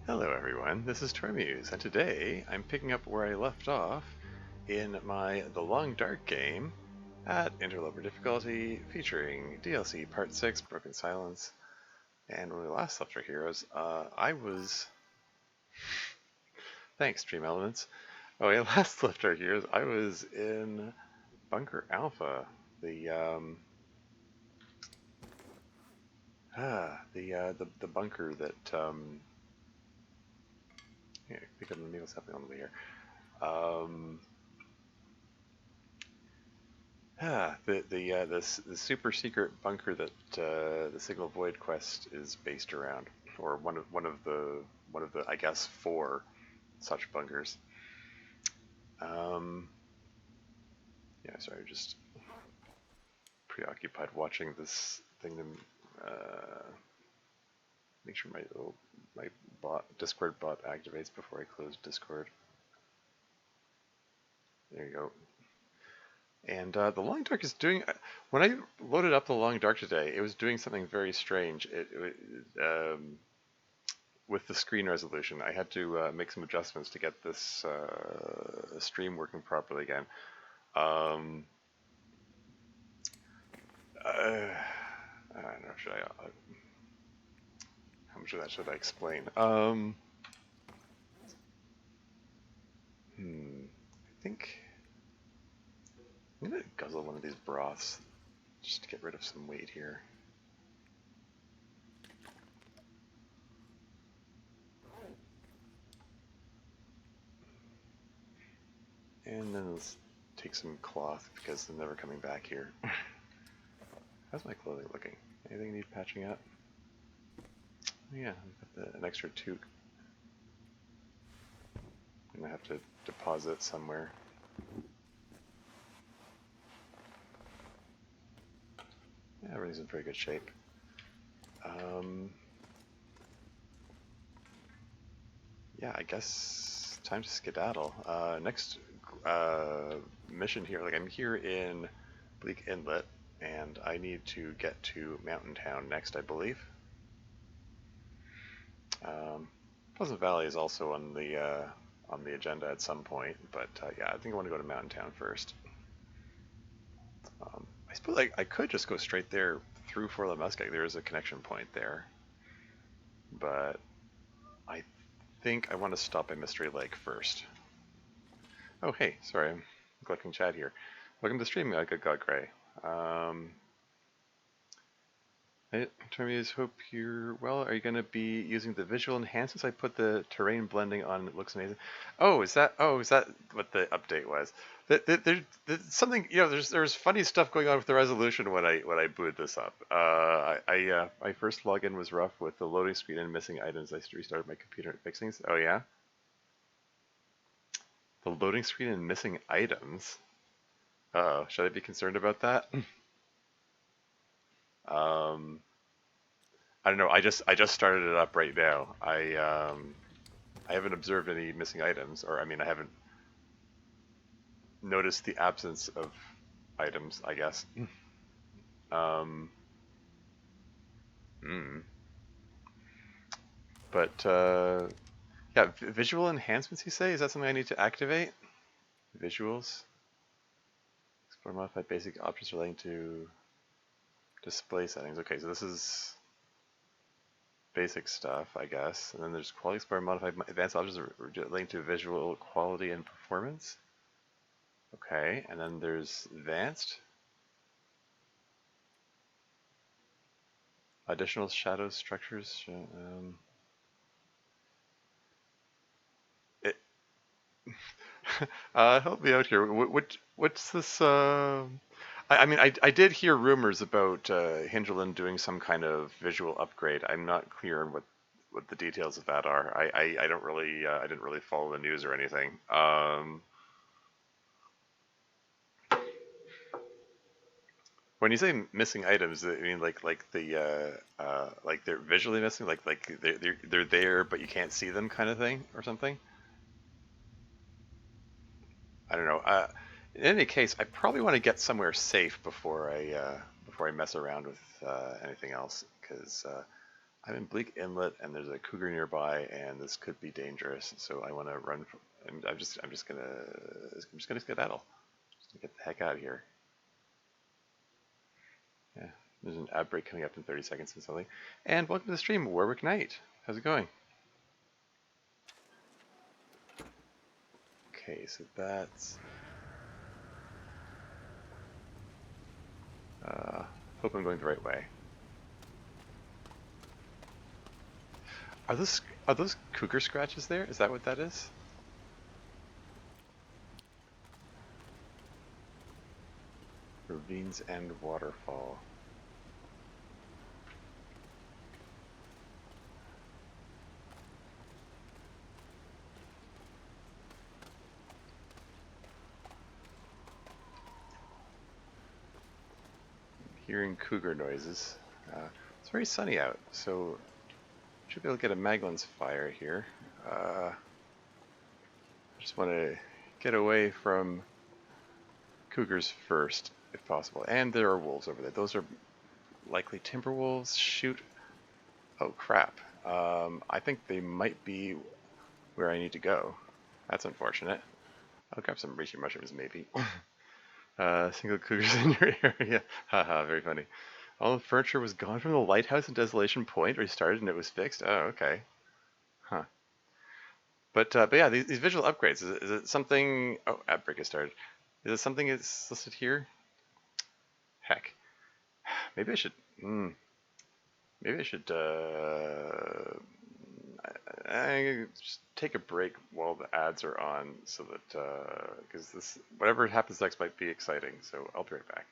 Hello everyone, this is Tormuse, and today I'm picking up where I left off in my The Long Dark game at Interloper difficulty, featuring DLC Part 6, Broken Silence. And when we last left our heroes, I was... Thanks, Dream Elements. When we last left our heroes, I was in Bunker Alpha, the, the bunker that, yeah, I think I'm what's happening on the way here. The super secret bunker that the Signal Void quest is based around, or one of the I guess four such bunkers. Um, yeah, sorry, just preoccupied watching this thing to make sure my Discord bot activates before I close Discord. There you go. And the Long Dark is doing. When I loaded up the Long Dark today, it was doing something very strange. With the screen resolution, I had to make some adjustments to get this stream working properly again. Um, I don't know. How much of that should I explain? I think I'm gonna guzzle one of these broths just to get rid of some weight here. And then let's take some cloth because I'm never coming back here. How's my clothing looking? Anything need patching up? Oh, yeah, I've got an extra toque. I'm gonna have to deposit somewhere. Yeah, everything's in pretty good shape. Yeah, I guess time to skedaddle. Next mission here, like I'm here in Bleak Inlet, and I need to get to Mountain Town next, I believe. Pleasant Valley is also on the agenda at some point, but yeah, I think I want to go to Mountain Town first. I suppose I could just go straight there through Fort La Muscat. There is a connection point there, but I think I want to stop at Mystery Lake first. Oh, hey, sorry, I'm collecting chat here. Welcome to the stream, God Gray. Hey, Termius, hope you're well. Are you going to be using the visual enhancements? I put the terrain blending on. It looks amazing. Oh, is that what the update was? There's something, there's funny stuff going on with the resolution when I booted this up. My first login was rough with the loading screen and missing items. I restarted my computer and fixed things. Oh yeah, the loading screen and missing items. Oh, should I be concerned about that? Um, I don't know. I just started it up right now. I haven't observed any missing items, or I mean, I haven't noticed the absence of items, I guess. Um, mm. But yeah, visual enhancements. You say, is that something I need to activate? Visuals. Explore modified basic options relating to display settings. Okay, so this is basic stuff, I guess. And then there's quality explore modified advanced options relating to visual quality and performance. Okay, and then there's advanced. Additional shadow structures. It, help me out here. What's this? I mean, I did hear rumors about Hinterland doing some kind of visual upgrade. I'm not clear on what the details of that are. I don't really I didn't really follow the news or anything. When you say missing items, I mean like the like they're visually missing, like they're there but you can't see them kind of thing or something. I don't know. In any case, I probably want to get somewhere safe before I mess around with anything else because I'm in Bleak Inlet, and there's a cougar nearby, and this could be dangerous. So I want to run. I'm just gonna skedaddle. Just get the heck out of here. Yeah, there's an ad break coming up in 30 seconds and something. And welcome to the stream, Warwick Knight. How's it going? Okay, so that's. Hope I'm going the right way. Are those cougar scratches there? Is that what that is? Ravines and waterfall. Hearing cougar noises. It's very sunny out, so should be able to get a Magellan's fire here. I just want to get away from cougars first, if possible. And there are wolves over there. Those are likely timber wolves. Shoot. Oh, crap. I think they might be where I need to go. That's unfortunate. I'll grab some reishi mushrooms, maybe. Single cougars in your area. Haha, very funny. All the furniture was gone from the lighthouse in Desolation Point, restarted, and it was fixed? Oh, okay. Huh. But yeah, these visual upgrades, is it something... Oh, ad break has started. Is it something that's listed here? Heck. Maybe I should... maybe I should I just take a break while the ads are on so that... because this whatever happens next might be exciting, so I'll be right back.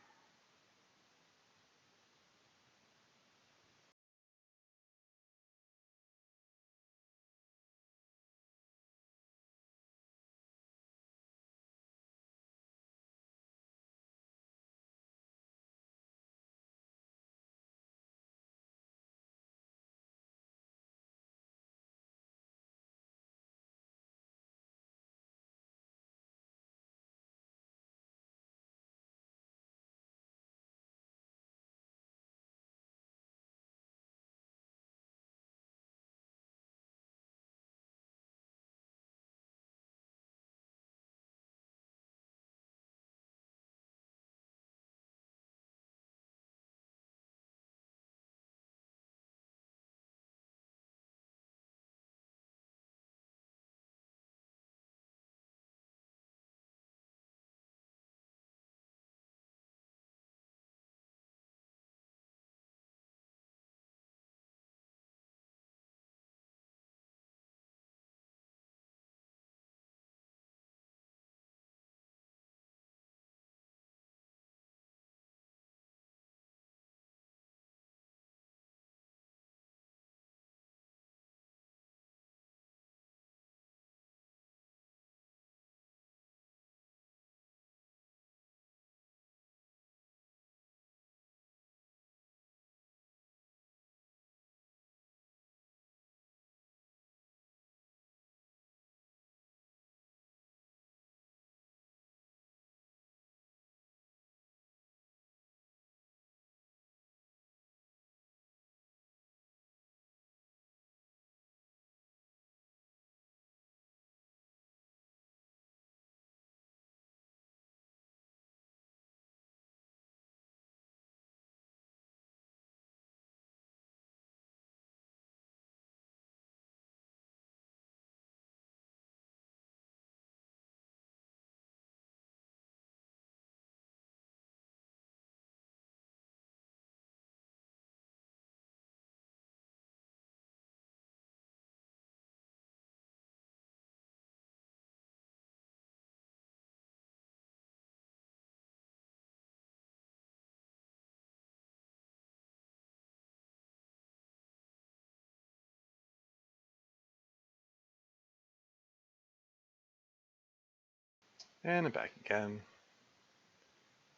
And I'm back again.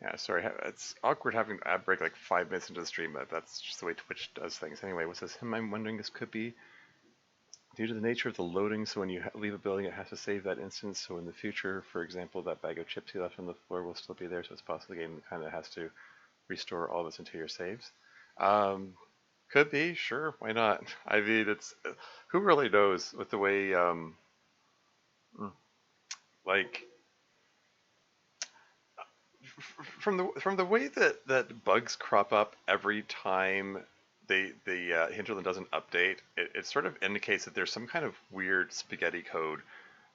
Yeah, sorry, it's awkward having an ad break like 5 minutes into the stream, but that's just the way Twitch does things. Anyway, what's this? I'm wondering this could be due to the nature of the loading, so when you leave a building, it has to save that instance, so in the future, for example, that bag of chips you left on the floor will still be there, so it's possible the game kind of has to restore all this into your saves. Um, Could be, sure, why not? I mean, it's who really knows with the way mm, like from the way that bugs crop up every time the hinterland doesn't update, it sort of indicates that there's some kind of weird spaghetti code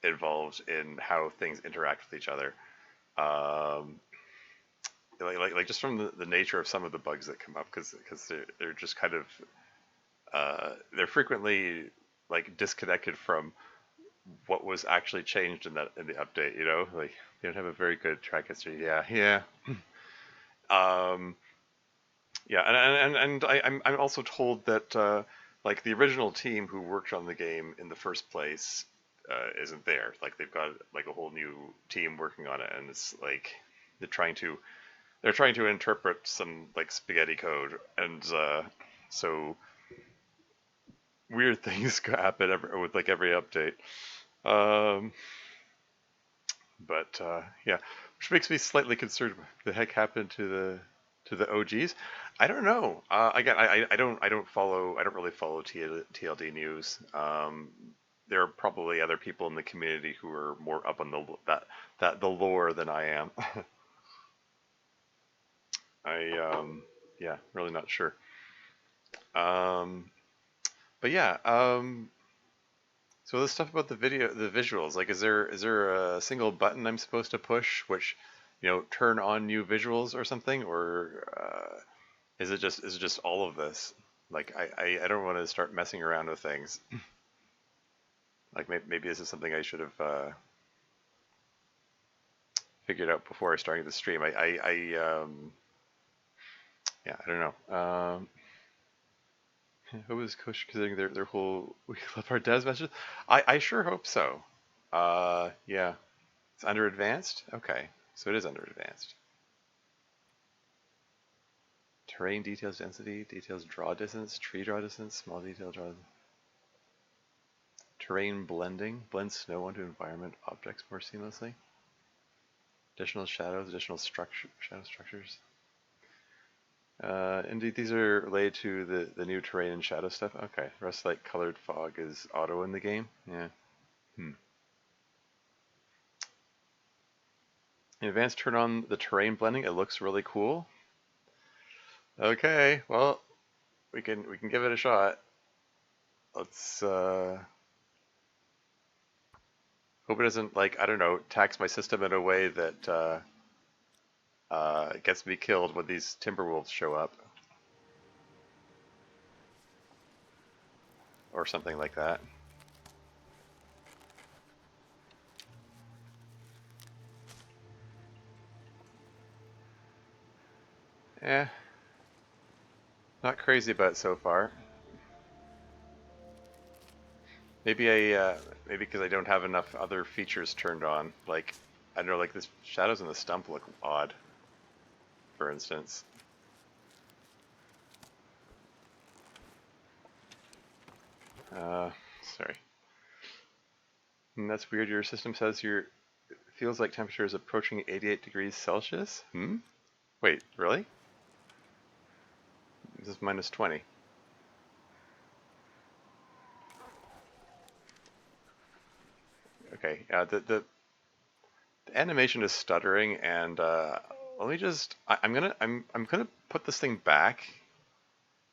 involved in how things interact with each other. Um, like just from the nature of some of the bugs that come up, because they're just kind of they're frequently like disconnected from what was actually changed in the update. You know, like they don't have a very good track history. Yeah, yeah. Um, Yeah, I'm also told that like the original team who worked on the game in the first place isn't there. Like they've got like a whole new team working on it, and it's like they're trying to they're trying to interpret some like spaghetti code, and so weird things happen with like every update. Um, but yeah, which makes me slightly concerned. What the heck happened to the OGs? I don't know. Again, I don't really follow TLD news. There are probably other people in the community who are more up on the lore than I am. Yeah, really not sure. Um, but yeah, so the stuff about the visuals, like, is there a single button I'm supposed to push, which, turn on new visuals or something, or is it just all of this? Like, I don't want to start messing around with things. Like, maybe this is something I should have figured out before I started the stream. Yeah, I don't know. Who was Coach considering their whole we love our devs messages? I sure hope so. Yeah. It's under advanced? Okay. So it is under advanced. Terrain details density, details draw distance, tree draw distance, small detail draw. Terrain blending, blends snow onto environment objects more seamlessly. Additional shadows, additional shadow structures. Indeed, these are related to the new terrain and shadow stuff. Okay, rust light colored fog is auto in the game. Yeah. Hmm. In advance, turn on the terrain blending. It looks really cool. Okay, well, we can give it a shot. Let's hope it doesn't, like, I don't know, tax my system in a way that gets me killed when these timberwolves show up or something like that. Eh, not crazy about it so far. Maybe maybe because I don't have enough other features turned on. Like, I don't know, like this shadows on the stump look odd, for instance. Uh, Sorry. That's weird. Your system says your feels like temperature is approaching 88 degrees Celsius. Hmm? Wait, really? This is minus 20. Okay. The animation is stuttering, and let me just. I'm gonna put this thing back.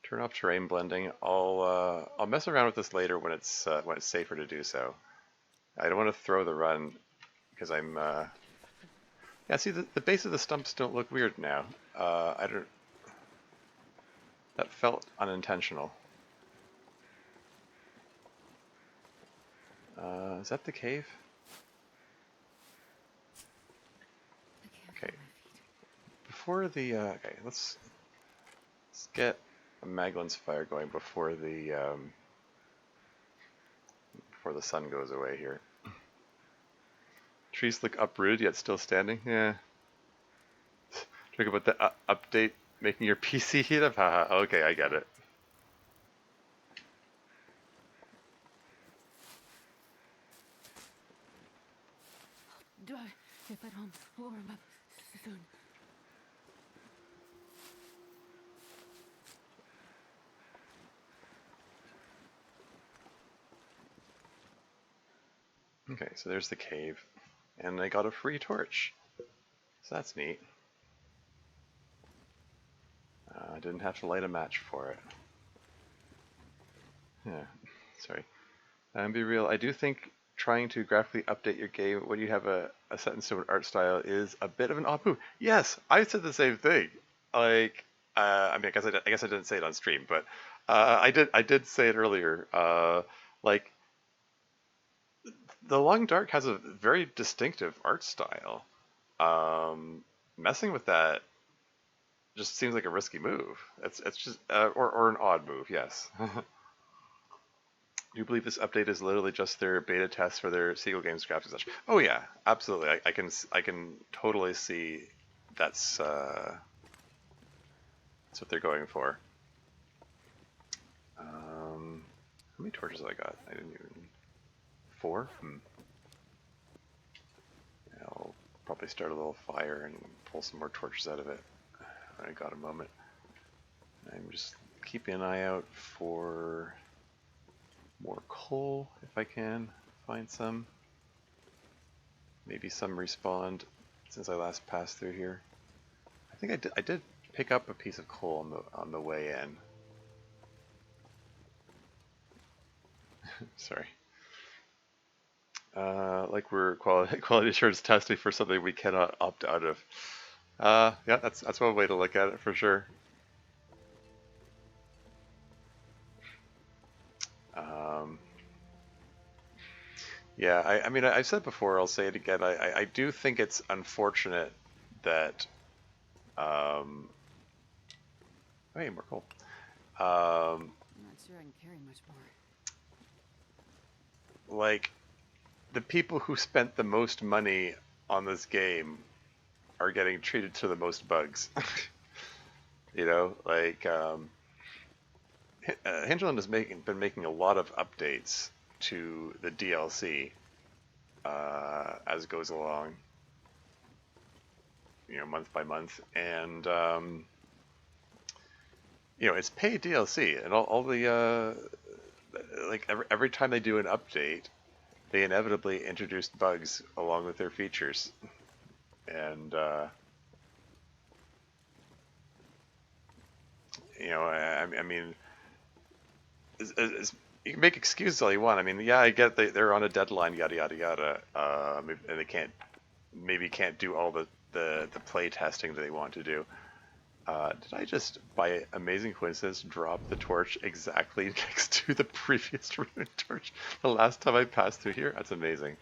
Turn off terrain blending. I'll mess around with this later when it's safer to do so. I don't want to throw the run because I'm. Yeah, see the base of the stumps don't look weird now. I don't. That felt unintentional. Is that the cave? Okay. Before the okay, let's get a Maglin's fire going before the sun goes away here. Trees look uprooted yet still standing. Yeah. Talk about the update making your PC heat up. Haha. Okay, I get it. Okay, so there's the cave. And I got a free torch. So that's neat. I didn't have to light a match for it. Yeah, sorry. Be real, I do think trying to graphically update your game when you have a set in stone art style is a bit of an odd move. Yes, I said the same thing. Like, I mean, I guess I didn't say it on stream, but I did say it earlier. Like, the Long Dark has a very distinctive art style. Messing with that just seems like a risky move. It's just or an odd move, yes. Do you believe this update is literally just their beta test for their Seagull Games graphics? And such? Oh yeah, absolutely. I can totally see that's what they're going for. How many torches have I got? I didn't even 4. Yeah, I'll probably start a little fire and pull some more torches out of it. I got a moment. I'm just keeping an eye out for more coal if I can find some. Maybe some respawned since I last passed through here. I think I did pick up a piece of coal on the way in. Sorry. Like we're quality assurance testing for something we cannot opt out of. Yeah, that's one way to look at it for sure. Yeah, I mean, I've said before, I'll say it again. I do think it's unfortunate that, hey, more coal. I'm not sure I can carry much more. Like, the people who spent the most money on this game are getting treated to the most bugs. You know, like, Hingeland has been making a lot of updates to the DLC as it goes along, you know, month by month, and you know, it's paid DLC, and all the like every time they do an update, they inevitably introduce bugs along with their features, and you know, I mean, you can make excuses all you want. I mean, yeah, I get they're on a deadline, yada yada yada, and they can't do all the play testing that they want to do. Did I just, by amazing coincidence, drop the torch exactly next to the previous ruined torch the last time I passed through here? That's amazing.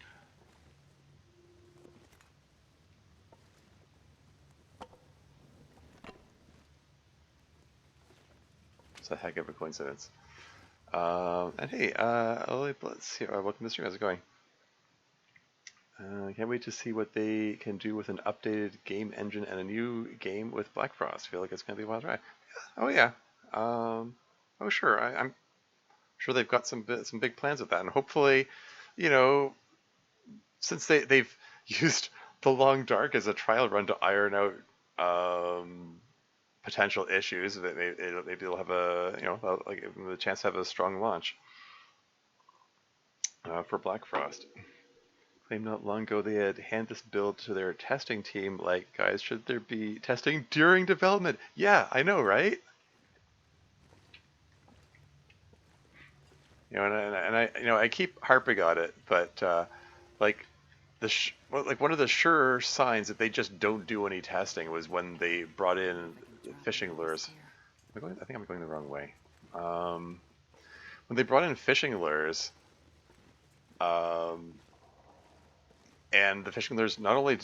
It's a heck of a coincidence. And hey, Lily Blitz here. Welcome to the stream. How's it going? Can't wait to see what they can do with an updated game engine and a new game with Black Frost. Feel like it's going to be a wild ride. Oh yeah. Oh sure. I'm sure they've got some big plans with that, and hopefully, you know, since they've used the Long Dark as a trial run to iron out potential issues, maybe they'll have a, you know, like the chance to have a strong launch for Black Frost. Claimed not long ago they had handed this build to their testing team. Like, guys, should there be testing during development? Yeah, I know, right? You know, and I, you know, I keep harping on it, but like like one of the sure signs that they just don't do any testing was when they brought in fishing lures. I think I'm going the wrong way. When they brought in fishing lures, and the fishing lures not only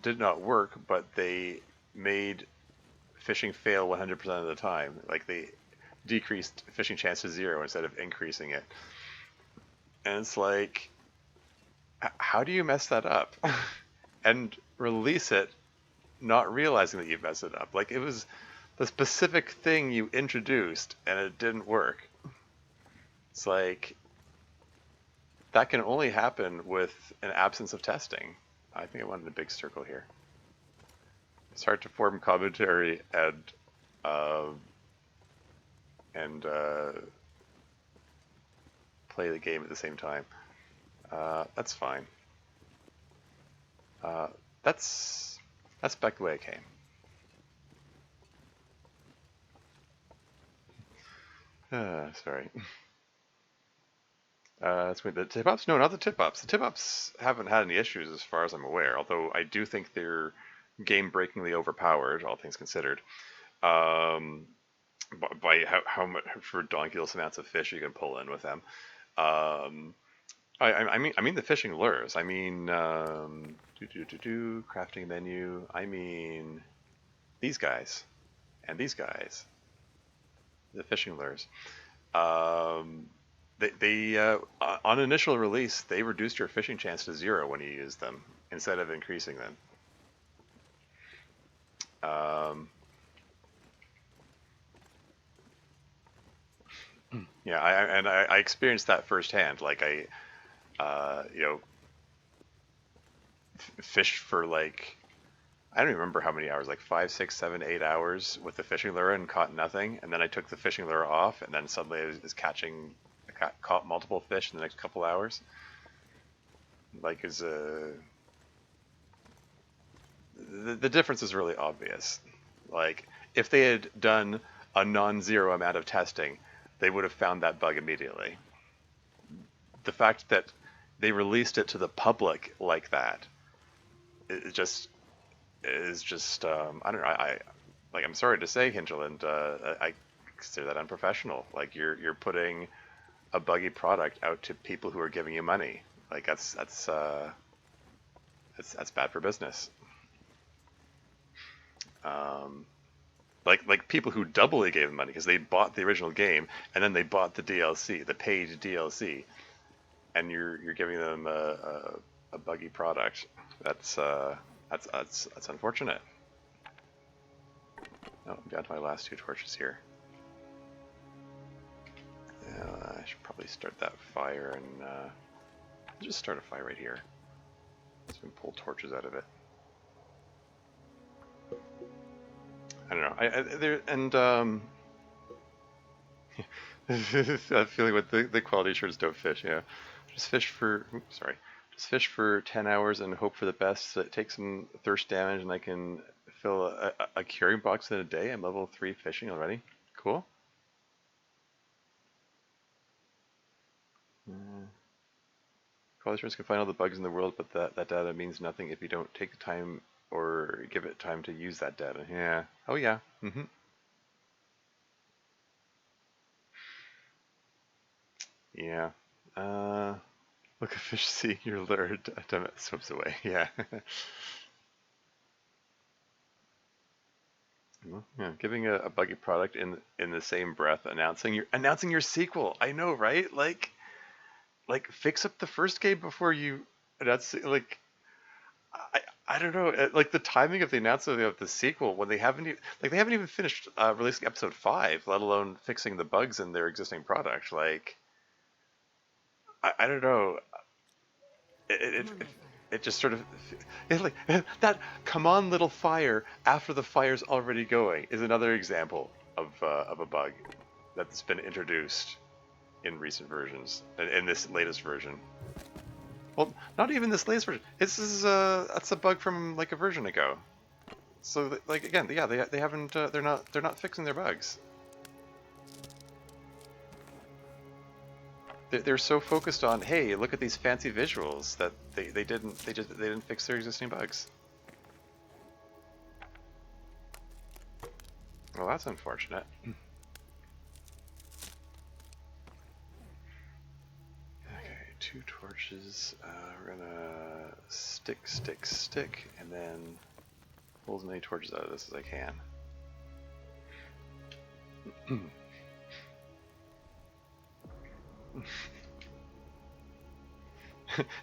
did not work, but they made fishing fail 100% of the time. Like, they decreased fishing chance to 0 instead of increasing it. And it's like, how do you mess that up and release it not realizing that you've messed it up? Like, it was the specific thing you introduced and it didn't work. It's like, that can only happen with an absence of testing. I think I wanted a big circle here. It's hard to form commentary and play the game at the same time. That's fine. Uh, that's that's back the way it came. Sorry. That's weird. The tip ups? No, not the tip ups. The tip ups haven't had any issues as far as I'm aware. Although I do think they're game-breakingly overpowered, all things considered. Um, by how much for ridiculous amounts of fish you can pull in with them. Um, I mean the fishing lures. I mean crafting menu. I mean these guys and these guys. The fishing lures. Um, they on initial release they reduced your fishing chance to 0 when you use them instead of increasing them. Um, yeah, I experienced that firsthand. Like you know, fished for like I don't even remember how many hours, like 5, 6, 7, 8 hours with the fishing lure and caught nothing. And then I took the fishing lure off, and then suddenly I was catching, caught multiple fish in the next couple hours. Like, the difference is really obvious. Like, if they had done a non-zero amount of testing, they would have found that bug immediately. The fact that they released it to the public like that, it just is just I don't know. Like I'm sorry to say, Hinterland, I consider that unprofessional. Like you're putting a buggy product out to people who are giving you money. Like that's bad for business. Um, like people who doubly gave them money because they bought the original game and then they bought the DLC, the paid DLC, and you're giving them a buggy product. That's that's unfortunate. Oh, I'm down to my last 2 torches here. I should probably start that fire and just start a fire right here. So we can pull torches out of it. I don't know. I there and that feeling with the quality shirts don't fish. Yeah, just fish for. Oops, sorry. Just fish for 10 hours and hope for the best. So it takes some thirst damage and I can fill a curing box in a day. I'm level 3 fishing already. Cool. Qualifiers can find all the bugs in the world, but that data means nothing if you don't take the time or give it time to use that data. Yeah. Oh yeah. Yeah. Uh, look, a fish seeing your lure swims away. Yeah. Yeah. Giving a buggy product in the same breath, announcing your sequel. I know, right? Like fix up the first game before you. That's like I, I don't know, like the timing of the announcement of the sequel when they haven't even finished releasing episode 5, let alone fixing the bugs in their existing product. Like I don't know, it it, Come on, it, little fire. it just sort of like that. Come on, little fire! After the fire's already going is another example of a bug that's been introduced in recent versions in this latest version. Well, not even this latest version. This is that's a bug from like a version ago. So like again, yeah, they haven't they're not fixing their bugs. They're so focused on hey, look at these fancy visuals that they didn't fix their existing bugs. Well, that's unfortunate. Okay, 2 torches. We're gonna stick, and then pull as many torches out of this as I can.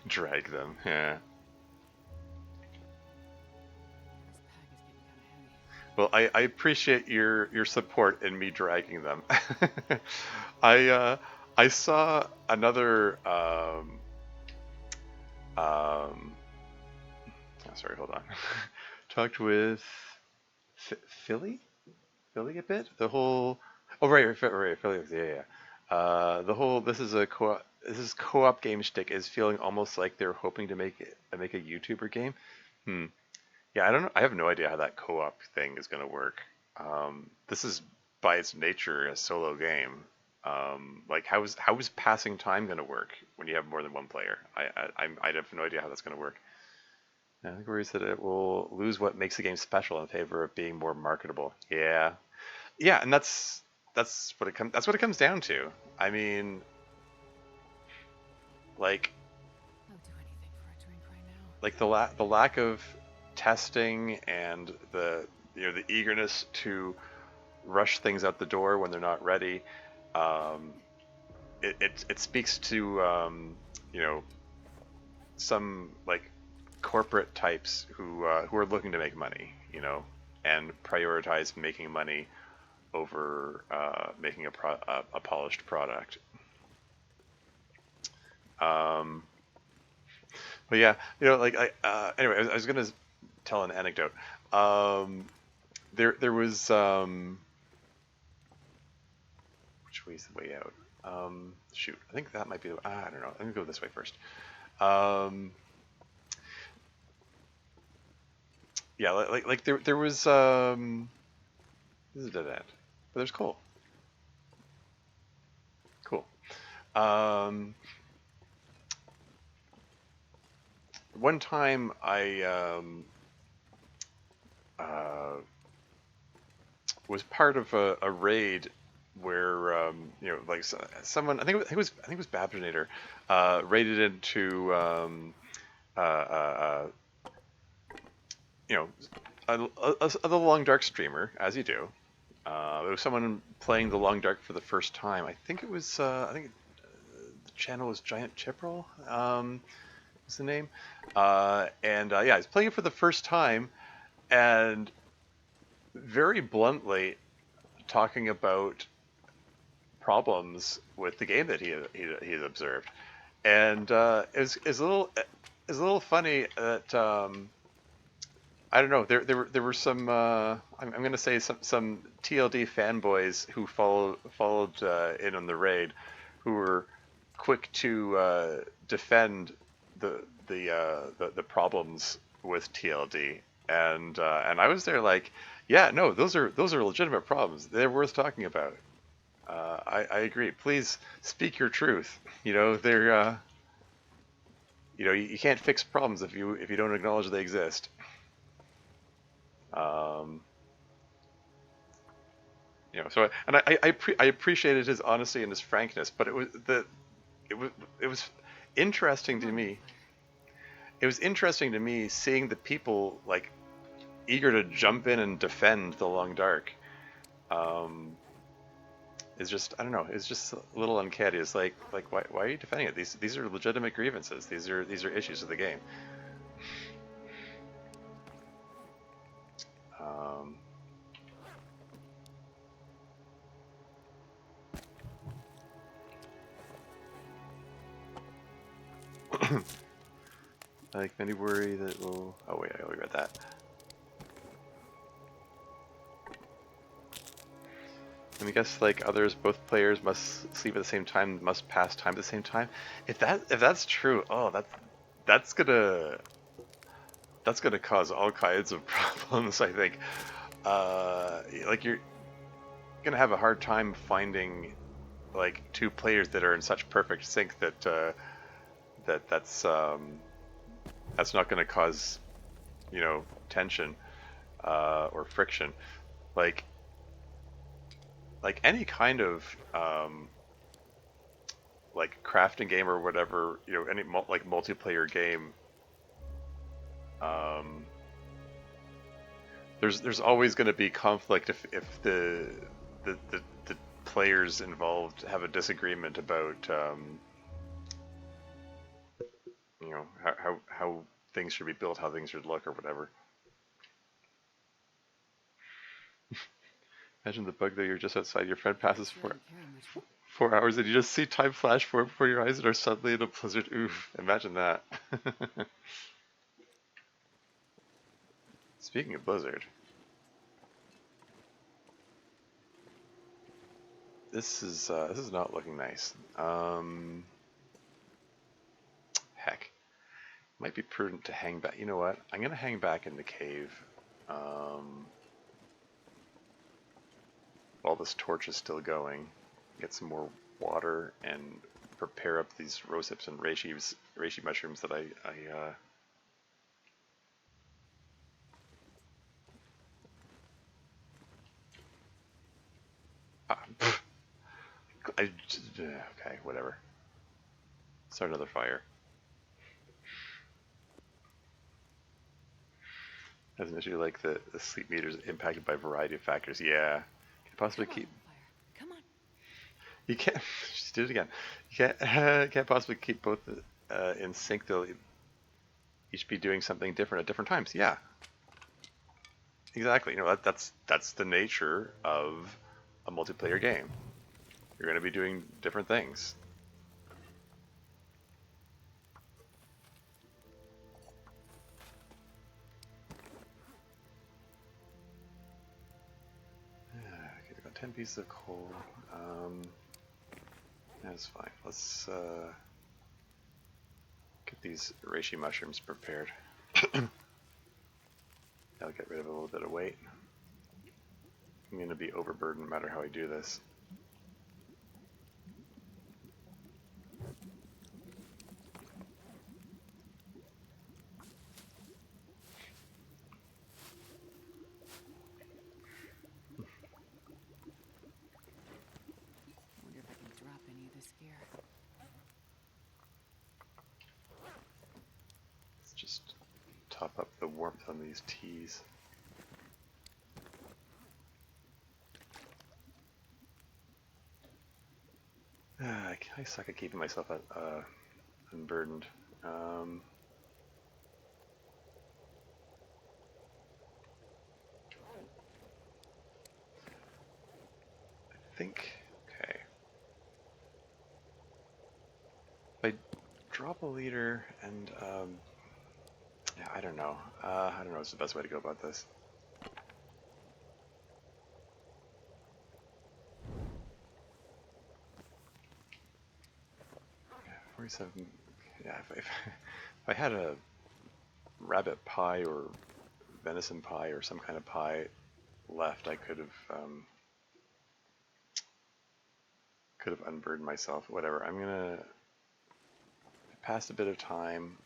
Drag them, yeah. This pack is getting kind of heavy. Well, I appreciate your support in me dragging them. I I saw another um oh, sorry, hold on. Talked with Philly a bit. The whole oh right, Philly, yeah, yeah. The whole this is co-op game shtick is feeling almost like they're hoping to make a YouTuber game. Hmm. Yeah, I don't know. I have no idea how that co-op thing is going to work. This is by its nature a solo game. Like how is passing time going to work when you have more than one player? I have no idea how that's going to work. I think worries that it will lose what makes the game special in favor of being more marketable. Yeah, and that's what it comes down to. I mean, like I'll do anything for a drink right now. the lack of testing and the eagerness to rush things out the door when they're not ready. Um, it speaks to you know some like corporate types who are looking to make money, and prioritize making money over making a polished product. Um, but yeah, like anyway, I was gonna tell an anecdote. Um, there was which way's the way out? Shoot, I think that might be. I don't know. I'm gonna go this way first. Um, yeah, like there was this is a dead end, but there's coal. Cool. Um, one time I uh, was part of a raid where like someone I think it was Babinator raided into uh, you know the Long Dark streamer, as you do. It was someone playing the Long Dark for the first time. I think it was the channel was Giant Chipperl. Was the name? And yeah, he's playing it for the first time, and very bluntly talking about problems with the game that he had observed, and it's a little funny that I don't know. There were some I'm going to say some TLD fanboys who followed in on the raid, who were quick to defend the problems with TLD, and I was there like, yeah, no, those are legitimate problems. They're worth talking about. I agree. Please speak your truth. They're you can't fix problems if you don't acknowledge they exist. Um, so I appreciated his honesty and his frankness, but it was interesting Come to on, me. Nathan. It was interesting to me seeing the people like eager to jump in and defend the Long Dark. Um, is just I don't know. It's just a little uncanny. It's like why are you defending it? These are legitimate grievances. These are issues of the game. Um, like many worry that will. Oh wait, I already read that. And I guess like others, both players must sleep at the same time, must pass time at the same time. If that's true, oh that's gonna that's gonna cause all kinds of problems. I think. Like you're gonna have a hard time finding like two players that are in such perfect sync that that's not gonna cause tension or friction. Like any kind of like crafting game or whatever, any like multiplayer game, um, there's always going to be conflict if the players involved have a disagreement about how things should be built, how things should look, or whatever. Imagine the bug that you're just outside, your friend passes Sure didn't carry much. 4 hours, and you just see time flash forward before your eyes and are suddenly in a blizzard. Oof! Imagine that. Speaking of blizzard, this is not looking nice. Heck, might be prudent to hang back. You know what? I'm gonna hang back in the cave. Um, while this torch is still going, get some more water and prepare up these rose hips and reishi mushrooms that okay, whatever. Start another fire. As an issue like the sleep meter is impacted by a variety of factors. Yeah, can possibly Come on, keep. fire. Come on. You can't. Just did it again. You can't. Can't possibly keep both in sync. They'll each be doing something different at different times. Yeah, exactly. You know that's the nature of a multiplayer game. You're going to be doing different things. Okay, we got 10 pieces of coal. That's fine. Let's get these reishi mushrooms prepared. That'll get rid of a little bit of weight. I'm going to be overburdened no matter how I do this. Wonder if I can drop any of this gear. Let's just top up the warmth on these teas. I suck at keeping myself unburdened. I think, okay. If I drop a leader and, yeah, I don't know. I don't know what's the best way to go about this. Yeah, 47, yeah, if I had a rabbit pie or venison pie or some kind of pie left, I could have unburdened myself. Whatever. I'm gonna pass a bit of time.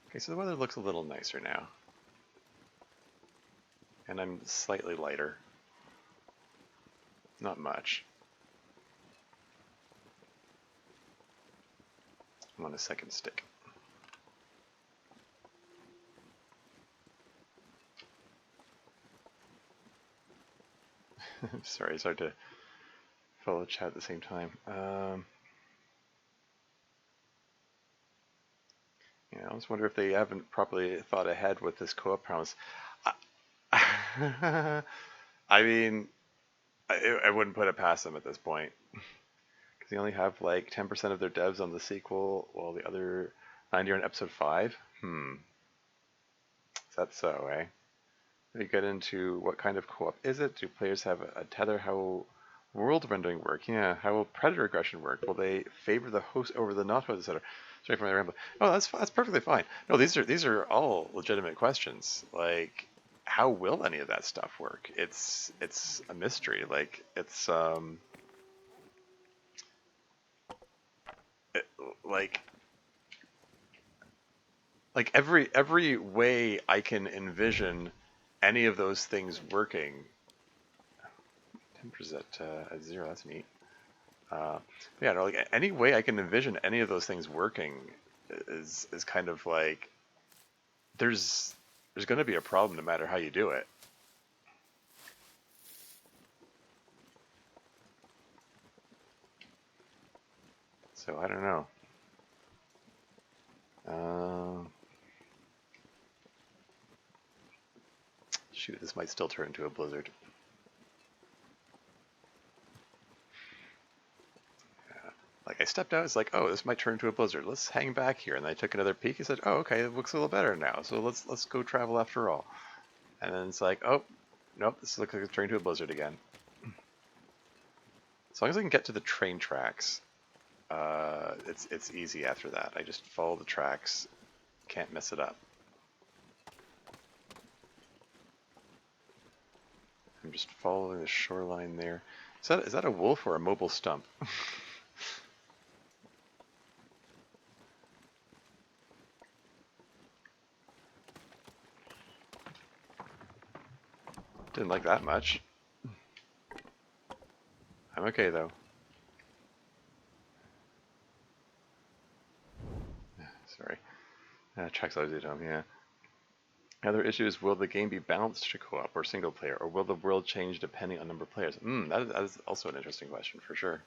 Okay, so the weather looks a little nicer now, and I'm slightly lighter. Not much. I'm on a second stick. Sorry, it's hard to follow chat at the same time. Yeah, I just wonder if they haven't properly thought ahead with this co-op promise. I, I mean, I wouldn't put it past them at this point. Because they only have like 10% of their devs on the sequel, while the other 90 are in episode 5. Is that so, eh? We get into what kind of co-op is it? Do players have a tether? How will world rendering work? Yeah. How will predator aggression work? Will they favor the host over the not host, etc.? Sorry for my rambling. No, that's perfectly fine. No, these are all legitimate questions. Like, how will any of that stuff work? It's a mystery. Like it, like every way I can envision any of those things working. Temper's at 0. That's neat. Yeah, no, like any way I can envision any of those things working is kind of like there's going to be a problem no matter how you do it. So I don't know. Shoot, this might still turn into a blizzard. Yeah. Like I stepped out, it's like, oh, this might turn into a blizzard. Let's hang back here. And I took another peek. I said, oh, okay, it looks a little better now. So let's go travel after all. And then it's like, oh, nope, this looks like it's turning into a blizzard again. As long as I can get to the train tracks, it's easy after that. I just follow the tracks, can't mess it up. I'm just following the shoreline there. Is that a wolf or a mobile stump? Didn't like that much. I'm okay though. Sorry. Tracks always at home, yeah. Another issue is, will the game be balanced to co-op or single player, or will the world change depending on number of players? That is also an interesting question for sure.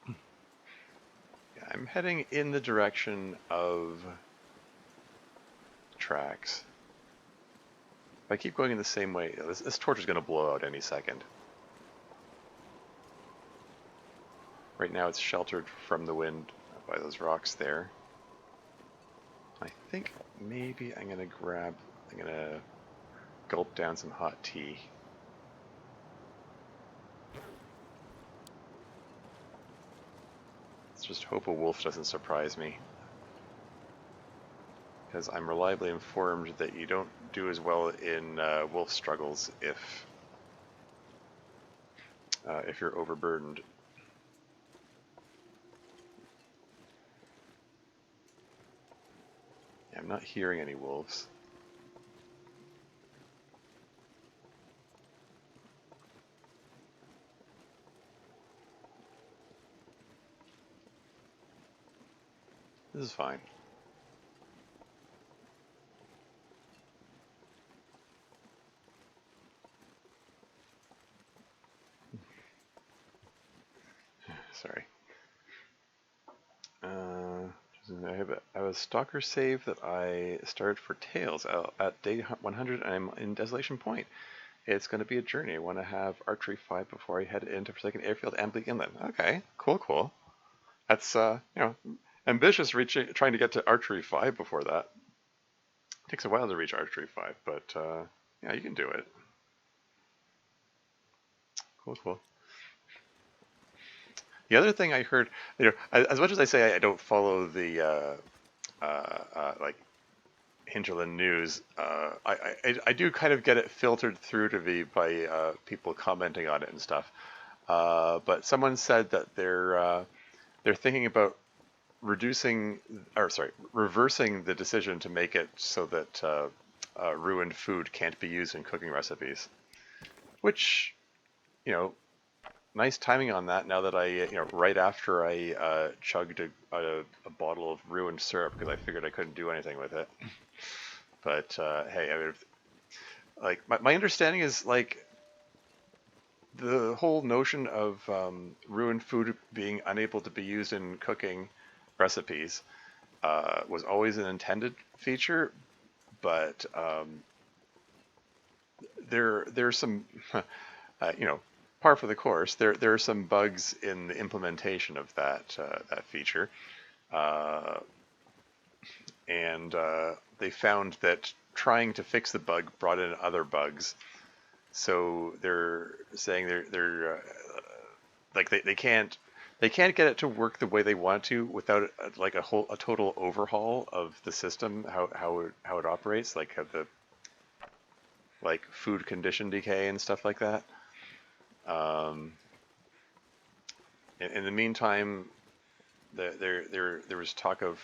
Yeah, I'm heading in the direction of tracks. If I keep going in the same way, this torch is going to blow out any second. Right now it's sheltered from the wind by those rocks there. I think maybe I'm going to gulp down some hot tea. Let's just hope a wolf doesn't surprise me. Because I'm reliably informed that you don't do as well in wolf struggles if you're overburdened. Yeah, I'm not hearing any wolves. This is fine. Sorry. I have a stalker save that I started for Tails at day 100, and I'm in Desolation Point. It's going to be a journey. I want to have Archery 5 before I head into Forsaken Airfield and Bleak Inlet. Okay, cool. That's, ambitious trying to get to Archery 5 before that. It takes a while to reach Archery 5, but, yeah, you can do it. Cool. The other thing I heard, as much as I say I don't follow the, like, Hinterland news, I do kind of get it filtered through to me by people commenting on it and stuff. But someone said that they're thinking about reversing the decision to make it so that ruined food can't be used in cooking recipes. Which, nice timing on that. Now that right after I chugged a bottle of ruined syrup because I figured I couldn't do anything with it. But hey, I mean, like my understanding is like the whole notion of ruined food being unable to be used in cooking recipes was always an intended feature, but there's some par for the course. There are some bugs in the implementation of that feature, and they found that trying to fix the bug brought in other bugs. So they're saying they're like they can't get it to work the way they want to without like a total overhaul of the system, how it operates, like have the like food condition decay and stuff like that. In the meantime, there was talk of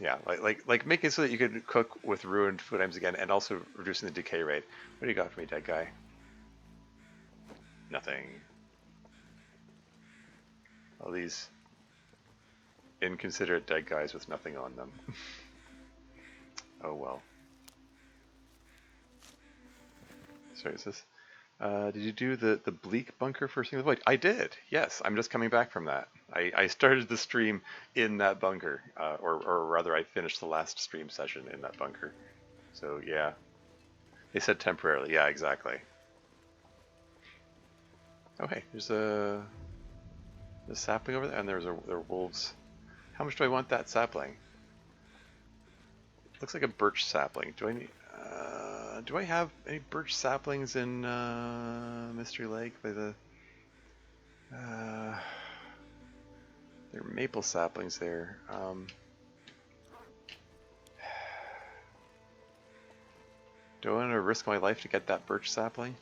yeah, like making it so that you could cook with ruined food items again, and also reducing the decay rate. What do you got for me, dead guy? Nothing. All these inconsiderate dead guys with nothing on them. Oh well. Sorry, is this? Did you do the bleak bunker first thing in the void? I did. Yes, I'm just coming back from that. I started the stream in that bunker, or rather, I finished the last stream session in that bunker. So yeah, they said temporarily. Yeah, exactly. Oh hey, there's a sapling over there, and there are wolves. How much do I want that sapling? Looks like a birch sapling. Do I need? Do I have any birch saplings in Mystery Lake by the? Uh, there are maple saplings there. Do I want to risk my life to get that birch sapling?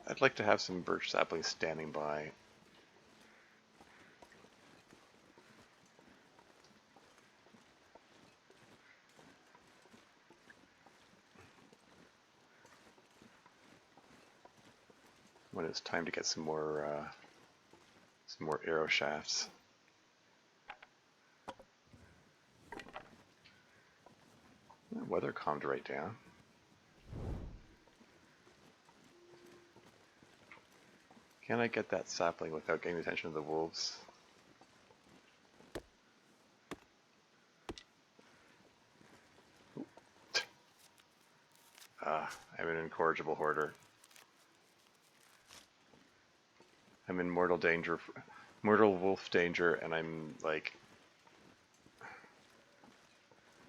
I'd like to have some birch saplings standing by. When it's time to get some more arrow shafts. Weather calmed right down. Can I get that sapling without getting the attention of the wolves? I'm an incorrigible hoarder. I'm in mortal danger, mortal wolf danger, and I'm like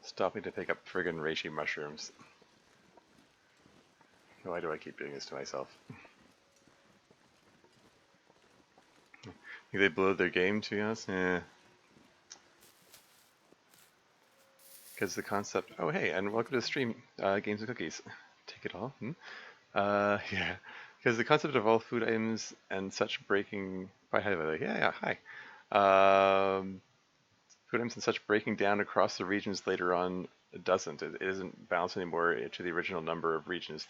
stopping to pick up friggin' reishi mushrooms. Why do I keep doing this to myself? Think they blew their game, to be honest? Yeah. Because the concept, oh hey, and welcome to the stream, Games and Cookies. Take it all. Yeah. Because the concept of all food items and such breaking, by yeah, hi. Food items and such breaking down across the regions later on, it doesn't. It isn't balanced anymore to the original number of regions.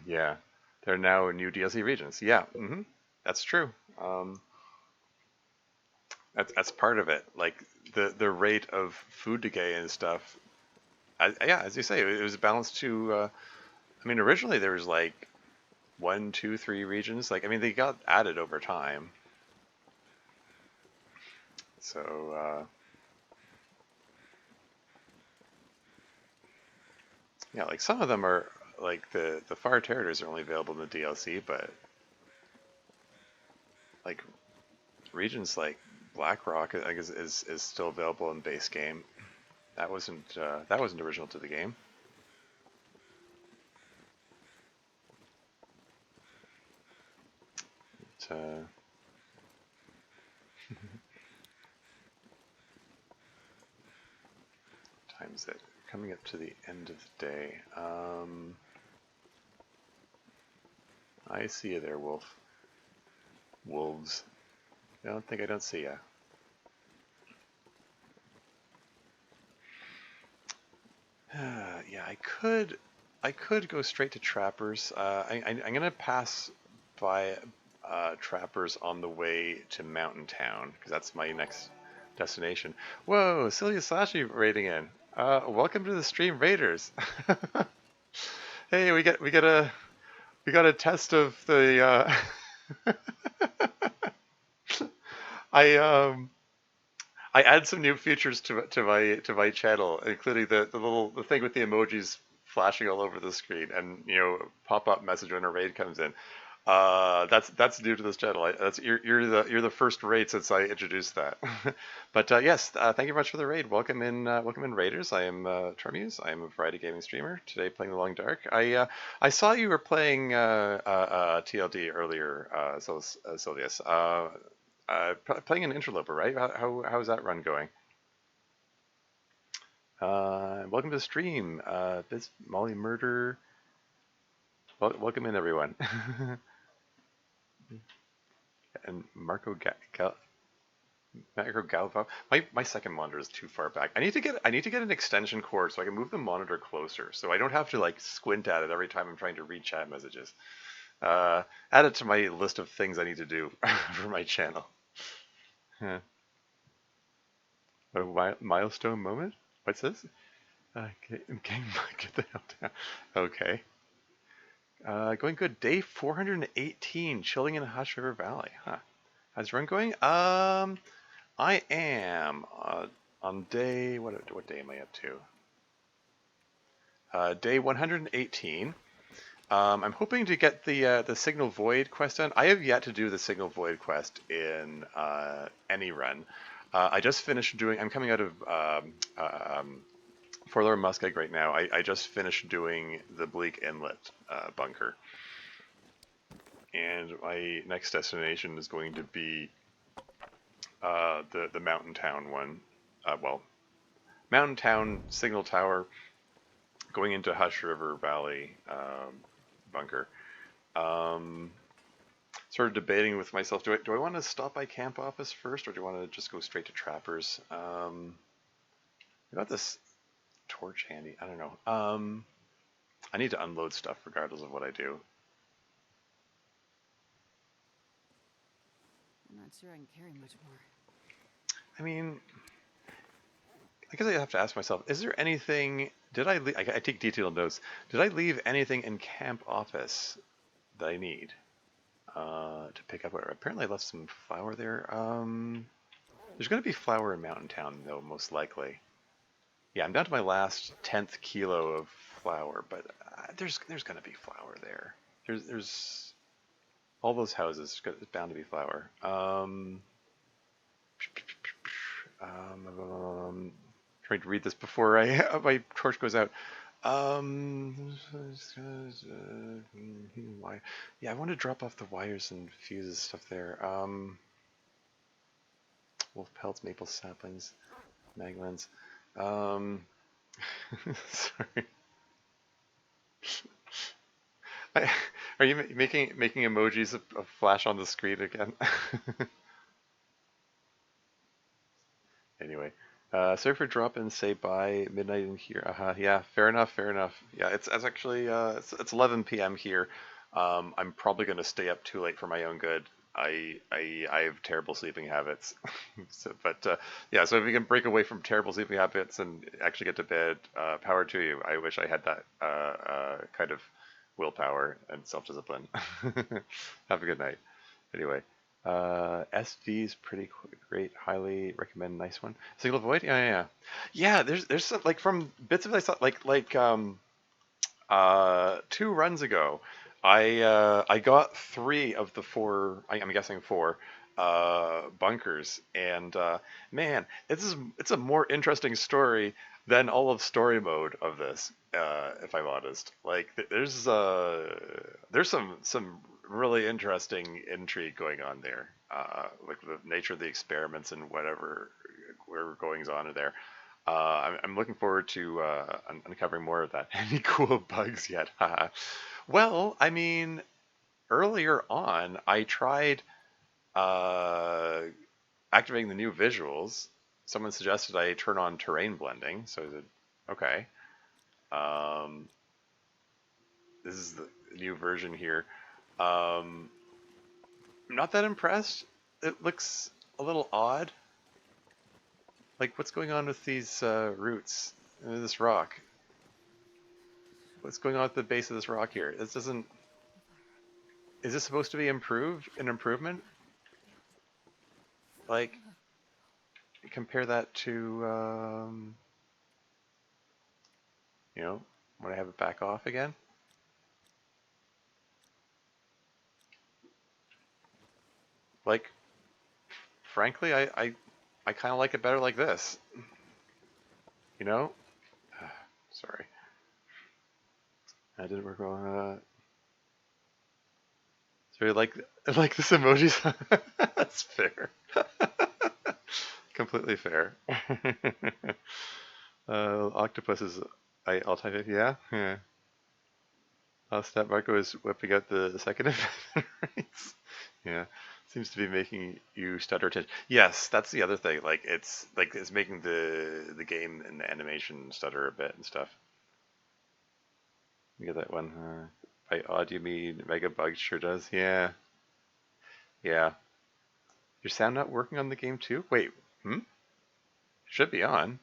Yeah. There are now new DLC regions. Yeah, that's true. That's part of it. Like the rate of food decay and stuff. Yeah, as you say, it was balanced to. I mean, originally there was like 1, 2, 3 regions. Like, I mean, they got added over time. So yeah, like some of them are like the far territories are only available in the DLC, but like regions like Blackrock, I guess, is still available in base game. That wasn't original to the game. But, time's it? Coming up to the end of the day. I see you there, wolf. Wolves. I don't see ya. Yeah, I could go straight to Trappers. I'm gonna pass by Trappers on the way to Mountain Town because that's my next destination. Whoa, Celia Slashy raiding in. Welcome to the stream, Raiders. Hey, we got a test of the. I I add some new features to my channel, including the thing with the emojis flashing all over the screen, and pop up message when a raid comes in. That's new to this channel. You're the first raid since I introduced that. But yes, thank you very much for the raid. Welcome in Raiders. I am Termuse. I am a variety gaming streamer. Today playing The Long Dark. I saw you were playing TLD earlier, Sylvius. Playing an Interloper, right? How's that run going? Welcome to the stream, Biz Molly Murder. Welcome in, everyone. And Marco Galvo. My second monitor is too far back. I need to get an extension cord so I can move the monitor closer, so I don't have to like squint at it every time I'm trying to read chat messages. Add it to my list of things I need to do for my channel. Yeah. A milestone moment? What's this? Get the hell down. Okay. Going good. Day 418, chilling in Hush River Valley. Huh. How's the run going? I am on day, what day am I up to? Day 118. I'm hoping to get the Signal Void quest done. I have yet to do the Signal Void quest in any run. I just finished doing. I'm coming out of for Lord Muskeg right now, I just finished doing the Bleak Inlet bunker. And my next destination is going to be the Mountain Town one. Well, Mountain Town Signal Tower going into Hush River Valley bunker. Um, Sort of debating with myself, do I want to stop by camp office first, or do I want to just go straight to Trappers? I got this torch handy. I don't know. I need to unload stuff regardless of what I do. I'm not sure I can carry much more. I mean, I guess I have to ask myself, is there anything, did I leave, I take detailed notes, did I leave anything in camp office that I need to pick up? Apparently I left some flour there. There's going to be flour in Mountain Town, though, most likely. Yeah, I'm down to my last 10th kilo of flour, but there's going to be flour there. There's all those houses, there's bound to be flour. Trying to read this before my torch goes out. Yeah, I want to drop off the wires and fuses stuff there. Wolf pelts, maple saplings, maglins. Sorry. Are you making emojis of flash on the screen again? Anyway, sorry for dropping. Say bye midnight in here. Yeah, fair enough. Fair enough. Yeah, it's actually it's 11 p.m. here. I'm probably going to stay up too late for my own good. I have terrible sleeping habits. But yeah, so if you can break away from terrible sleeping habits and actually get to bed, power to you. I wish I had that kind of willpower and self-discipline. Have a good night. Anyway, SV's pretty great. Highly recommend. Nice one. Single void. Yeah, yeah, yeah. Yeah, there's some, like from bits of it I saw two runs ago, I got three of the four. I'm guessing four bunkers, and man, it's a more interesting story than all of story mode of this. If I'm honest, like there's some really interesting intrigue going on there, like the nature of the experiments and whatever goings on in there. I'm looking forward to uncovering more of that. Any cool bugs yet? Well, I mean, earlier on, I tried uh, activating the new visuals. Someone suggested I turn on terrain blending, so I said, okay. Um, this is the new version here. I'm not that impressed. It looks a little odd. Like, what's going on with these roots and this rock? What's going on at the base of this rock here? This doesn't. Is this supposed to be improved? An improvement? Like, compare that to, when I have it back off again. Like, frankly, I kind of like it better like this. You know? Sorry. That didn't work well. So you like this emoji? That's fair. Completely fair. Octopus is I'll type it. Yeah, yeah. Stat Marco is whipping out the second event rates. Yeah, seems to be making you stutter. Yes, that's the other thing. Like it's making the game and the animation stutter a bit and stuff. You get that one. By odd you mean Mega Bug sure does. Yeah, yeah. Your sound not working on the game too? Wait, should be on.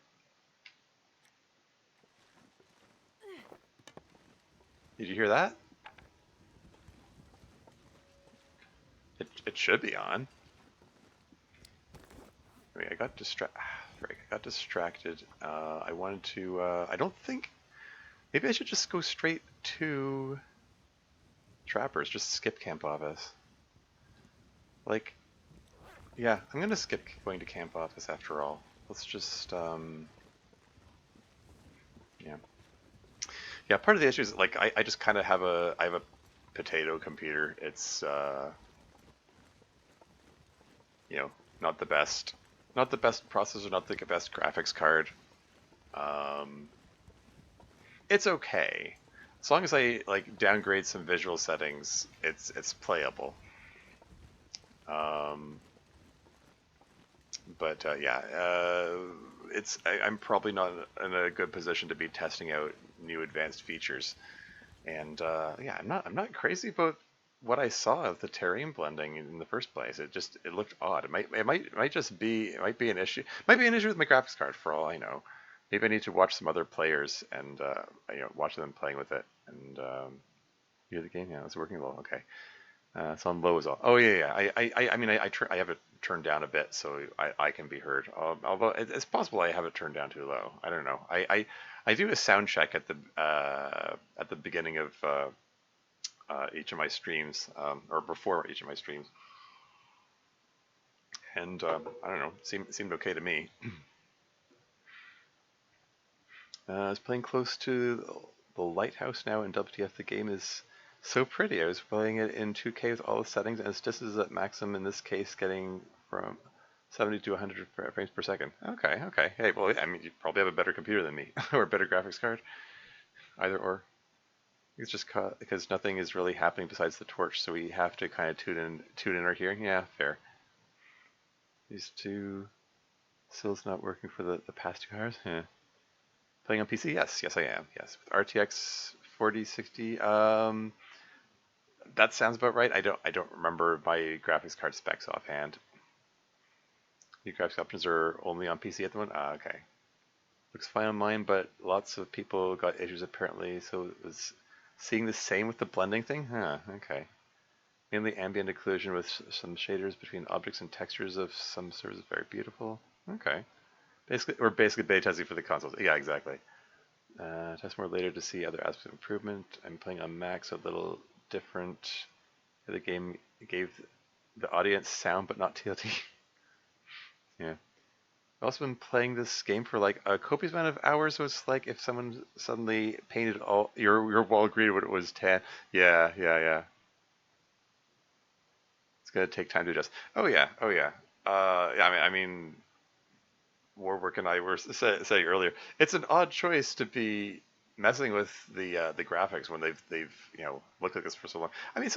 Did you hear that? It should be on. I mean, I got distracted. I wanted to. I don't think. Maybe I should just go straight to Trappers. Just skip camp office. Like, yeah, I'm gonna skip going to camp office after all. Let's just Yeah. Yeah, part of the issue is like I just kind of have a potato computer. It's you know, not the best, not the best processor, not the best graphics card. Um, it's okay. As long as I like downgrade some visual settings, it's playable. Um, but yeah, I'm probably not in a good position to be testing out new advanced features. And yeah, I'm not crazy about what I saw of the terrain blending in the first place. It looked odd. It might be an issue. Might be an issue with my graphics card for all I know. Maybe I need to watch some other players and watch them playing with it and hear the game. Yeah, it's working well. Okay. It's on low as well. Oh yeah, yeah. I mean, I have it turned down a bit so I can be heard. Although it's possible I have it turned down too low. I don't know. I do a sound check at the beginning of each of my streams, or before each of my streams, and I don't know. Seemed okay to me. I was playing close to the lighthouse now in WTF. The game is so pretty. I was playing it in 2K with all the settings, and it's just as at maximum in this case, getting from 70 to 100 frames per second. Okay, okay. Hey, well, I mean, you probably have a better computer than me, or a better graphics card. Either or. It's just because nothing is really happening besides the torch, so we have to kind of tune in our hearing. Yeah, fair. These two Still's not working for the past 2 hours. Yeah. Playing on PC? Yes, yes I am. Yes, with RTX 4060. That sounds about right. I don't remember my graphics card specs offhand. Your graphics options are only on PC at the moment. Ah, okay. Looks fine on mine, but lots of people got issues apparently. So it was seeing the same with the blending thing. Huh. Okay. Mainly ambient occlusion with some shaders between objects and textures of some servers is very beautiful. Okay. Basically beta testing for the consoles. Yeah, exactly. Test more later to see other aspects of improvement. I'm playing on Mac, so a little different. The game gave the audience sound, but not TLT. Yeah. I've also been playing this game for like a copious amount of hours, so it's like if someone suddenly painted all your wall green when it was tan. Yeah, yeah, yeah. It's gonna take time to adjust. Oh yeah, oh yeah. Yeah, I mean, Warwick and I were saying earlier, it's an odd choice to be messing with the graphics when they've looked at this for so long. I mean,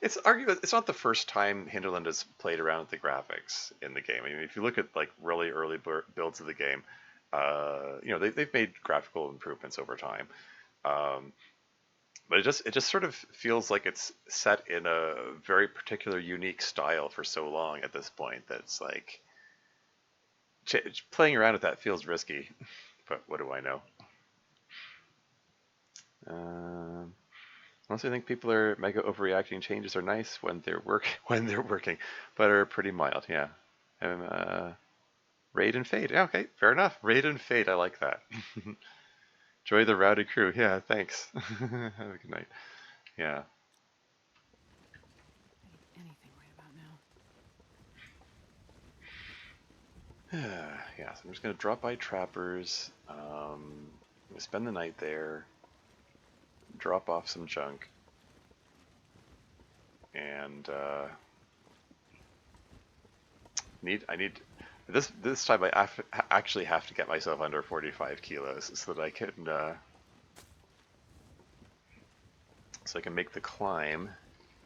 it's arguable it's not the first time Hinterland has played around with the graphics in the game. I mean, if you look at like really early builds of the game, they've made graphical improvements over time. Um, but it just sort of feels like it's set in a very particular, unique style for so long at this point that it's like playing around with that feels risky, but what do I know? Um, Honestly, I think people are mega overreacting. Changes are nice when they're when they're working, but are pretty mild. Yeah. Raid and fade. Yeah, okay, fair enough. Raid and fade. I like that. Enjoy the rowdy crew. Yeah, thanks. Have a good night. Yeah. Getting anything right about now. Yeah. So I'm just gonna drop by Trappers. Spend the night there. Drop off some junk, and I need this time actually have to get myself under 45 kilos so that I can make the climb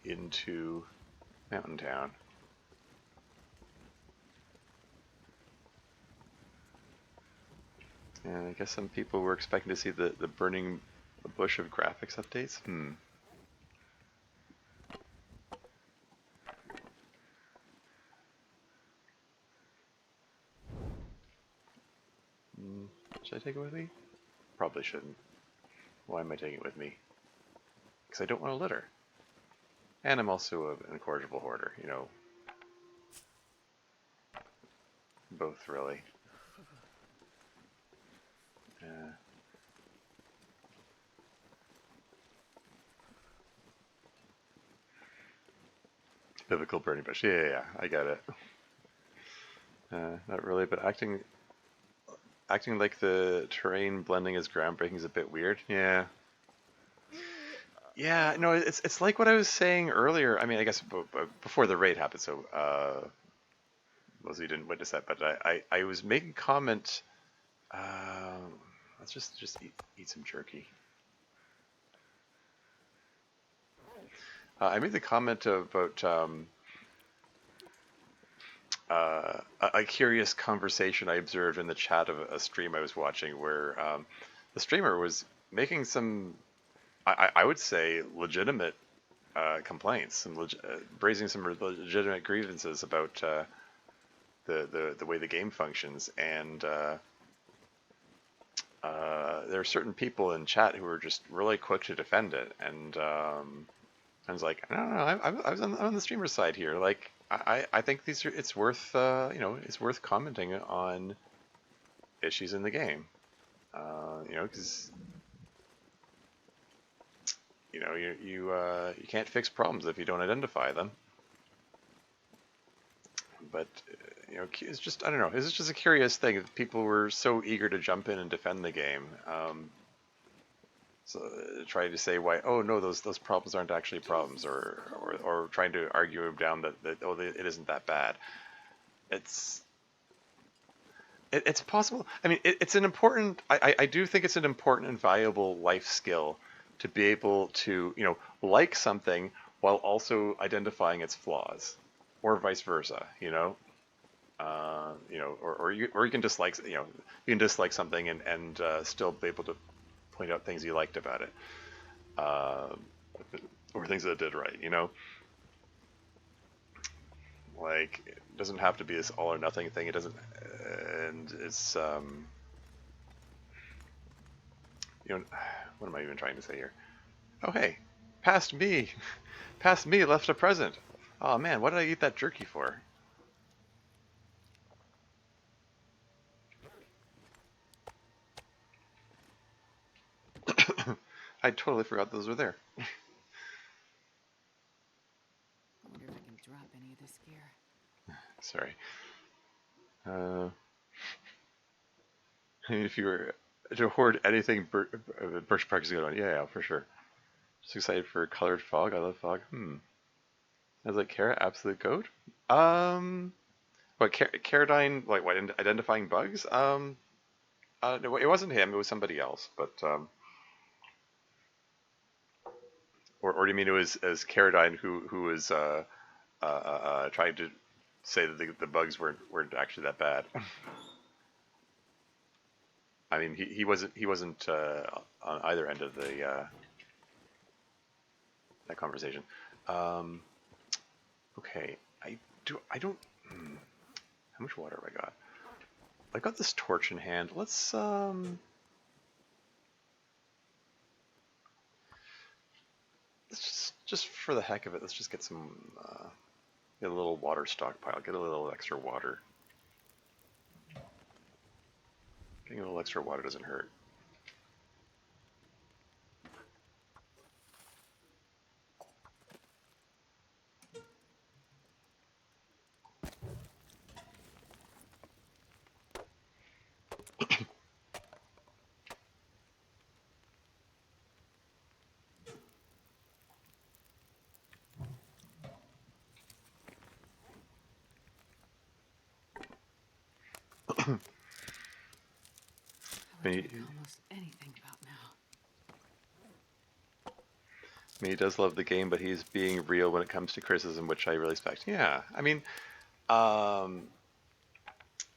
into Mountain Town. And I guess some people were expecting to see the burning bush of graphics updates. Should I take it with me? Probably shouldn't. Why am I taking it with me? Because I don't want to litter. And I'm also an incorrigible hoarder, both really. Uh, Biblical burning bush. Yeah, I get it. Not really, but acting like the terrain blending is groundbreaking is a bit weird. Yeah. Yeah, no, it's like what I was saying earlier. I mean, I guess before the raid happened, so most of you didn't witness that, but I was making comment. Um, let's just eat some jerky. I made the comment about a curious conversation I observed in the chat of a stream I was watching, where the streamer was making some, I would say, legitimate complaints, raising some legitimate grievances about the way the game functions, and there are certain people in chat who are just really quick to defend it, and I was like, no, I'm on the streamer side here. Like, I think these are, it's worth, it's worth commenting on issues in the game. Because you can't fix problems if you don't identify them. But it's just, I don't know. It's just a curious thing. People were so eager to jump in and defend the game. So trying to say why, oh no, those problems aren't actually problems, or trying to argue down that it isn't that bad. It's it's possible. I mean, it's an important. I do think it's an important and valuable life skill to be able to like something while also identifying its flaws, or vice versa. Or you can dislike something and still be able to point out things you liked about it, uh, or things that it did right. Like, it doesn't have to be this all or nothing thing. It doesn't, and it's what am I even trying to say here? Oh hey, past me, past me left a present. Oh man, what did I eat that jerky for? I totally forgot those were there. I wonder if I can drop any of this gear. Sorry. Uh, if you were to hoard anything, Birch Park is a good one. Yeah, for sure. Just excited for colored fog. I love fog. I was like, Kara, absolute goat. What, Caradine, like, what, identifying bugs? No, it wasn't him. It was somebody else. But or do you mean it was as Caradine who was trying to say that the bugs weren't actually that bad? I mean, he wasn't on either end of the that conversation. Um, okay, I don't. How much water have I got? I got this torch in hand. Let's just for the heck of it, let's just get get a little water stockpile. Get a little extra water. Getting a little extra water doesn't hurt. I would drink almost anything about now. I mean, he does love the game, but he's being real when it comes to criticism, which I really respect. Yeah, I mean, um,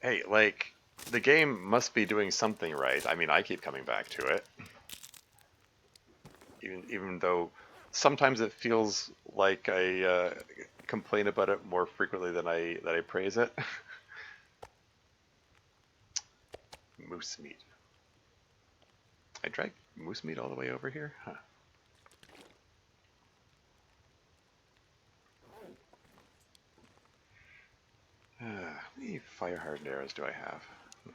hey, like, the game must be doing something right. I mean, I keep coming back to it, even though sometimes it feels like I complain about it more frequently than I praise it. Moose meat. I dragged moose meat all the way over here? Huh. How many fire hardened arrows do I have?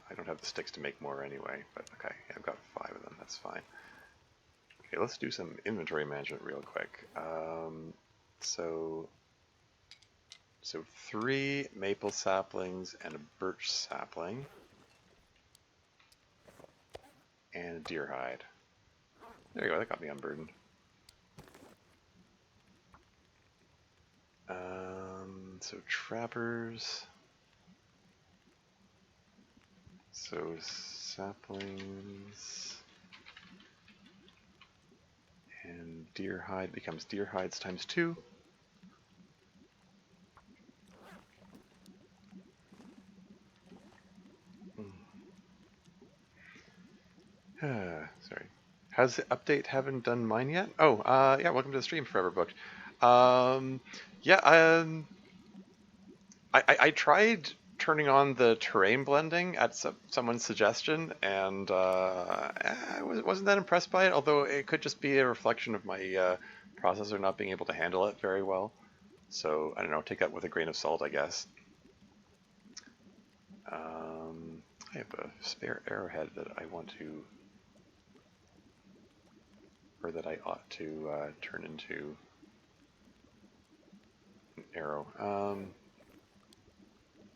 I don't have the sticks to make more anyway, but okay, I've got 5 of them, that's fine. Okay, let's do some inventory management real quick. So 3 maple saplings and a birch sapling. and a deer hide. There you go, that got me unburdened. So trappers. So saplings. And deer hide becomes deer hides times 2. Sorry. Has the update haven't done mine yet? Oh, yeah, welcome to the stream, Forever Booked. Yeah, I tried turning on the terrain blending at someone's suggestion, and I wasn't that impressed by it, although it could just be a reflection of my processor not being able to handle it very well. So, I don't know, take that with a grain of salt, I guess. I have a spare arrowhead that I want to, or that I ought to turn into an arrow.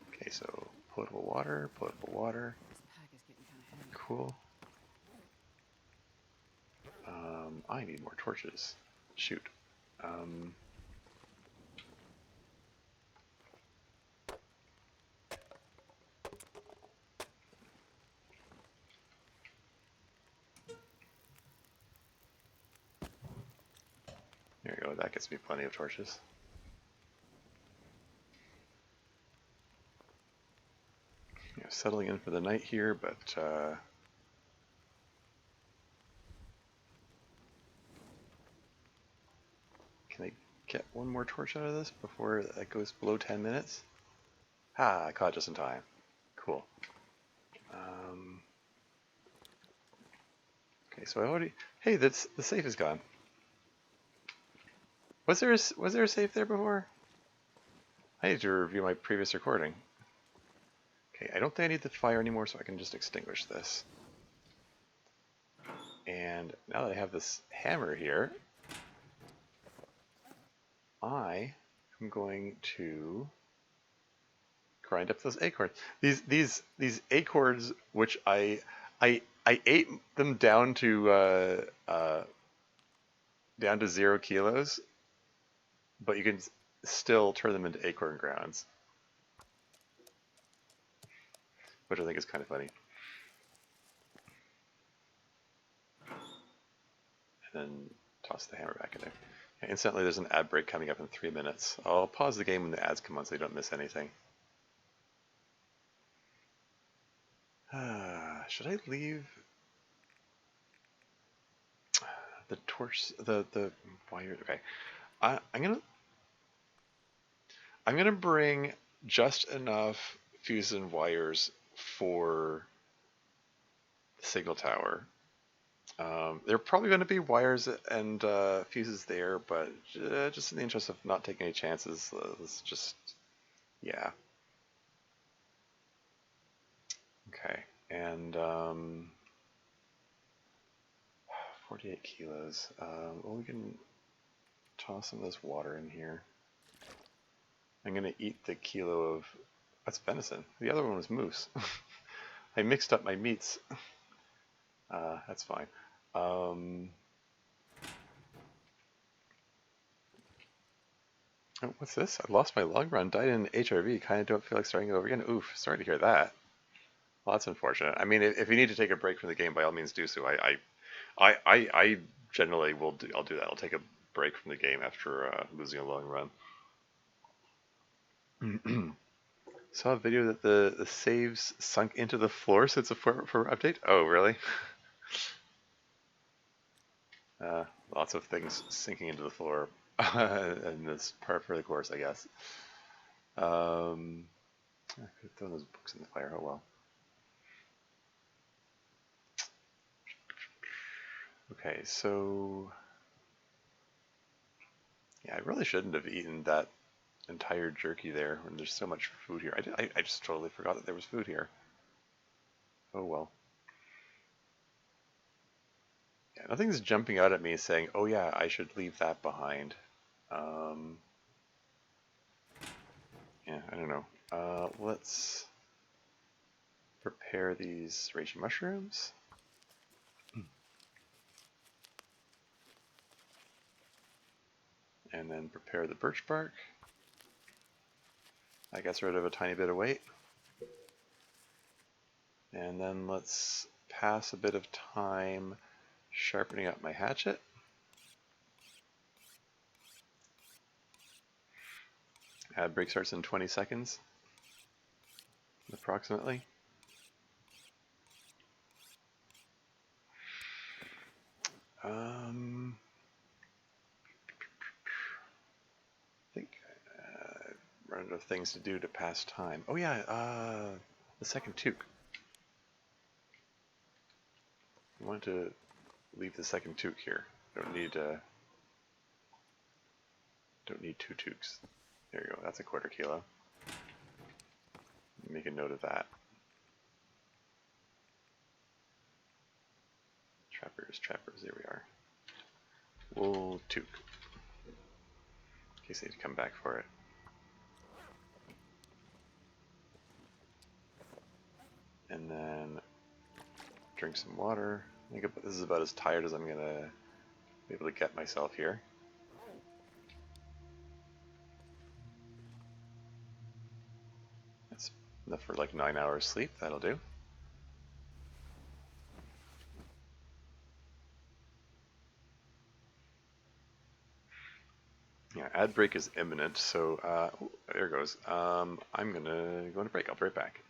Okay, so potable water, potable water. This pack is getting kind of heavy. Cool. I need more torches. Shoot. There you go, that gets me plenty of torches. Yeah, settling in for the night here, but can I get one more torch out of this before it goes below 10 minutes? Ah, I caught it just in time. Cool. Okay, so I already... Hey, the safe is gone. Was there a safe there before? I need to review my previous recording. Okay, I don't think I need the fire anymore, so I can just extinguish this. And now that I have this hammer here, I am going to grind up those acorns. These acorns, which I ate them down to 0 kilos, but you can still turn them into acorn grounds, which I think is kind of funny. And then toss the hammer back in there. And incidentally, there's an ad break coming up in 3 minutes. I'll pause the game when the ads come on so you don't miss anything. Should I leave the torch, the wire? Okay, I'm gonna bring just enough fuses and wires for the signal tower. There are probably going to be wires and fuses there, but just in the interest of not taking any chances, let's just, yeah. Okay, and 48 kilos. Well, we can toss some of this water in here. I'm going to eat the kilo of, that's venison. The other one was moose. I mixed up my meats. That's fine. Oh, what's this? I lost my lung run, died in HRV, kind of don't feel like starting it over again. Oof, sorry to hear that. Well, that's unfortunate. I mean, if you need to take a break from the game, by all means do so. I generally will do, I'll do that. I'll take a break from the game after losing a long run. Saw a video that the saves sunk into the floor since the for update. Oh, really? Lots of things sinking into the floor in this part of the course, I guess. I could have thrown those books in the fire. Oh well. Okay, so yeah, I really shouldn't have eaten that entire jerky there when there's so much food here. I just totally forgot that there was food here. Oh well. Yeah, nothing's jumping out at me saying, oh yeah, I should leave that behind. Yeah, I don't know. Let's prepare these reishi mushrooms. And then prepare the birch bark. That gets rid of a tiny bit of weight. And then let's pass a bit of time sharpening up my hatchet. Ad break starts in 20 seconds, approximately. I think run out of things to do to pass time. Oh yeah, the second toque. I want to leave the second toque here. Don't need two toques. There you go. That's a quarter kilo. Make a note of that. Trappers. There we are. Wool toque. In case I need to come back for it. And then drink some water. I think this is about as tired as I'm gonna be able to get myself here. That's enough for like 9 hours sleep. That'll do. Yeah, ad break is imminent, so there goes. I'm gonna go on a break. I'll be right back.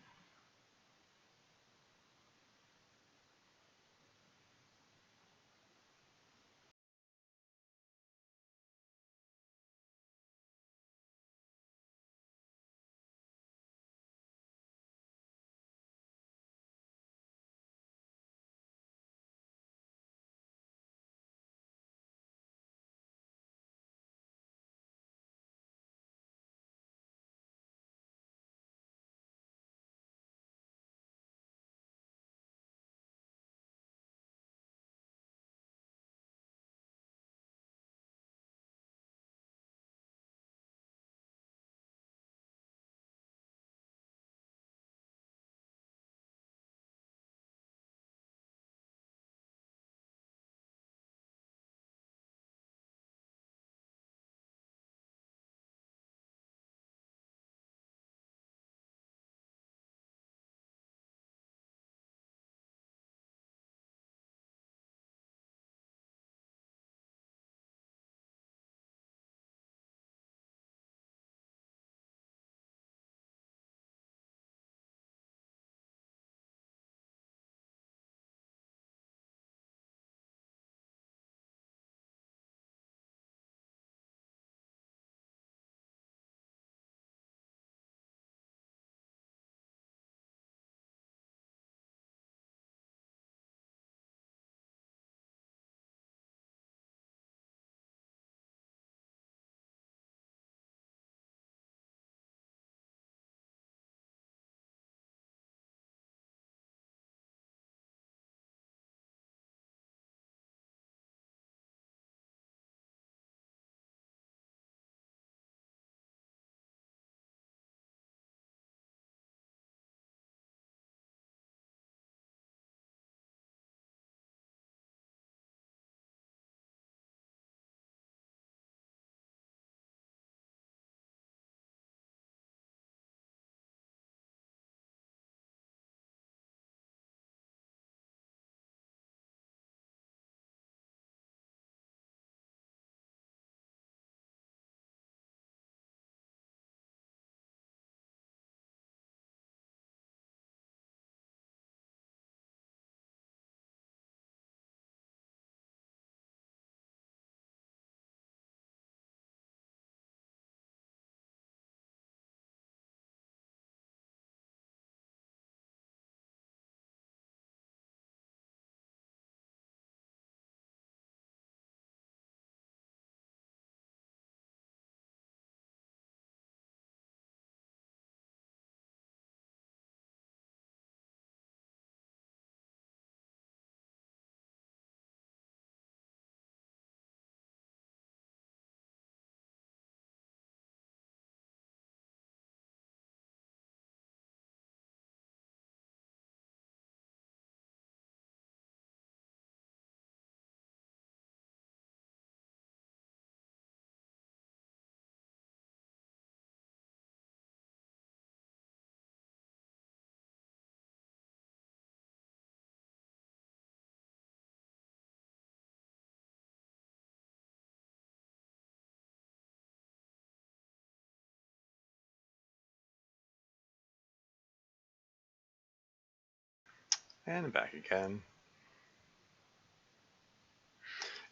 And back again.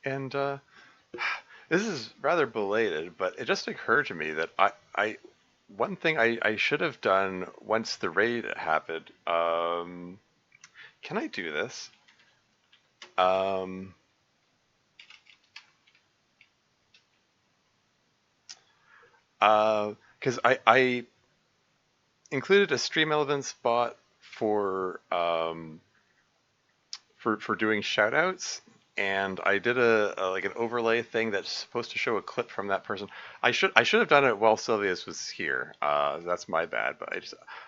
And this is rather belated, but it just occurred to me that one thing I should have done once the raid happened. Can I do this? Um, because I included a stream element spot for doing shoutouts, and I did a like an overlay thing that's supposed to show a clip from that person. I should have done it while Sylvius was here. That's my bad, but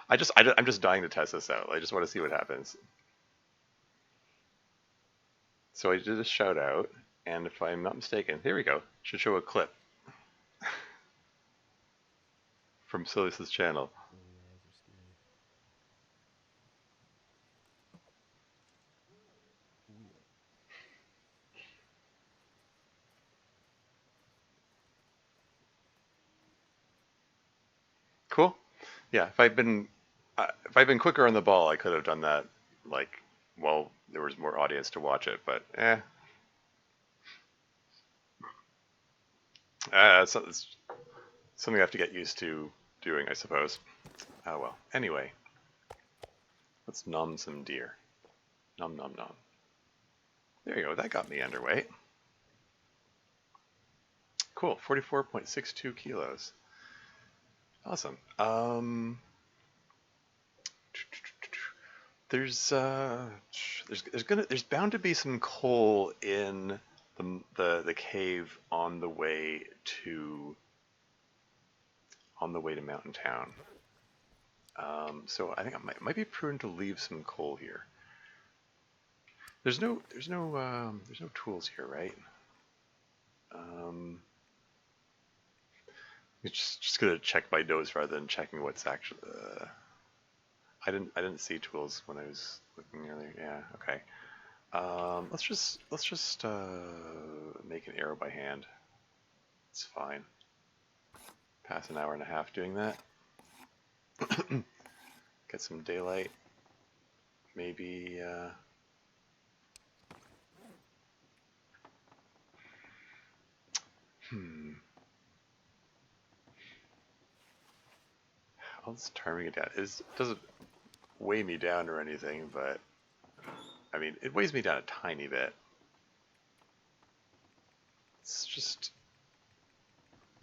I'm just dying to test this out. I just want to see what happens. So I did a shout out, and if I'm not mistaken, here we go. Should show a clip from Sylvius's channel. Cool. Yeah, if I'd been quicker on the ball, I could have done that like well there was more audience to watch it, but it's something I have to get used to doing, I suppose. Oh well. Anyway, let's nom some deer. Nom nom nom. There you go. That got me underweight. Cool. 44.62 kilos. Awesome. There's bound to be some coal in the cave on the way to Mountain Town. So I think it might be prudent to leave some coal here. There's no tools here, right? Just gonna check my notes rather than checking what's actually. I didn't see tools when I was looking earlier. Yeah, okay. Let's just make an arrow by hand. It's fine. Pass an hour and a half doing that. Get some daylight. Maybe. I'll just turning it down. It doesn't weigh me down or anything, but I mean, it weighs me down a tiny bit. Let's just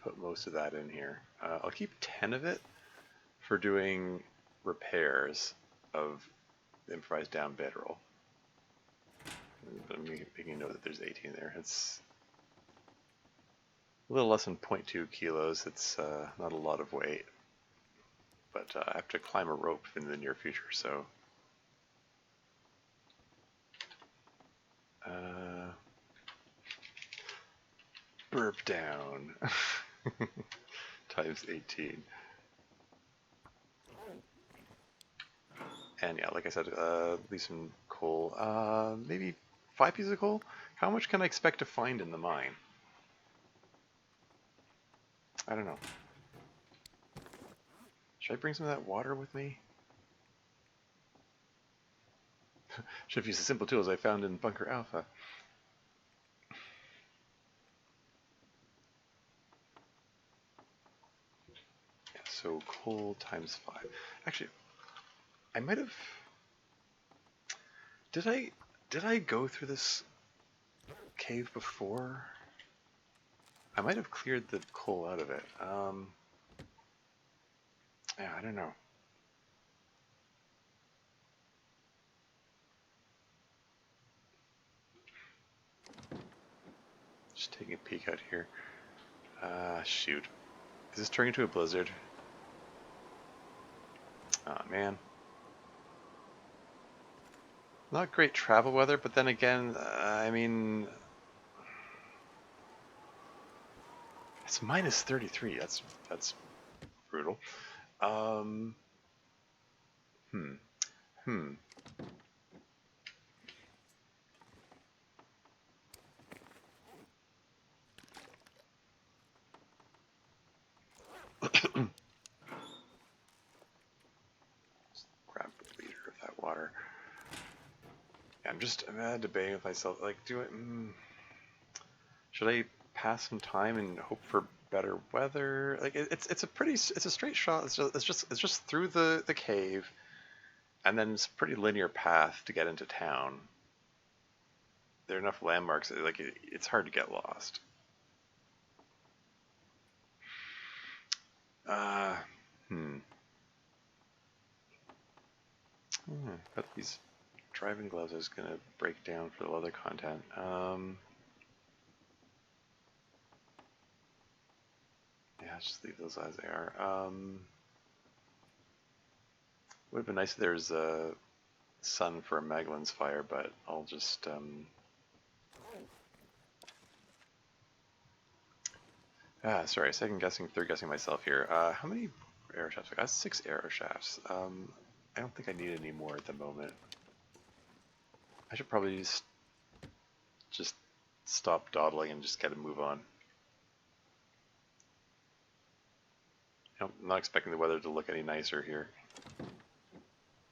put most of that in here. I'll keep 10 of it for doing repairs of the improvised down bedroll. I'm making a note that there's 18 there. It's a little less than 0.2 kilos. It's not a lot of weight, but I have to climb a rope in the near future, so burp down times 18. And yeah, like I said, leave some coal. Maybe 5 pieces of coal? How much can I expect to find in the mine? I don't know. Should I bring some of that water with me? Should have used the simple tools I found in Bunker Alpha. Yeah, so coal times 5. Actually, I might have... Did I go through this cave before? I might have cleared the coal out of it. Yeah, I don't know. Just taking a peek out here. Shoot. Is this turning into a blizzard? Aw, man. Not great travel weather, but then again, I mean... It's minus 33. That's brutal. Um... Hmm. Hmm. Grab a liter of that water. I'm debating with myself. Like, should I pass some time and hope for better weather? Like, it's a straight shot. It's just through the cave, and then it's a pretty linear path to get into town. There are enough landmarks. Like, it's hard to get lost. Uh, hmm. But these driving gloves I was gonna break down for the leather content. Yeah, just leave those as they are. Would have been nice if there's a sun for a Magellan's fire, but I'll just sorry, second guessing, third guessing myself here. How many arrow shafts? I got 6 arrow shafts. I don't think I need any more at the moment. I should probably just stop dawdling and just get a move on. I'm not expecting the weather to look any nicer here.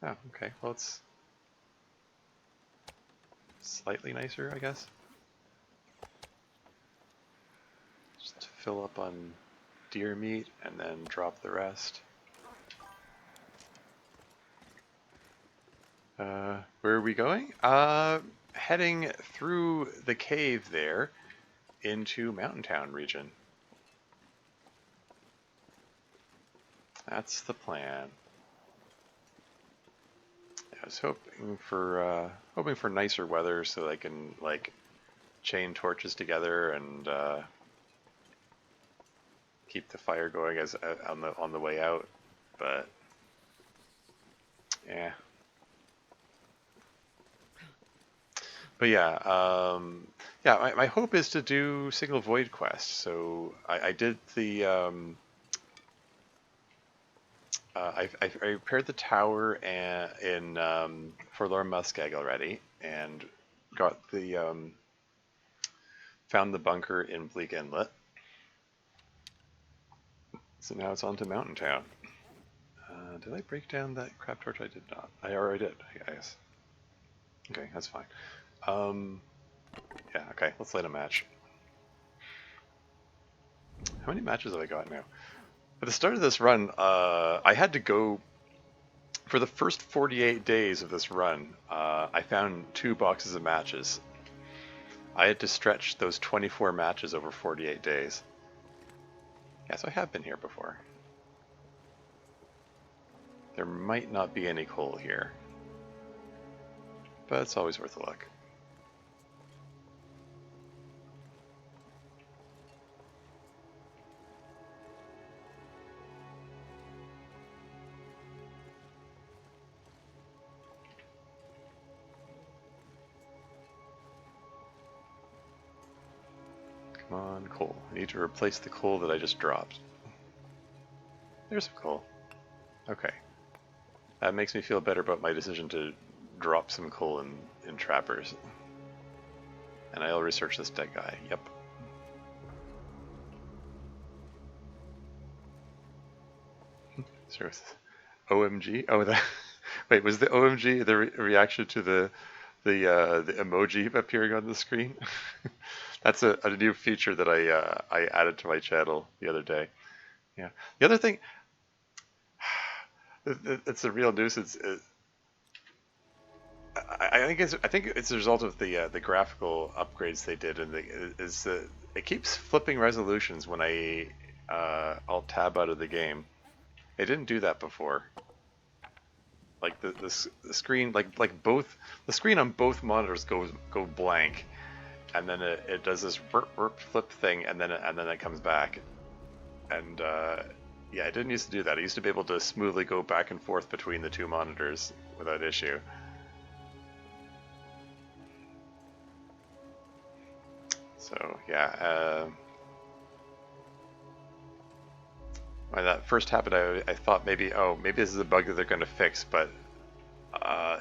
Oh, okay. Well, it's slightly nicer, I guess. Just fill up on deer meat and then drop the rest. Where are we going? Heading through the cave there into Mountain Town region. That's the plan. I was hoping for nicer weather so I can like chain torches together and keep the fire going as on the way out, but yeah. But yeah, my hope is to do single void quests. So I did the I repaired the tower in Forlorn Muskeg already, and got the found the bunker in Bleak Inlet. So now it's on to Mountain Town. Did I break down that crap torch? I did not. I already did, I guess. Okay, that's fine. Yeah, okay, let's light a match. How many matches have I got now? At the start of this run, I had to go, for the first 48 days of this run, I found 2 boxes of matches. I had to stretch those 24 matches over 48 days. Yeah, so I have been here before. There might not be any coal here, but it's always worth a look. Come on, coal. I need to replace the coal that I just dropped. There's some coal. Okay. That makes me feel better about my decision to drop some coal in trappers. And I'll research this dead guy. Yep. Sure. OMG? Oh, that. Wait, was the OMG the reaction to the emoji appearing on the screen? That's a new feature that I added to my channel the other day. Yeah. The other thing, it's a real nuisance. I think it's a result of the graphical upgrades they did, and it keeps flipping resolutions when I'll tab out of the game. It didn't do that before. Like the screen, like both the screen on both monitors go blank, and then it does this flip thing, and then it comes back, and yeah, it didn't used to do that. I used to be able to smoothly go back and forth between the 2 monitors without issue. So yeah, when that first happened, I thought maybe this is a bug that they're going to fix, but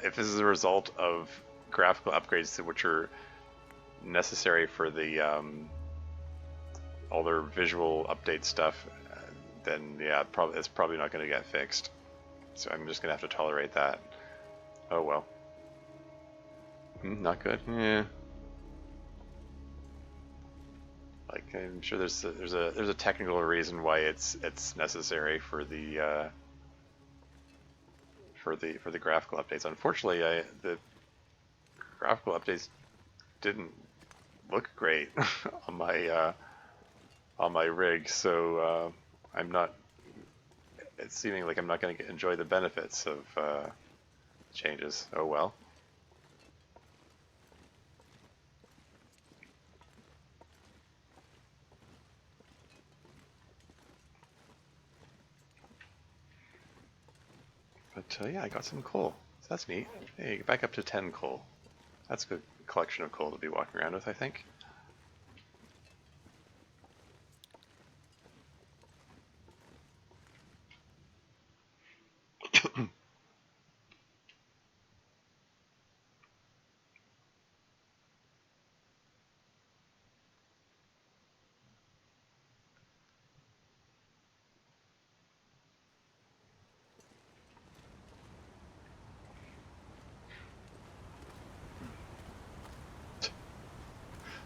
if this is a result of graphical upgrades which are necessary for the all their visual update stuff, then yeah, it's probably not going to get fixed. So I'm just going to have to tolerate that. Oh well. Not good. Yeah. Like I'm sure there's a technical reason why it's necessary for the graphical updates. Unfortunately, the graphical updates didn't look great on my rig, so I'm not. It's seeming like I'm not going to enjoy the benefits of changes. Oh well. But yeah, I got some coal. So that's neat. Hey, back up to 10 coal. That's a good collection of coal to be walking around with, I think.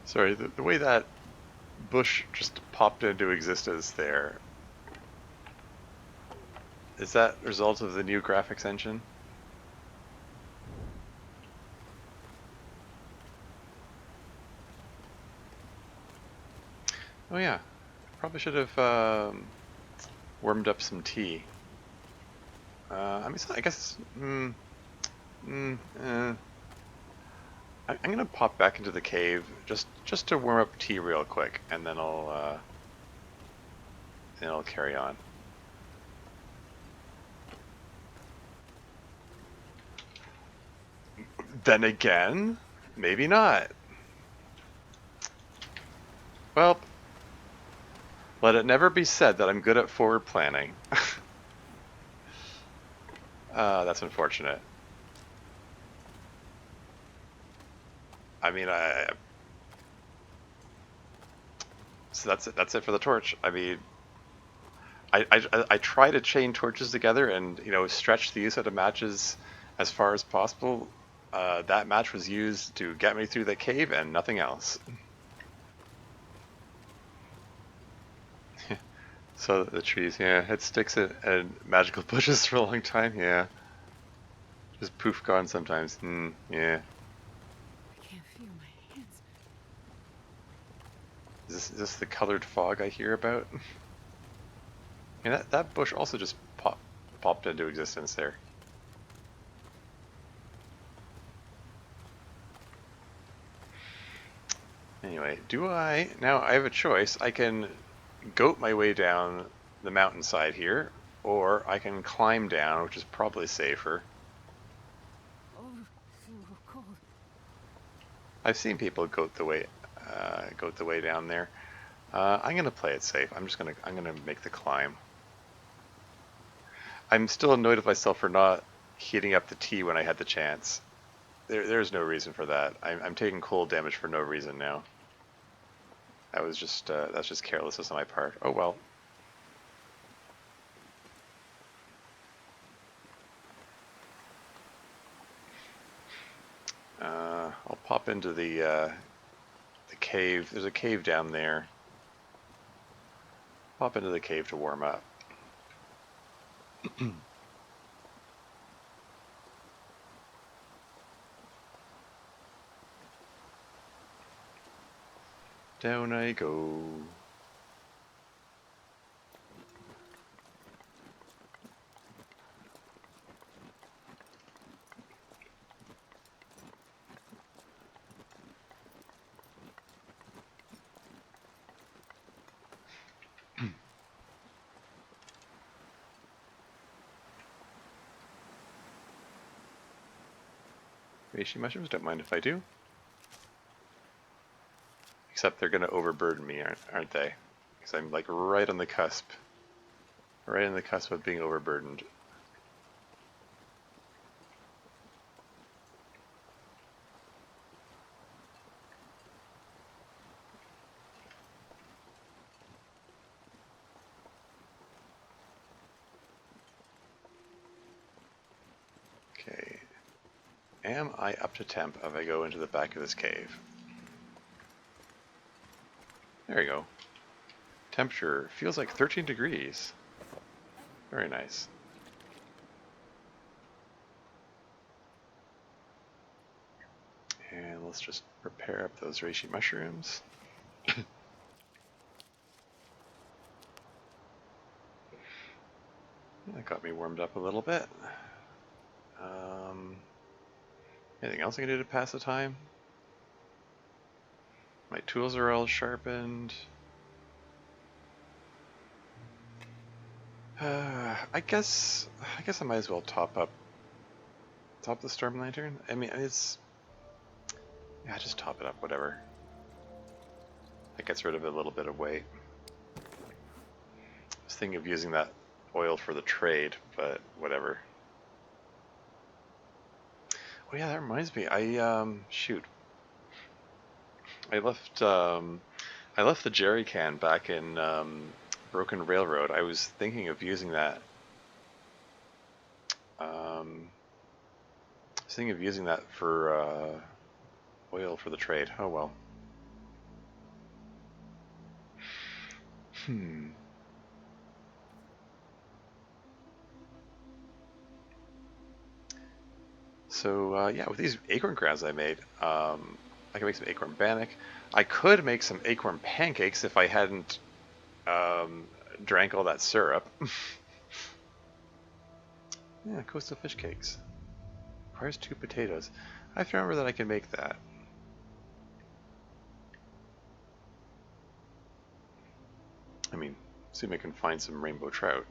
Sorry, the way that bush just popped into existence there, is that a result of the new graphics engine? Oh yeah, probably should have warmed up some tea. I mean, I guess. Mm, eh. I'm gonna pop back into the cave just to warm up tea real quick, and then I'll carry on. Then again, maybe not. Well, let it never be said that I'm good at forward planning. That's unfortunate. I mean, so that's it. That's it for the torch. I mean, I try to chain torches together and stretch the use out of matches as far as possible. That match was used to get me through the cave and nothing else. So the trees, yeah, it sticks and magical bushes for a long time, yeah. Just poof gone sometimes. Yeah. I can't feel my hands. Is this the colored fog I hear about? And that bush also just popped into existence there. Anyway, now I have a choice. I can goat my way down the mountainside here, or I can climb down, which is probably safer. Oh, so cold. I've seen people goat the way down there. I'm gonna play it safe. I'm gonna make the climb. I'm still annoyed with myself for not heating up the tea when I had the chance. There's no reason for that. I'm taking cold damage for no reason now. That's just carelessness on my part. Oh well. I'll pop into the cave. There's a cave down there. Pop into the cave to warm up. Down I go. Reishi mushrooms, don't mind if I do. Except they're gonna overburden me, aren't they? Because I'm like right on the cusp. Right on the cusp of being overburdened. Okay. Am I up to temp if I go into the back of this cave? There you go. Temperature feels like 13 degrees. Very nice. And let's just prepare up those reishi mushrooms. That got me warmed up a little bit. Anything else I can do to pass the time? My tools are all sharpened. I guess I might as well top the storm lantern. I mean, yeah, just top it up, whatever. That gets rid of a little bit of weight. I was thinking of using that oil for the trade, but whatever. Oh yeah, that reminds me. Shoot. I left the jerry can back in Broken Railroad. I was thinking of using that. For oil for the trade. Oh well. So yeah, with these acorn crowns I made, I can make some acorn bannock. I could make some acorn pancakes if I hadn't drank all that syrup. Yeah, coastal fish cakes. Requires 2 potatoes. I have to remember that I can make that. I mean, assume I can find some rainbow trout.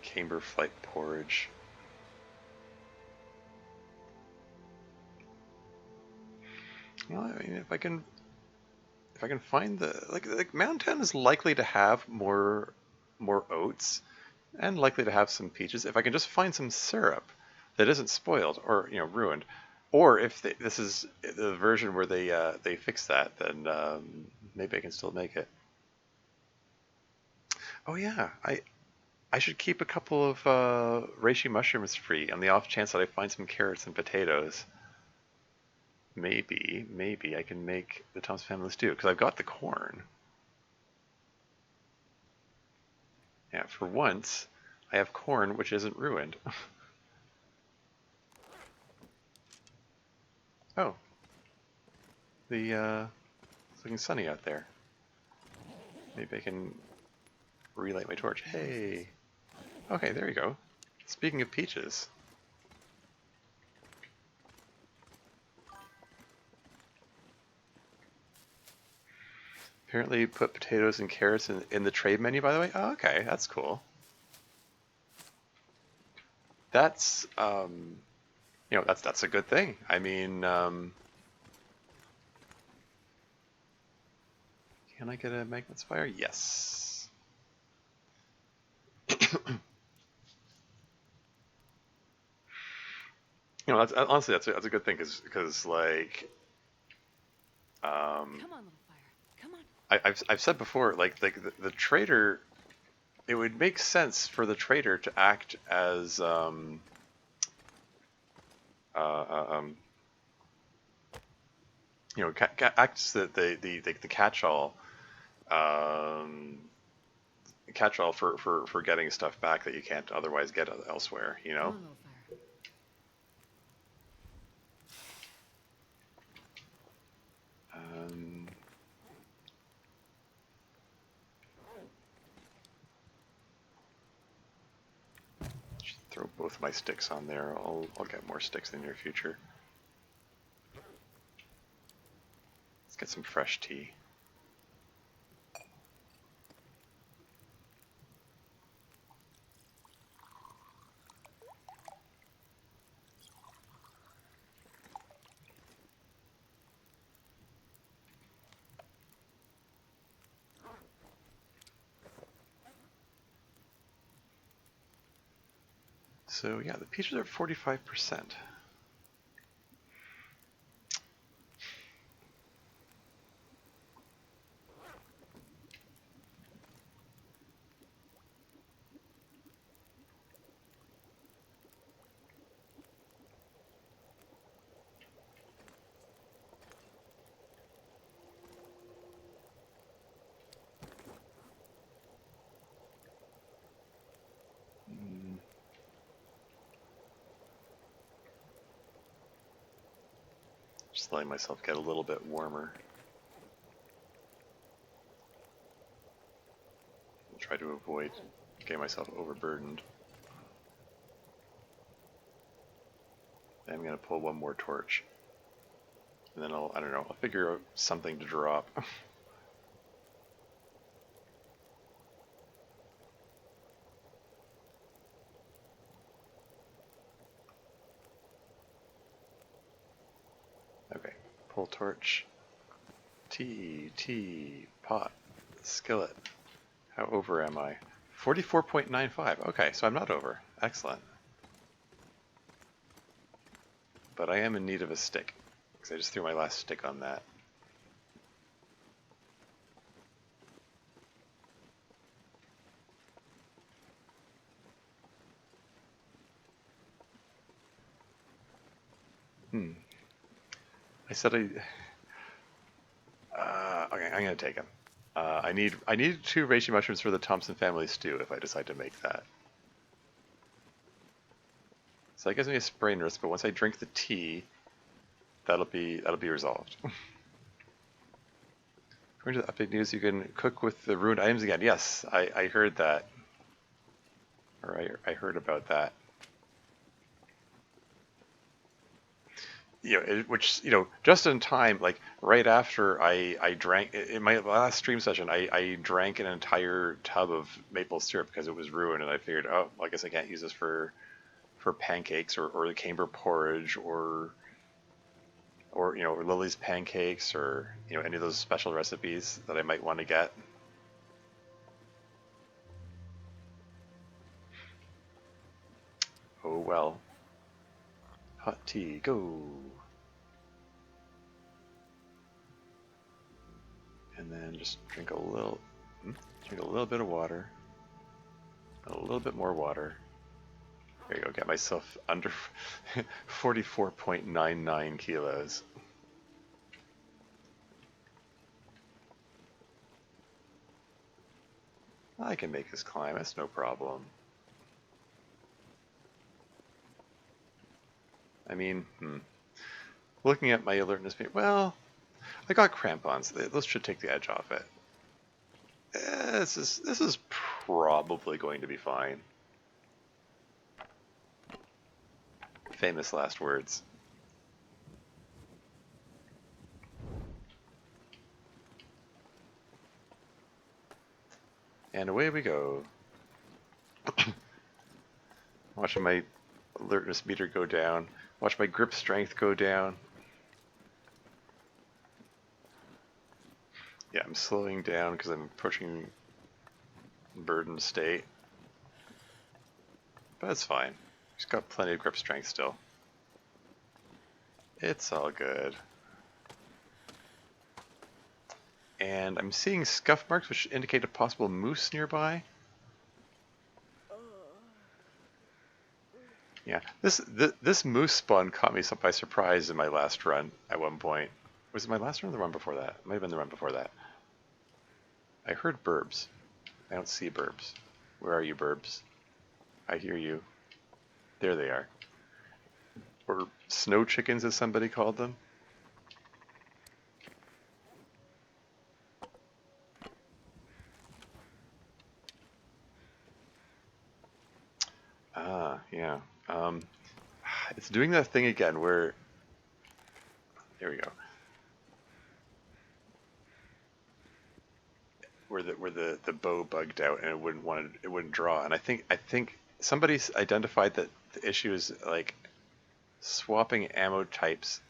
Camber flight porridge. Well, I mean, if I can find the like Mountain is likely to have more oats and likely to have some peaches. If I can just find some syrup that isn't spoiled or ruined, or if this is the version where they fix that, then maybe I can still make it. Oh yeah, I should keep a couple of reishi mushrooms free on the off chance that I find some carrots and potatoes. Maybe I can make the Tom's Family Stew, because I've got the corn. Yeah, for once, I have corn which isn't ruined. Oh, it's looking sunny out there. Maybe I can relight my torch. Hey! Okay, there you go. Speaking of peaches. Apparently you put potatoes and carrots in the trade menu, by the way. Oh, okay, that's cool. That's, that's a good thing. I mean, can I get a magnet fire? Yes. That's honestly that's a good thing because like, Come on, little fire. Come on. I've said before, like the trader, it would make sense for the trader to act as acts the catch-all, catch-all for getting stuff back that you can't otherwise get elsewhere. Come on, little fire. Throw both my sticks on there. I'll get more sticks in the near future. Let's get some fresh tea. So yeah, the peaches are 45%. Just letting myself get a little bit warmer. I'll try to avoid getting myself overburdened. I'm going to pull one more torch. And then I don't know, I'll figure out something to drop. Okay, pull torch. Tea, pot, skillet. How over am I? 44.95. Okay, so I'm not over. Excellent. But I am in need of a stick, because I just threw my last stick on that. I said okay, I'm gonna take him. I need 2 reishi mushrooms for the Thompson family stew if I decide to make that. So that gives me a sprain risk, but once I drink the tea, that'll be resolved. According to the update news, you can cook with the ruined items again. Yes, I heard that. Or I heard about that. Which just in time, like right after I drank in my last stream session, I drank an entire tub of maple syrup because it was ruined, and I figured, oh, well, I guess I can't use this for pancakes or the camber porridge or Lily's pancakes or any of those special recipes that I might want to get. Oh well. Hot tea, go. And then just drink a little bit of water, a little bit more water. There you go, get myself under 44.99 kilos. I can make this climb, that's no problem. I mean, looking at my alertness, well, I got crampons. Those should take the edge off it. This is probably going to be fine. Famous last words. And away we go. Watching my alertness meter go down. Watch my grip strength go down. Yeah, I'm slowing down because I'm approaching burden state. But that's fine. Just got plenty of grip strength still. It's all good. And I'm seeing scuff marks which indicate a possible moose nearby. Yeah, this moose spawn caught me by surprise in my last run at one point. Was it my last run or the run before that? It might have been the run before that. I heard burbs. I don't see burbs. Where are you, burbs? I hear you. There they are. Or snow chickens, as somebody called them. Ah, yeah. It's doing that thing again where... There we go. Where the bow bugged out and it wouldn't draw. And I think somebody's identified that the issue is like swapping ammo types.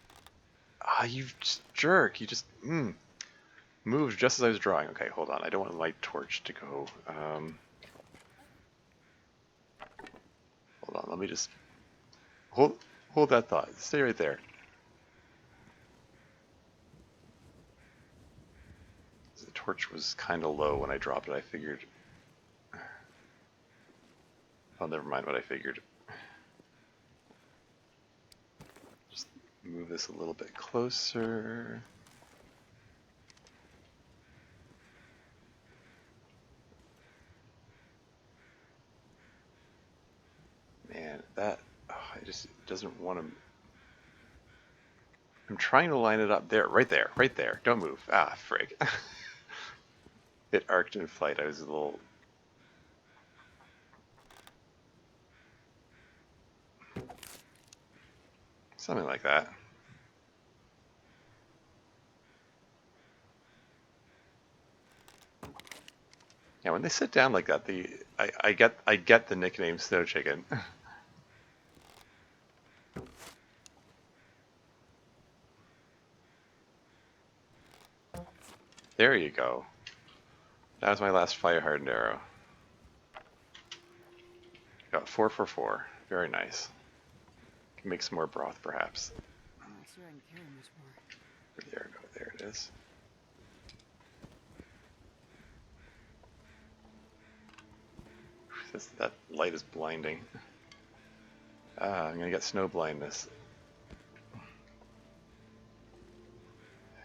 Ah, you jerk! You just moved just as I was drawing. Okay, hold on. I don't want my torch to go. Hold on. Let me just hold that thought. Stay right there. The torch was kind of low when I dropped it. I figured. Oh, never mind what I figured. Just move this a little bit closer. Man, that it just doesn't want I'm trying to line it up there, right there, right there. Don't move. Ah, frig. It arced in flight. I was a little... Something like that. Yeah, when they sit down like that, I get the nickname Snow Chicken. There you go. That was my last fire hardened arrow. Got 4 for 4. Very nice. Can make some more broth, perhaps. I'm not sure I can carry much more. There we go. There it is. That light is blinding. Ah, I'm gonna get snow blindness.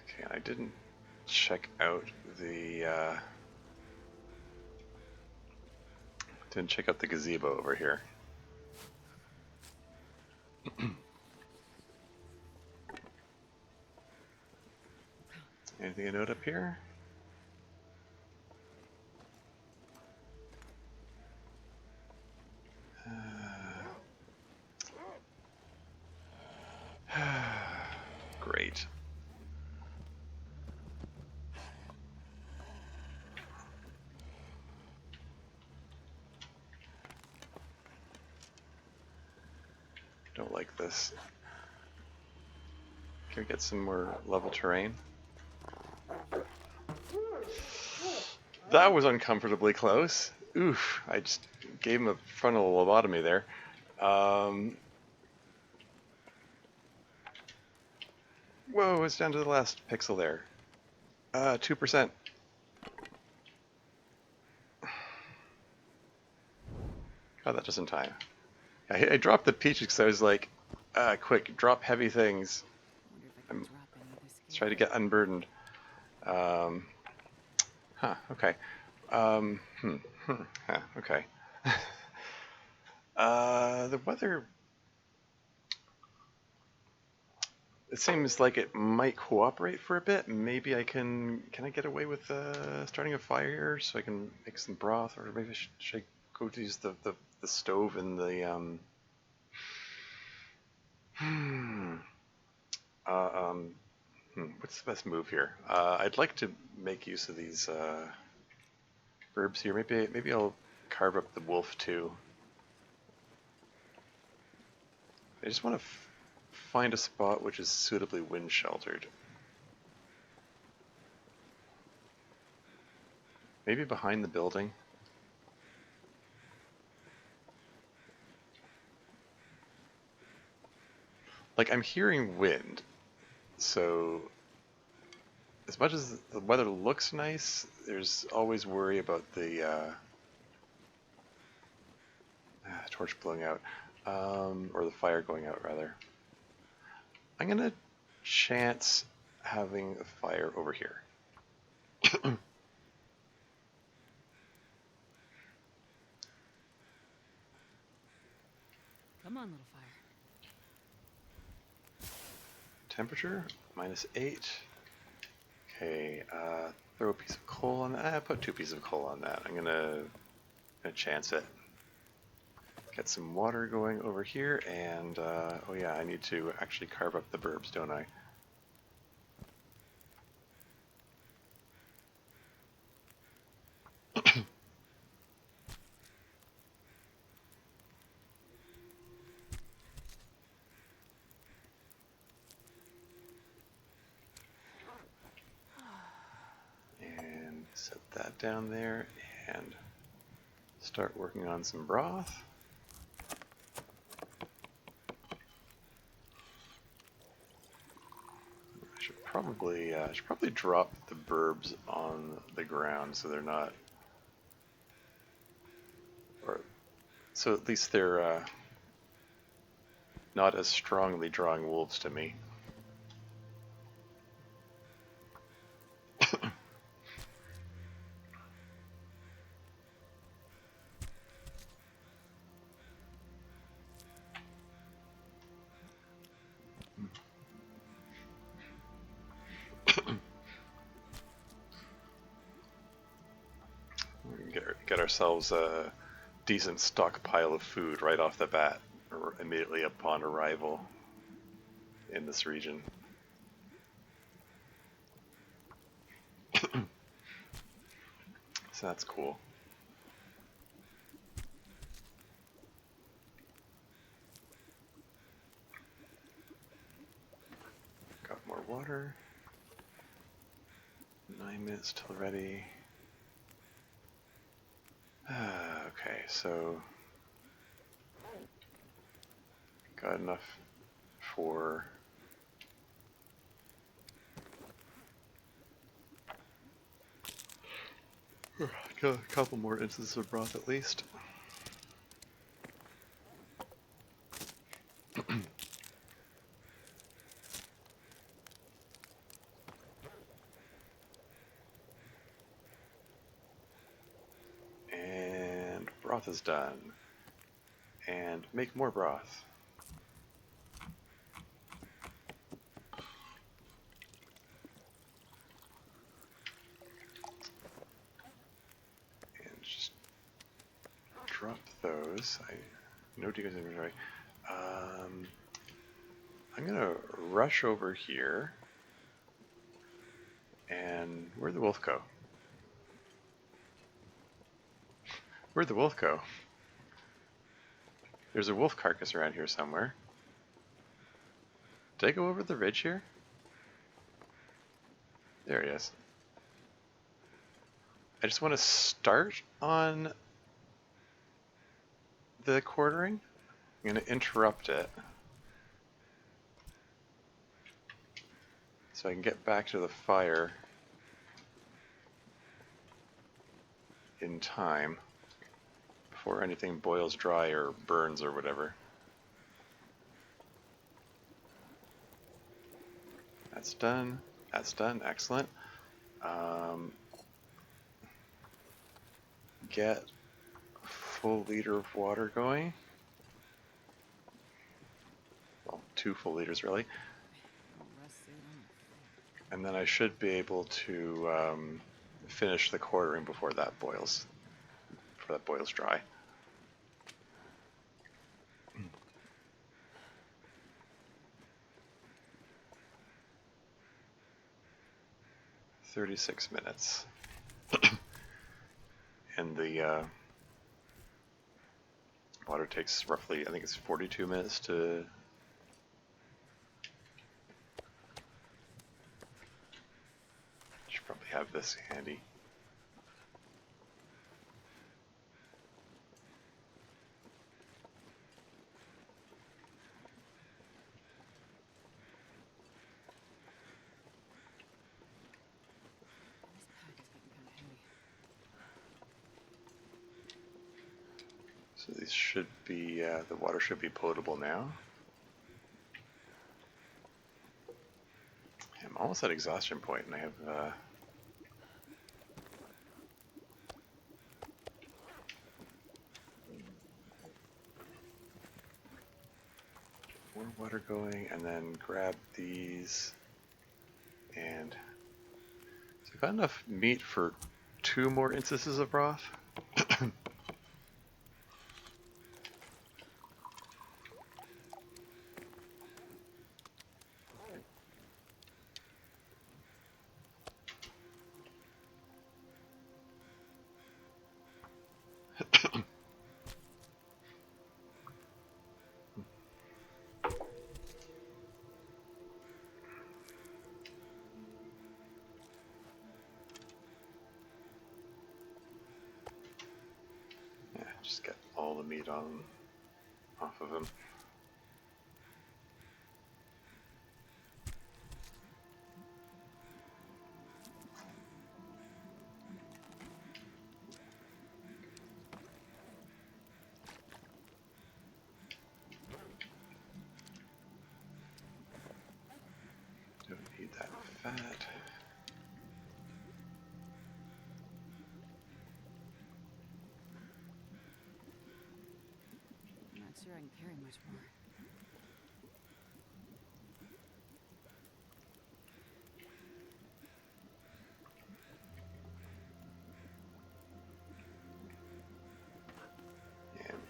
Okay, I didn't check out the gazebo over here. Anything to note up here? Great. Don't like this. Can we get some more level terrain? That was uncomfortably close. Oof, I just gave him a frontal lobotomy there. Whoa, it's down to the last pixel there. 2%. Got that just in time. I dropped the peaches because I was like, quick, drop heavy things. Let's try to get unburdened. Okay. Okay. The weather... It seems like it might cooperate for a bit. Maybe I can I get away with starting a fire here so I can make some broth, or maybe should I go to use the stove in the what's the best move here? I'd like to make use of these herbs here. Maybe I'll carve up the wolf too. I just want to find a spot which is suitably wind sheltered. Maybe behind the building. Like, I'm hearing wind, so as much as the weather looks nice, there's always worry about the torch blowing out, or the fire going out rather. I'm gonna chance having a fire over here. Come on, little fire. Temperature, -8. Okay, throw a piece of coal on that. Put 2 pieces of coal on that. I'm gonna chance it. Get some water going over here, and oh yeah, I need to actually carve up the burbs, don't I? And set that down there, and start working on some broth. I should probably drop the burbs on the ground so they're not, or so at least they're not as strongly drawing wolves to me. get ourselves a decent stockpile of food right off the bat, or immediately upon arrival in this region. So that's cool. Got more water. 9 minutes till ready. Okay, so got enough for got a couple more instances of broth at least. And broth is done. And make more broth. And just drop those. No decoys inventory. I'm gonna rush over here. And where'd the wolf go? Where'd the wolf go? There's a wolf carcass around here somewhere. Did I go over the ridge here? There he is. I just want to start on the quartering. I'm going to interrupt it so I can get back to the fire in time before anything boils dry or burns or whatever. That's done. That's done. Excellent. Get full liter of water going. Well, 2 full liters really. And then I should be able to finish the quartering before that boils dry. "36 minutes." And the water takes roughly, I think it's 42 minutes to... Should probably have this handy. So these should be, the water should be potable now. I'm almost at exhaustion point, and I have more water going, and then grab these, and so I've got enough meat for 2 more instances of broth. Yeah, just get all the meat off of him. Don't need that fat. I'm not sure I can carry much more.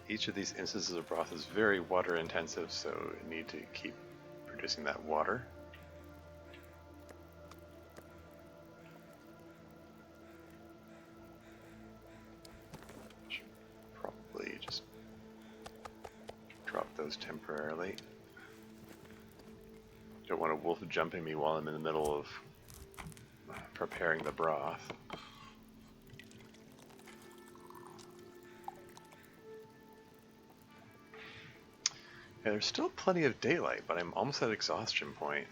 each of these instances of broth is very water intensive, so I need to keep producing that water. Should probably just drop those temporarily. Don't want a wolf jumping me while I'm in the middle of preparing the broth. Yeah, there's still plenty of daylight, but I'm almost at exhaustion point.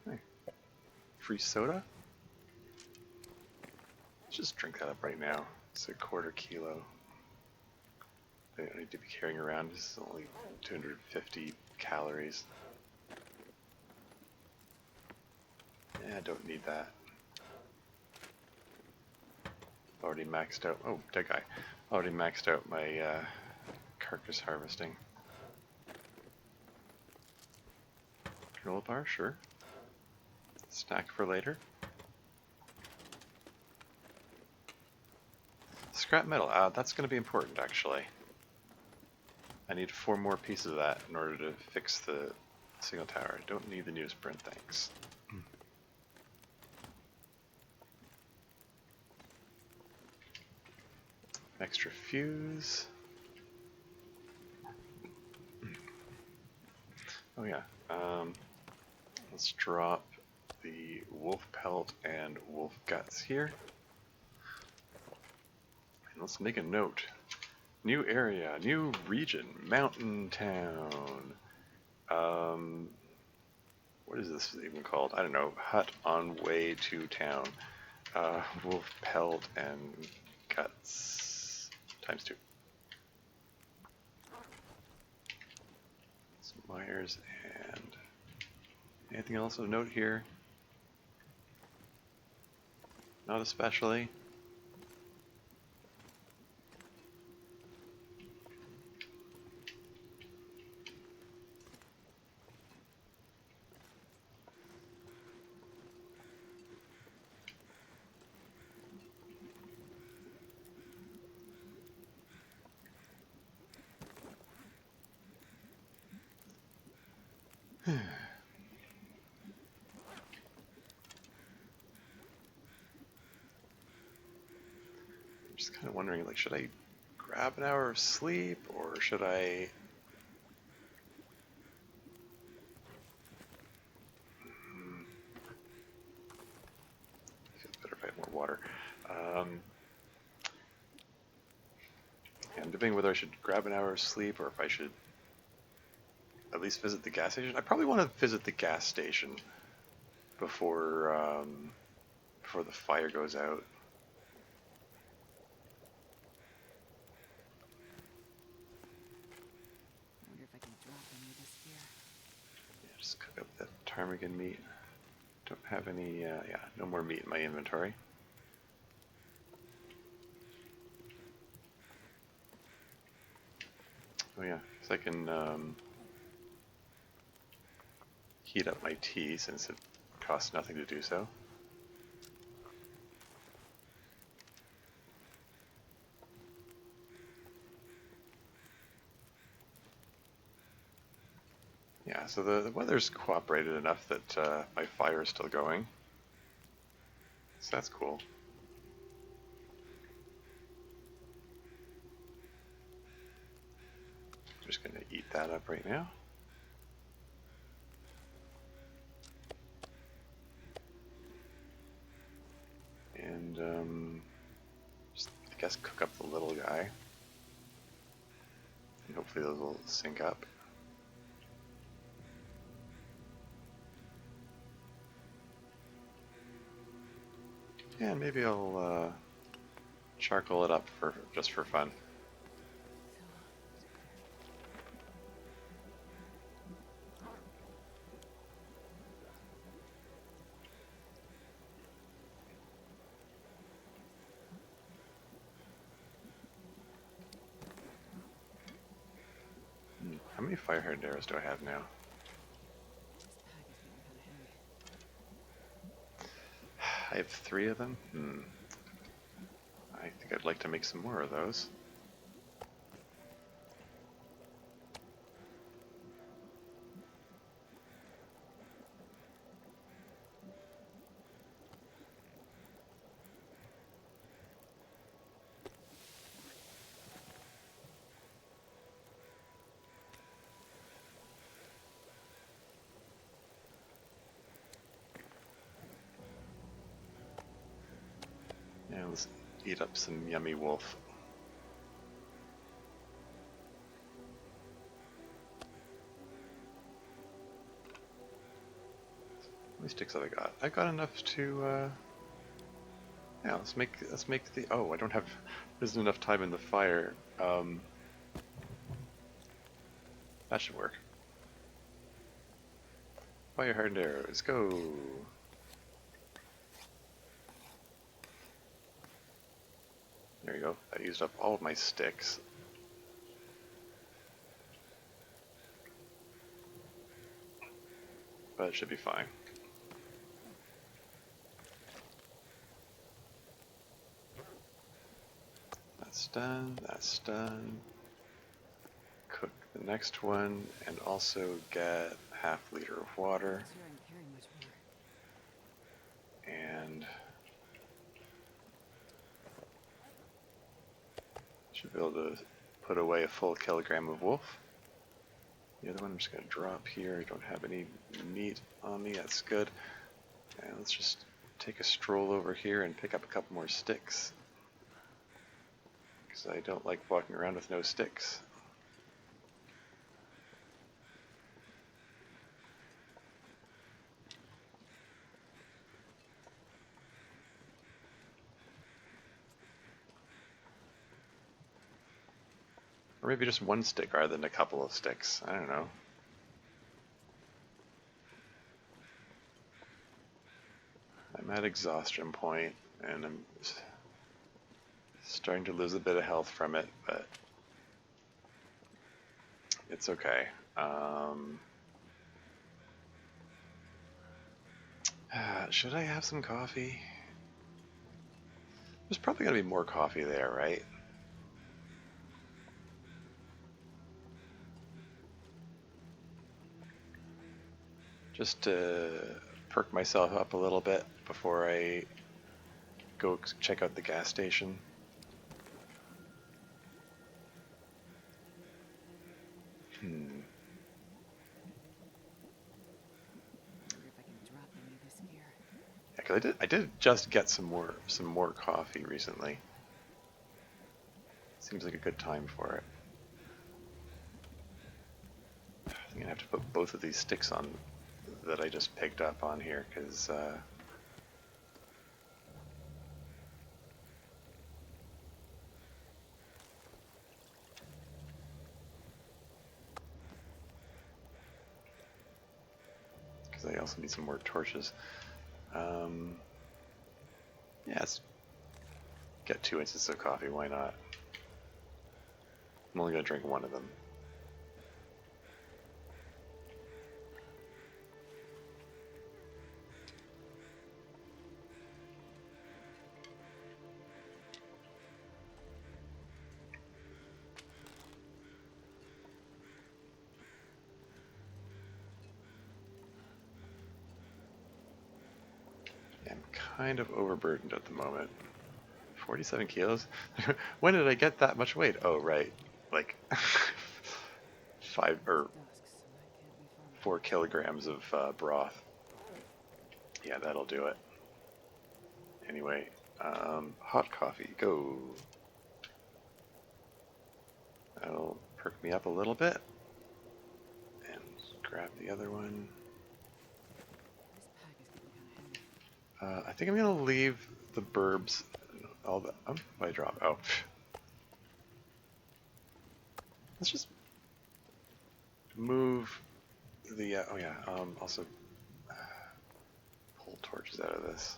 Hey, free soda? Let's just drink that up right now. It's a quarter kilo. I need to be carrying around. This is only 250 calories. Yeah, I don't need that. Already maxed out. Oh, dead guy. Already maxed out my carcass harvesting. Granola bar, sure. Snack for later. Scrap metal. That's going to be important, actually. I need 4 more pieces of that in order to fix the signal tower. I don't need the newsprint, thanks. Extra fuse. Oh yeah. Let's drop the wolf pelt and wolf guts here. And let's make a note. New area, new region, mountain town. What is this even called? I don't know. Hut on way to town. Wolf pelt and guts times 2. Some wires and anything else of note here? Not especially. I'm just kind of wondering, like, should I grab an hour of sleep or should I? I feel better if I have more water. I'm debating whether I should grab an hour of sleep or if I should at least visit the gas station. I probably want to visit the gas station before before the fire goes out. I wonder if I can drop any of this here. Yeah, just cook up that ptarmigan meat. Don't have any, yeah, no more meat in my inventory. Oh yeah, so I can heat up my tea since it costs nothing to do so. Yeah, so the weather's cooperated enough that my fire is still going. So that's cool. I'm just gonna eat that up right now. And just, I guess, cook up the little guy. And hopefully those will sync up. Yeah, maybe I'll charcoal it up for just for fun. How many fire-haired arrows do I have now? This pack is getting kind of heavy. I have 3 of them. I think I'd like to make some more of those. Yeah, let's eat up some yummy wolf. How many sticks have I got? I got enough to. Yeah, let's make the. Oh, I don't have. There isn't enough time in the fire. That should work. Fire hardened arrows, go. There you go. I used up all of my sticks. But it should be fine. That's done, that's done. Cook the next one and also get half liter of water. And should be able to put away a full kilogram of wolf. The other one I'm just going to drop here. I don't have any meat on me, that's good. And let's just take a stroll over here and pick up a couple more sticks. Because I don't like walking around with no sticks. Or maybe just one stick rather than a couple of sticks. I don't know. I'm at exhaustion point, and I'm starting to lose a bit of health from it, but it's okay. Should I have some coffee? There's probably going to be more coffee there, right? Just to perk myself up a little bit before I go check out the gas station. Yeah, 'cause I did just get some more coffee recently. Seems like a good time for it. I'm gonna have to put both of these sticks on that I just picked up on here, because I also need some more torches. Yeah, let's get 2 instances of coffee, why not? I'm only gonna drink one of them. Yeah, I'm kind of overburdened at the moment. 47 kilos? When did I get that much weight? Oh, right. Like 4 kilograms of broth. Yeah, that'll do it. Anyway, hot coffee, go. That'll perk me up a little bit. And grab the other one. I think I'm gonna leave the burbs. All the I drop. Oh, let's just move the. Oh yeah. Also, pull torches out of this.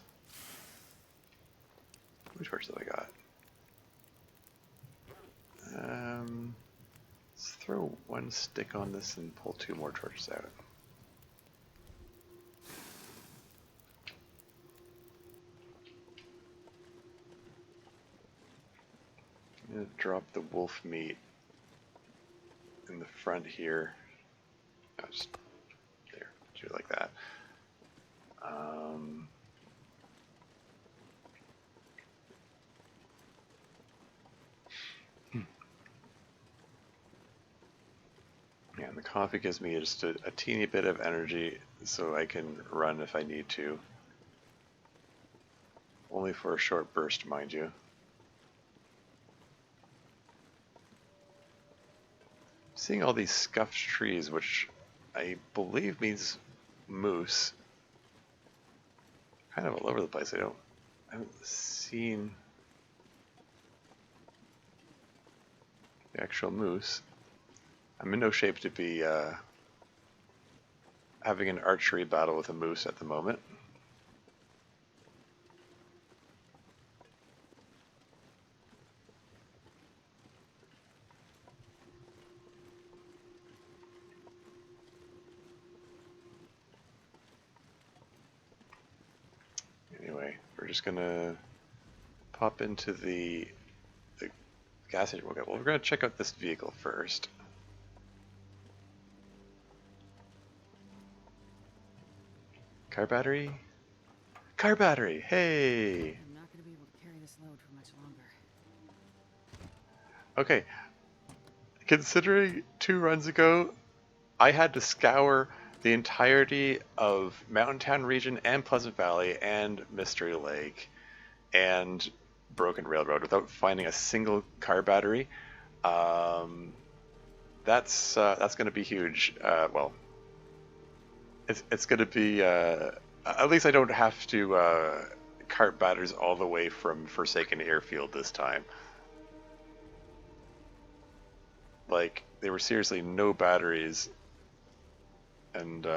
How many torches have I got? Let's throw one stick on this and pull 2 more torches out. gonna drop the wolf meat in the front here. I'll just there, do it like that. Yeah, and the coffee gives me just a teeny bit of energy so I can run if I need to. Only for a short burst, mind you. Seeing all these scuffed trees, which I believe means moose. Kind of all over the place. I haven't seen the actual moose. I'm in no shape to be having an archery battle with a moose at the moment. Anyway, we're just gonna pop into the gas station. Okay, well, we're gonna check out this vehicle first. Car battery? Car battery! Hey! I'm not going to be able to carry this load for much longer. Okay, considering 2 runs ago, I had to scour the entirety of Mountain Town region and Pleasant Valley and Mystery Lake and Broken Railroad without finding a single car battery. That's going to be huge. Well, it's going to be at least I don't have to cart batteries all the way from Forsaken Airfield this time. Like there were seriously no batteries, and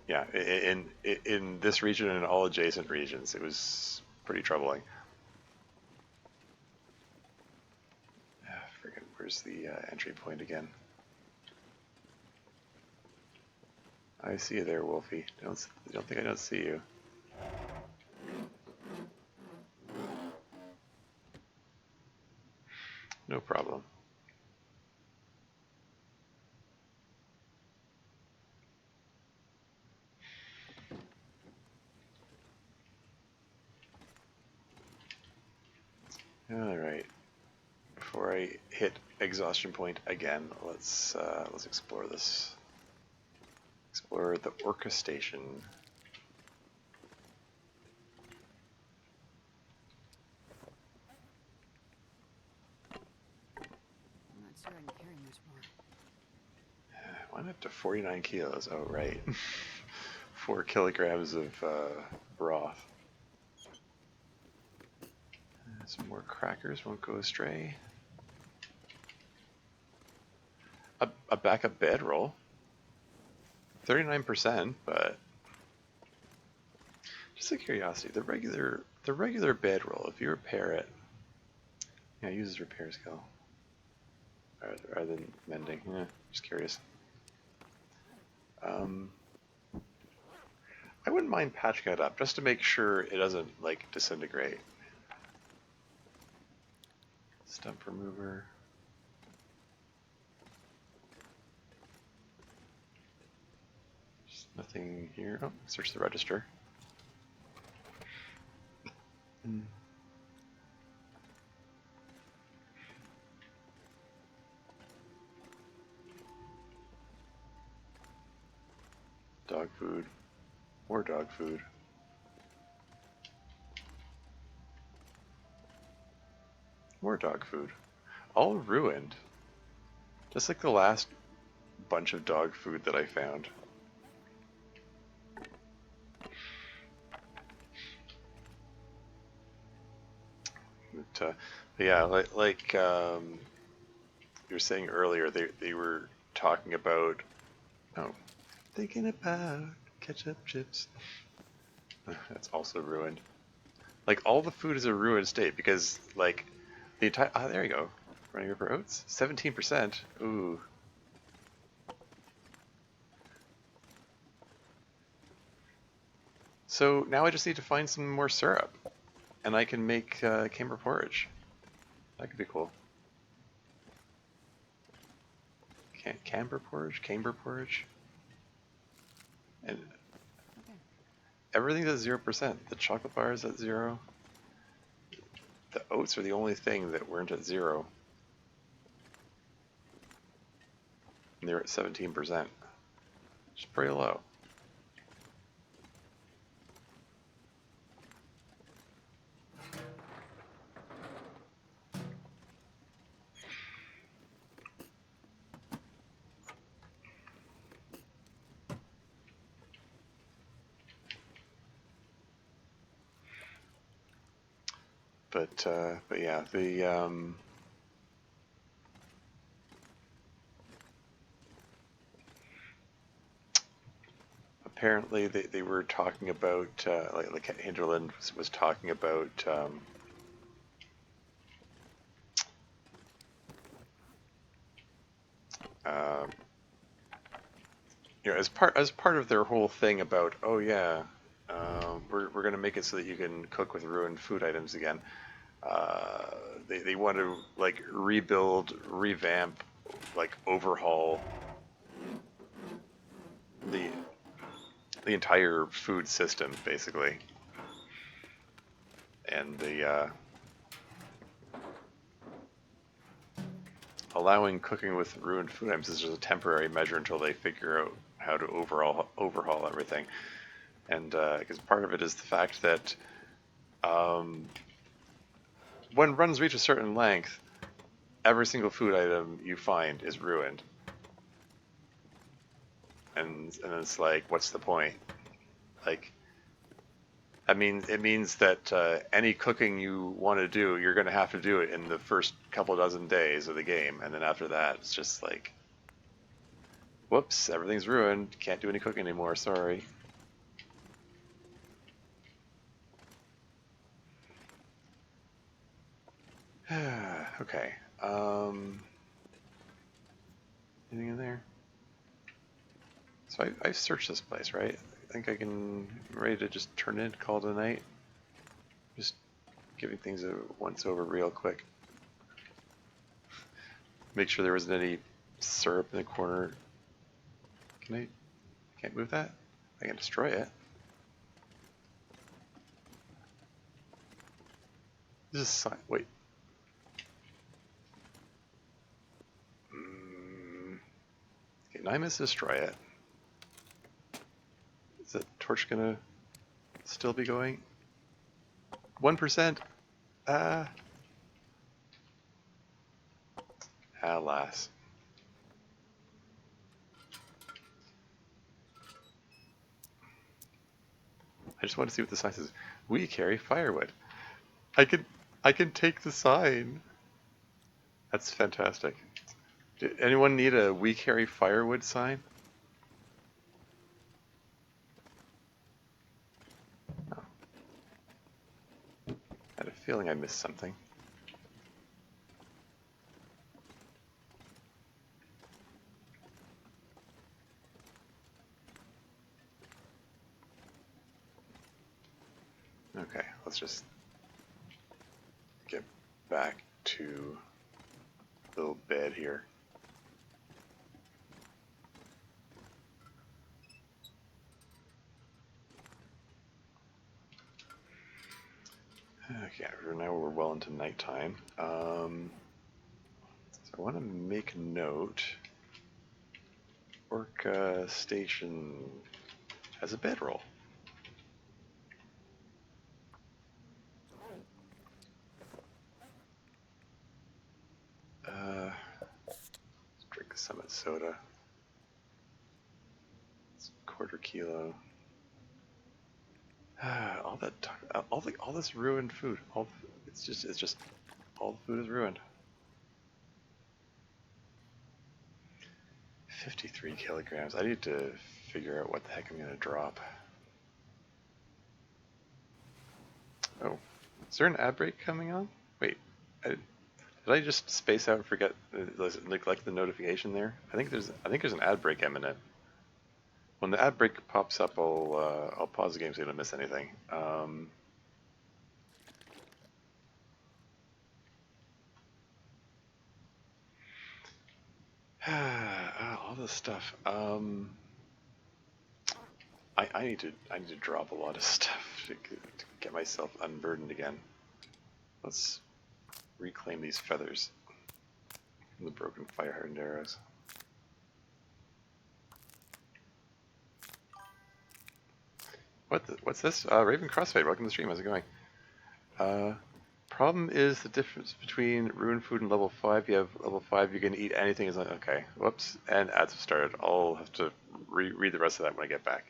yeah, in this region and all adjacent regions, it was pretty troubling. Friggin', where's the entry point again? I see you there, Wolfie. Don't think I don't see you. No problem. All right. Before I hit exhaustion point again, let's explore this. Explore the Orca Station. I'm not sure I can carry much more. Went up to 49 kilos. Oh, right. 4 kilograms of broth. Some more crackers won't go astray. A backup bedroll. 39%, but just a curiosity, the regular bedroll, if you repair it, yeah, it uses repair skill rather than mending. Yeah, just curious. I wouldn't mind patching it up just to make sure it doesn't like disintegrate. Stump remover. There's nothing here. Oh, search the register. Dog food. More dog food. More dog food. All ruined. Just like the last bunch of dog food that I found. But yeah, like you were saying earlier, they were talking about, oh, thinking about ketchup chips. That's also ruined. Like all the food is a ruined state because like the entire, there you go, running over oats, 17%. Ooh. So now I just need to find some more syrup. and I can make camber porridge. That could be cool. Camber porridge? Camber porridge? And Okay. everything's at 0%. The chocolate bar is at 0. The oats are the only thing that weren't at 0. And they're at 17%. Which is pretty low. But yeah, the apparently they were talking about like Hinterland was talking about uh, as part of their whole thing about, oh yeah, we're gonna make it so that you can cook with ruined food items again. Uh, they want to like rebuild, revamp, like overhaul the the entire food system basically, and the allowing cooking with ruined food items is just a temporary measure until they figure out how to overhaul everything. And because part of it is the fact that um, when runs reach a certain length, every single food item you find is ruined, and it's like, what's the point? Like, I mean, it means that any cooking you want to do, you're going to have to do it in the first couple dozen days of the game, and then after that, it's just like, whoops, everything's ruined. Can't do any cooking anymore. Sorry. Okay. Anything in there? So I've searched this place, right? I think I'm ready to just turn in, call it a night. Just giving things a once over real quick. Make sure there wasn't any syrup in the corner. I can't move that? I can destroy it. This is sign. Wait. Okay, now I must destroy it. Is the torch gonna still be going? 1%. Ah. Alas. I just want to see what the sign says. We carry firewood. I can I can take the sign. That's fantastic. Did anyone need a we carry firewood sign? Oh, I had a feeling I missed something. Okay, let's just get back to the little bed here. Okay, now we're well into nighttime. So I want to make a note. Orca Station has a bedroll. Let's drink Summit soda. It's a quarter kilo. All this ruined food. It's just all the food is ruined. 53 kilograms. I need to figure out what the heck I'm gonna drop. Oh, is there an ad break coming on? Wait, did I just space out and forget neglect the notification there? I think there's an ad break imminent. When the ad break pops up, I'll pause the game so you don't miss anything. All this stuff. I need to drop a lot of stuff to get myself unburdened again. Let's reclaim these feathers from the broken fire hardened arrows. What's this? Raven Crossfade, welcome to the stream. How's it going? Uh, Problem is the difference between ruined food and level 5. You have level 5, you can eat anything as long. Okay, whoops. And ads have started. I'll have to read the rest of that when I get back.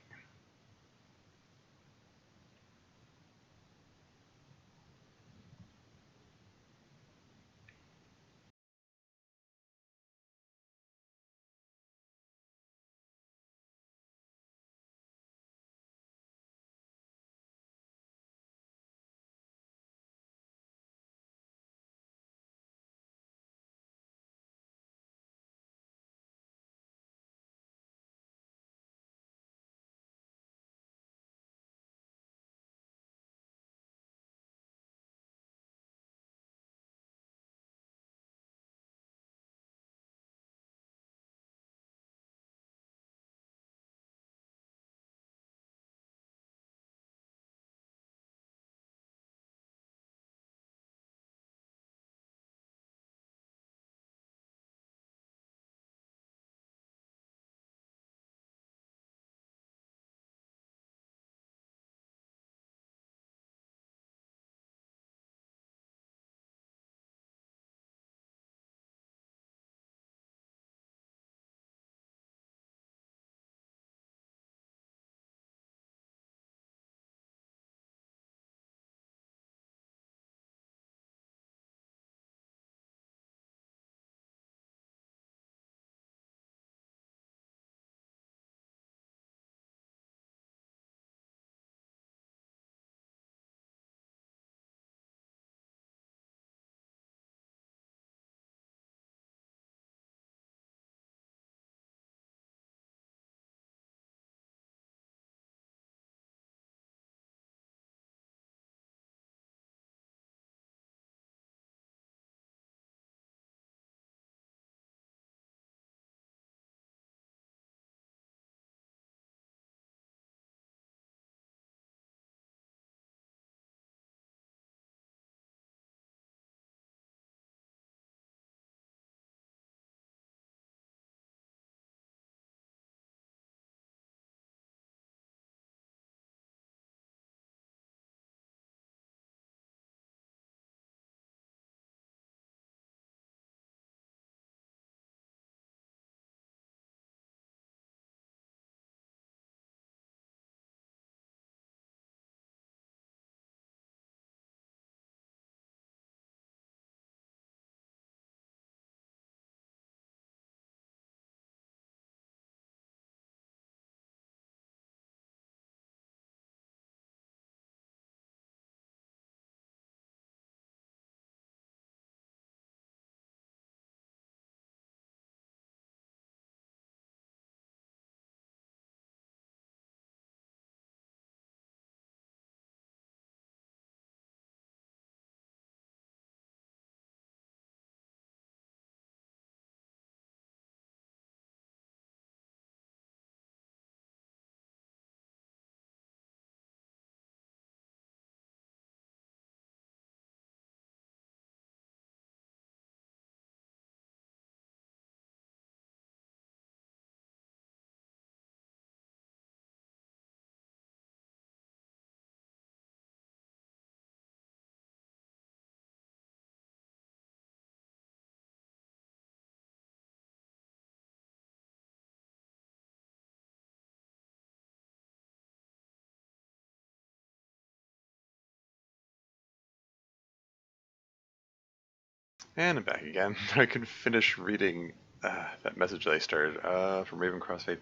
And I'm back again. I can finish reading that message that I started from Raven Crossfade.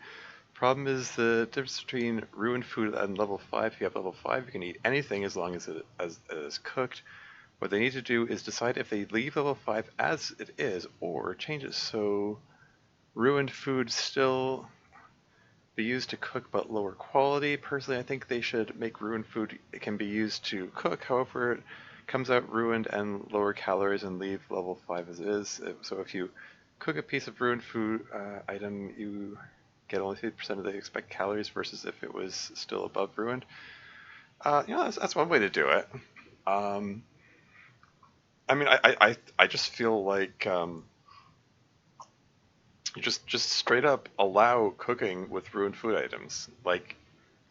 Problem is the difference between ruined food and level 5. If you have level 5, you can eat anything as long as it is cooked. What they need to do is decide if they leave level 5 as it is or change it so ruined food still be used to cook but lower quality. Personally, I think they should make ruined food, it can be used to cook, however it comes out ruined and lower calories and leave level 5 as it is. So if you cook a piece of ruined food item, you get only 50% of the expected calories versus if it was still above ruined. That's one way to do it. Um, I mean, I just feel like you just straight up allow cooking with ruined food items. Like,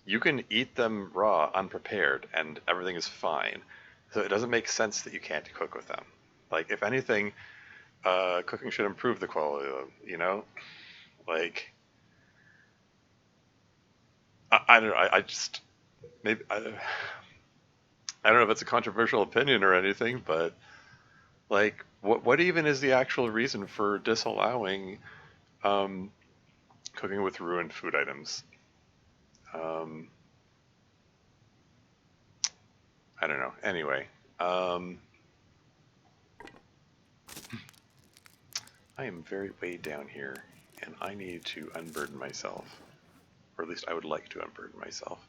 you can eat them raw, unprepared, and everything is fine. So it doesn't make sense that you can't cook with them. Like, if anything, cooking should improve the quality of them, you know? Like, I don't know, I just, maybe, I don't know if it's a controversial opinion or anything, but, like, what even is the actual reason for disallowing um, cooking with ruined food items? Um, I don't know. Anyway, um, I am very weighed down here, and I need to unburden myself. Or at least I would like to unburden myself.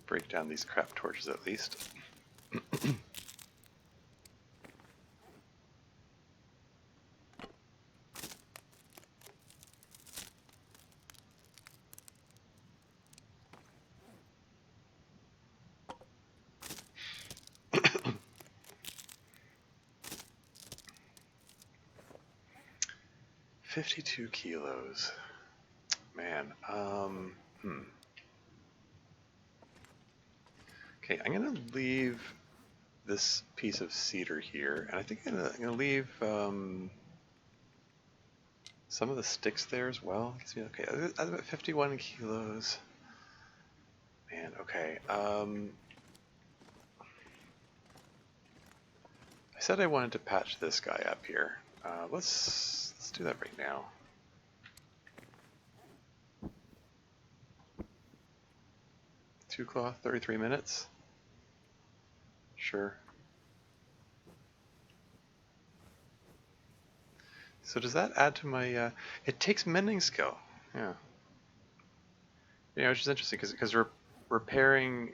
Break down these crap torches at least. 52 kilos. Man, Okay, I'm gonna leave this piece of cedar here, and I think I'm gonna leave some of the sticks there as well. Okay, I'm at 51 kilos. Man, okay. I said I wanted to patch this guy up here. Let's do that right now. Two cloth, 33 minutes. Sure. So does that add to my? It takes mending skill. Yeah. Which is interesting because repairing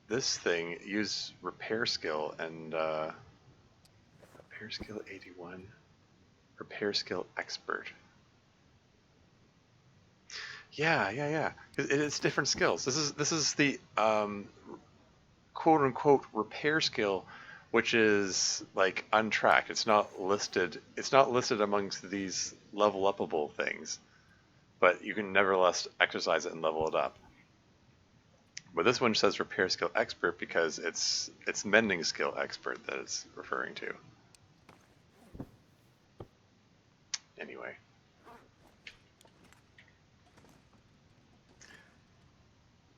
this thing use repair skill and repair skill 81, repair skill expert. Yeah. It's different skills. This is the quote unquote repair skill, which is like untracked. It's not listed. It's not listed amongst these level upable things, but you can nevertheless exercise it and level it up. But this one says repair skill expert because it's mending skill expert that it's referring to. Anyway.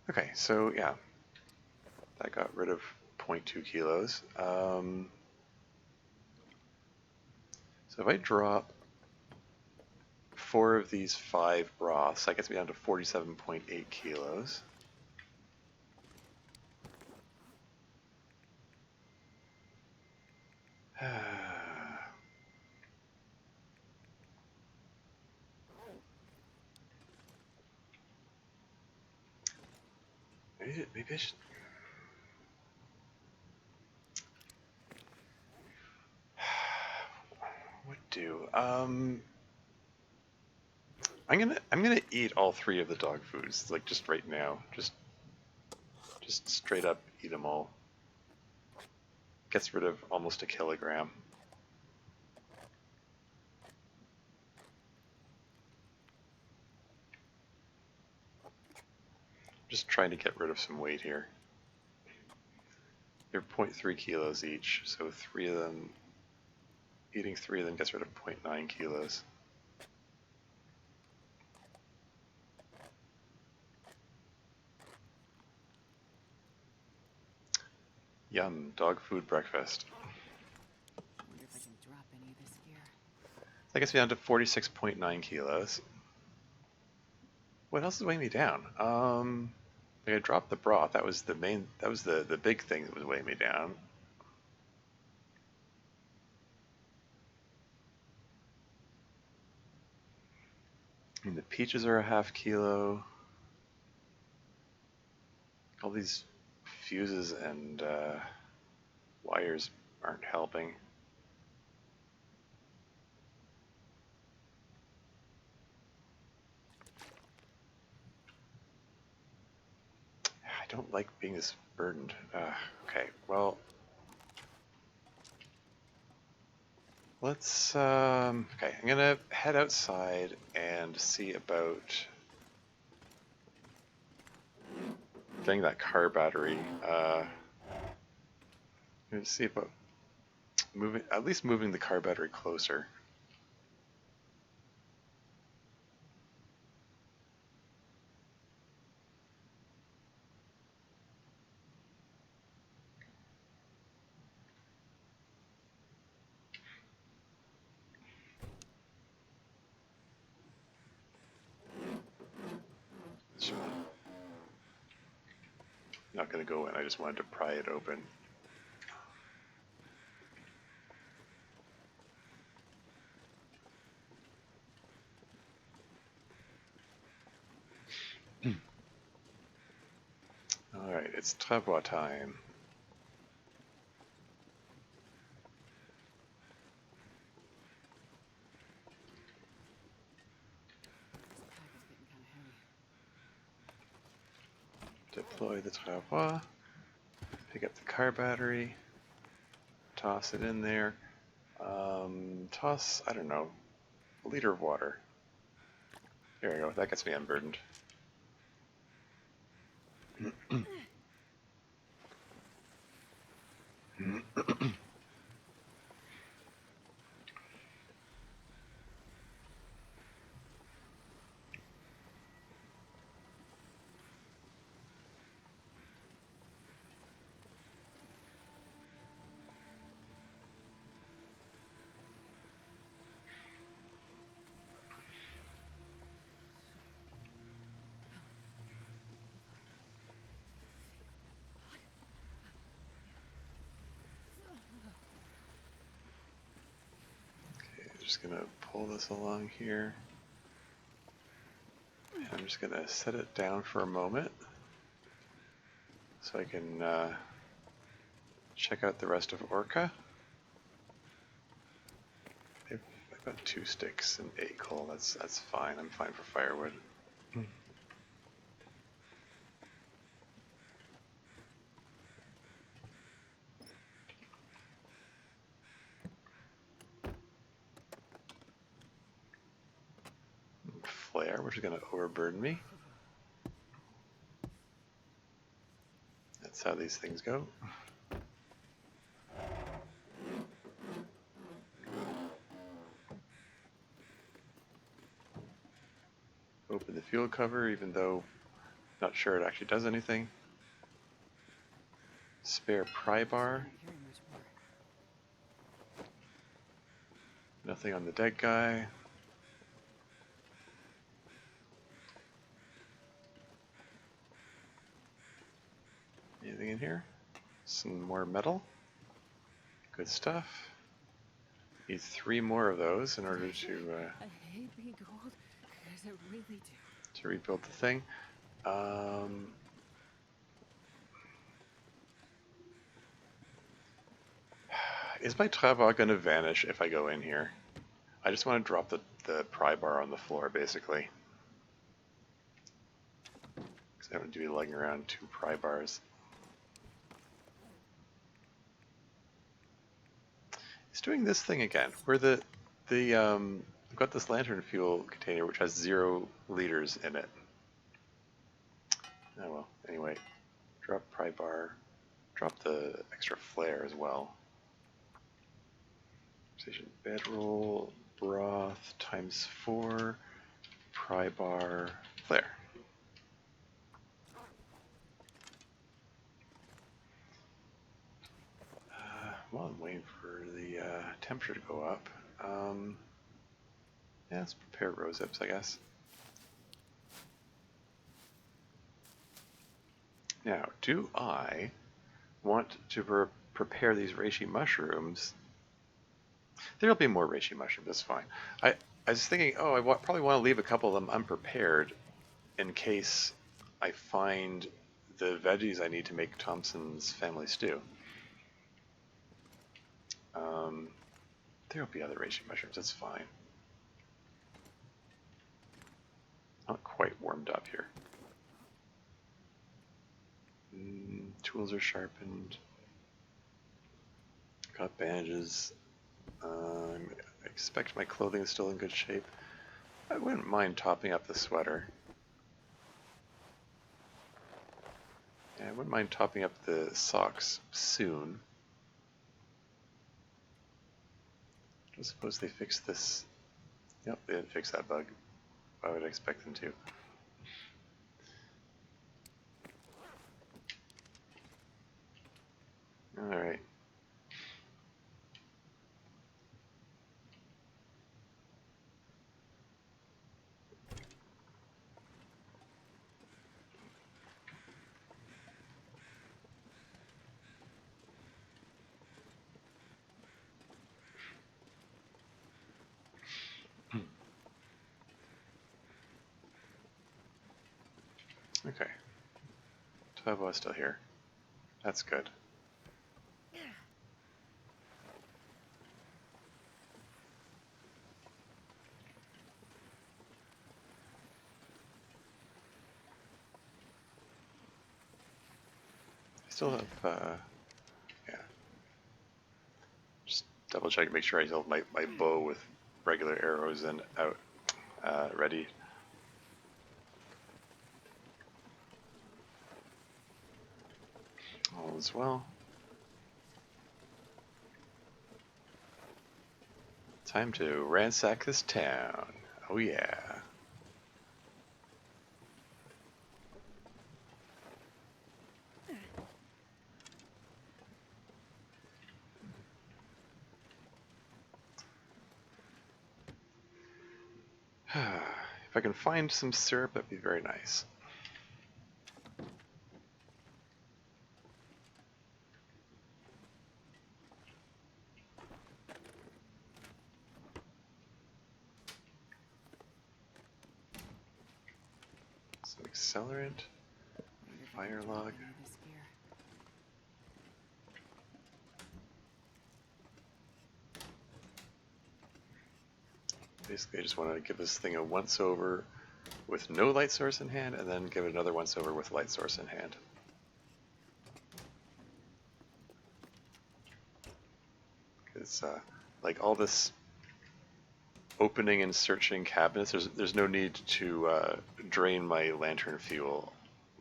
Okay, so yeah, that got rid of 0.2 kilos. So if I drop 4 of these 5 broths, that gets me down to 47.8 kilos. Maybe I should. What do? I'm gonna eat all 3 of the dog foods, like just right now. Just straight up eat them all. Gets rid of almost a kilogram. Just trying to get rid of some weight here. They're 0.3 kilos each, so 3 of them, eating 3 of them gets rid of 0.9 kilos. Yum, dog food breakfast. I wonder if I can drop any of this here. That gets me down to 46.9 kilos. What else is weighing me down? Like I dropped the broth. That was the main. That was the big thing that was weighing me down. I mean, the peaches are a half kilo. All these fuses and Wires aren't helping. I don't like being this burdened. Okay, well, let's, okay, I'm gonna head outside and see about getting that car battery. Let's see about moving, at least moving the car battery closer. Sure. Not gonna go in, I just wanted to pry it open. Alright, it's travaux time. This pack is getting kind of heavy. Deploy the travaux. Pick up the car battery. Toss it in there. Toss, I don't know, a liter of water. There we go, that gets me unburdened. Just gonna pull this along here. And I'm just gonna set it down for a moment so I can check out the rest of Orca. I've got 2 sticks and 8 coal. That's fine. I'm fine for firewood. Flare, which is gonna overburden me. That's how these things go. Open the fuel cover, even though not sure it actually does anything. Spare pry bar. Can't carry much more. Nothing on the dead guy. Anything in here? Some more metal. Good stuff. Need 3 more of those in order I hate being cold because I really do. to rebuild the thing. Is my travaux going to vanish if I go in here? I just want to drop the pry bar on the floor, basically. Because I don't want to be lugging around 2 pry bars. It's doing this thing again, where I've got this lantern fuel container which has 0 liters in it. Oh well, anyway, drop pry bar, drop the extra flare as well. Station bedroll, broth times 4, pry bar, flare. While I'm waiting for the temperature to go up, yeah, let's prepare rose hips, I guess. Now, do I want to prepare these reishi mushrooms? There'll be more reishi mushrooms, that's fine. I was thinking, oh, probably want to leave a couple of them unprepared in case I find the veggies I need to make Thompson's family stew. There'll be other reishi mushrooms, that's fine. Not quite warmed up here. Tools are sharpened. Got bandages. I expect my clothing is still in good shape. I wouldn't mind topping up the sweater. Yeah, I wouldn't mind topping up the socks soon. I suppose they fixed this. Yep, they didn't fix that bug. Why would I expect them to? Alright. Okay. Tavo is still here. That's good. I still have, yeah. Just double check, make sure I still have my bow with regular arrows and out, ready. All is well. Time to ransack this town. Oh yeah. If I can find some syrup, that'd be very nice. Some accelerant, fire log. Basically, I just want to give this thing a once over with no light source in hand, and then give it another once over with light source in hand. Because like all this opening and searching cabinets, there's no need to drain my lantern fuel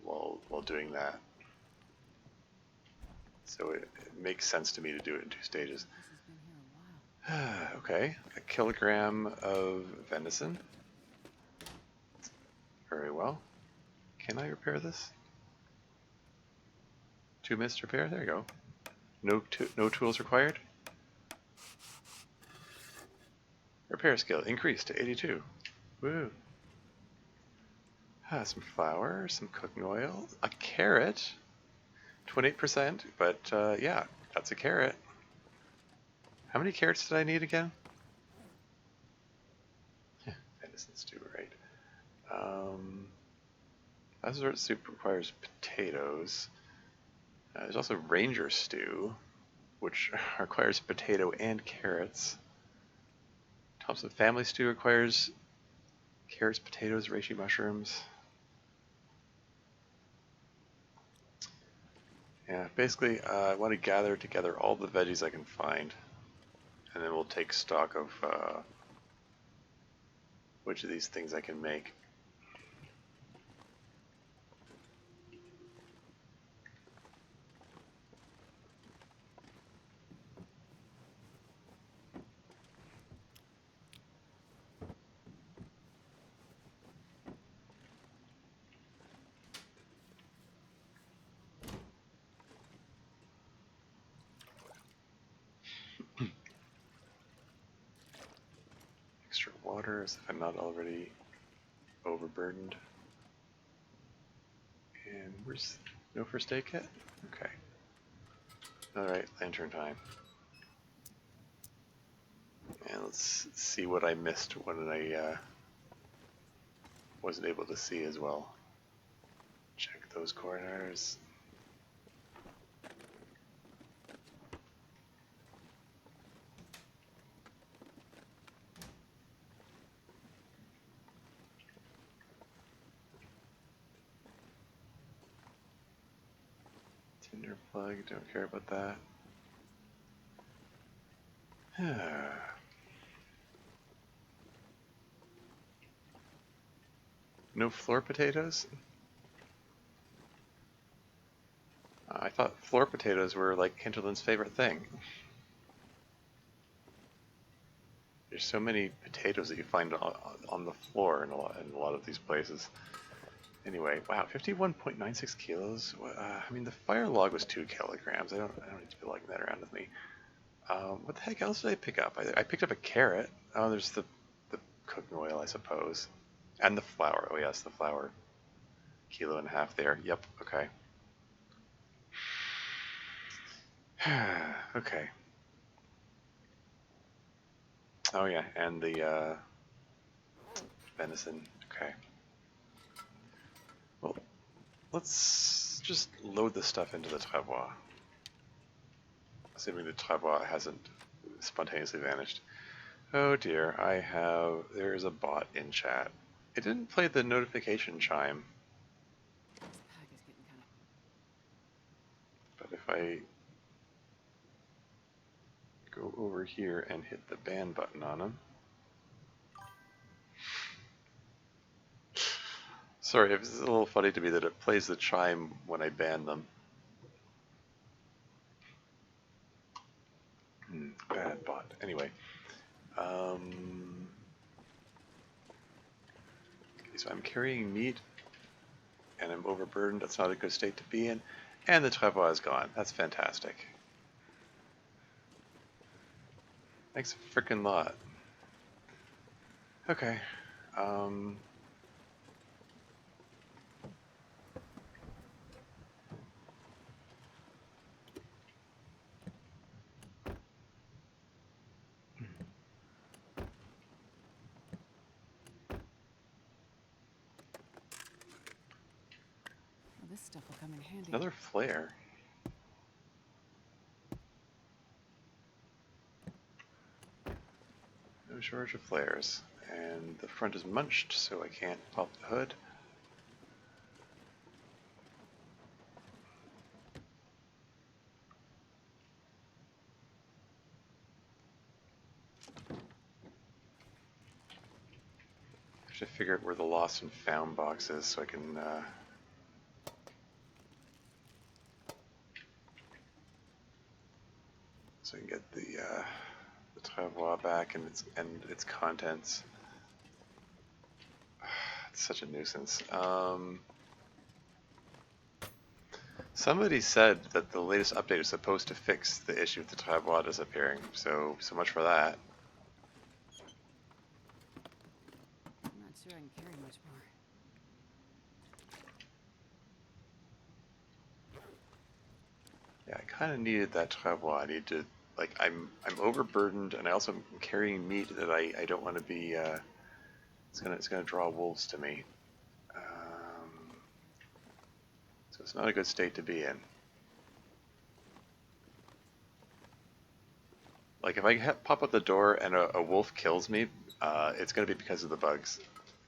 while doing that. So it makes sense to me to do it in 2 stages. Okay, a kilogram of venison. Very well. Can I repair this? 2 minutes to repair? There you go. No tools required? Repair skill increased to 82. Woo. Some flour, some cooking oil, a carrot. 28%, but yeah, that's a carrot. How many carrots did I need again? Venison stew, right. Azure soup requires potatoes. There's also ranger stew, which requires potato and carrots. Thompson family stew requires carrots, potatoes, reishi mushrooms. Yeah, basically, I want to gather together all the veggies I can find, and then we'll take stock of which of these things I can make. Extra water as if I'm not already overburdened. And where's no first aid kit? Okay. Alright, lantern time. And let's see what I missed when I wasn't able to see as well. Check those corners. Tinder plug, don't care about that. No floor potatoes? I thought floor potatoes were like Hinterland's favorite thing. There's so many potatoes that you find on the floor in a lot of these places. Anyway, wow, 51.96 kilos. I mean, the fire log was 2 kilograms. I don't need to be lugging that around with me. What the heck else did I pick up? I picked up a carrot. Oh, there's the cooking oil, I suppose, and the flour. Oh yes, the flour. Kilo and a half there. Yep. Okay. Okay. Oh yeah, and the venison. Okay. Well, let's just load this stuff into the travois. Assuming the travois hasn't spontaneously vanished. Oh dear, there is a bot in chat. It didn't play the notification chime. This pack is getting kind of. But if I go over here and hit the ban button on him. Sorry, it's a little funny to me that it plays the chime when I ban them. Bad bot. Anyway. So I'm carrying meat and I'm overburdened. That's not a good state to be in. And the travois is gone. That's fantastic. Thanks a frickin' lot. Okay. Well, this stuff will come in handy. Another flare. No shortage of flares. And the front is munched, so I can't pop the hood. I should figure out where the lost and found box is so I can get the travois back and its contents. It's such a nuisance. Somebody said that the latest update is supposed to fix the issue with the travois disappearing, so much for that. I'm not sure I can carry much more. Yeah, I kind of needed that travois. I need to, like, I'm overburdened, and I also am carrying meat that I don't want to be. It's gonna draw wolves to me. So it's not a good state to be in. Like if I pop out the door and a wolf kills me, it's gonna be because of the bugs.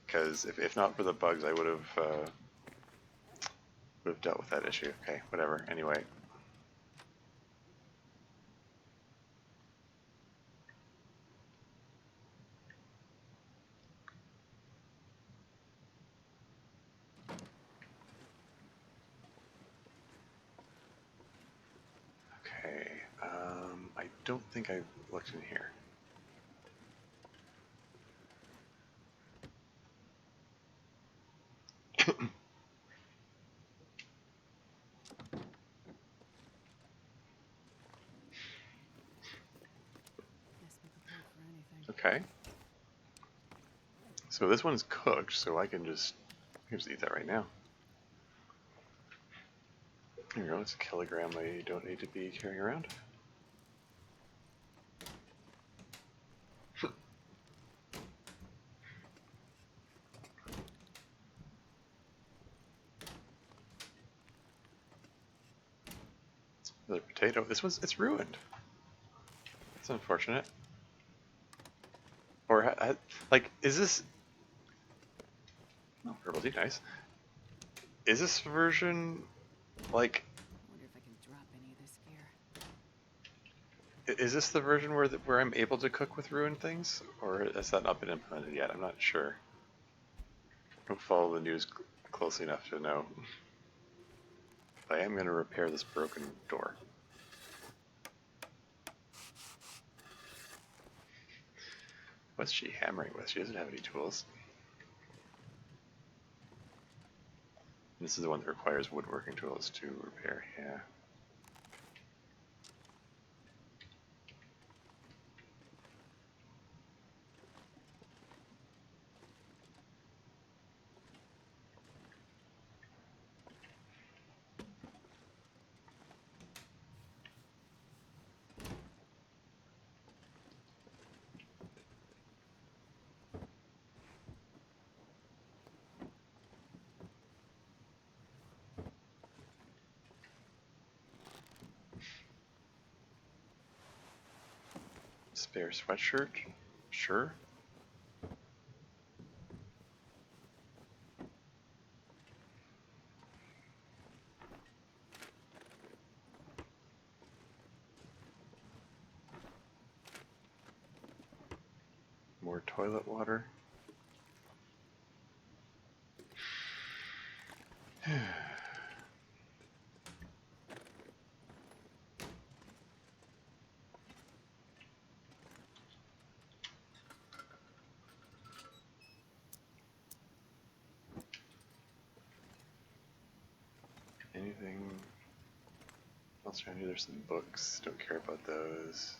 Because if not for the bugs, I would have dealt with that issue. Okay, whatever. Anyway. Okay. I don't think I looked in here. Guess we prepared for anything. Okay. So this one's cooked, so I can just eat that right now. Here you go, it's a kilogram I don't need to be carrying around. Another potato. It's ruined. That's unfortunate. Or, like, is this... Oh, herbal tea, nice. Is this version, like... I wonder if I can Is this the version where I'm able to cook with ruined things, or has that not been implemented yet? I'm not sure. I don't follow the news closely enough to know. I am going to repair this broken door. What's she hammering with? She doesn't have any tools. This is the one that requires woodworking tools to repair, yeah. Spare sweatshirt? Sure. More toilet water. Anything else around here? There's some books. Don't care about those.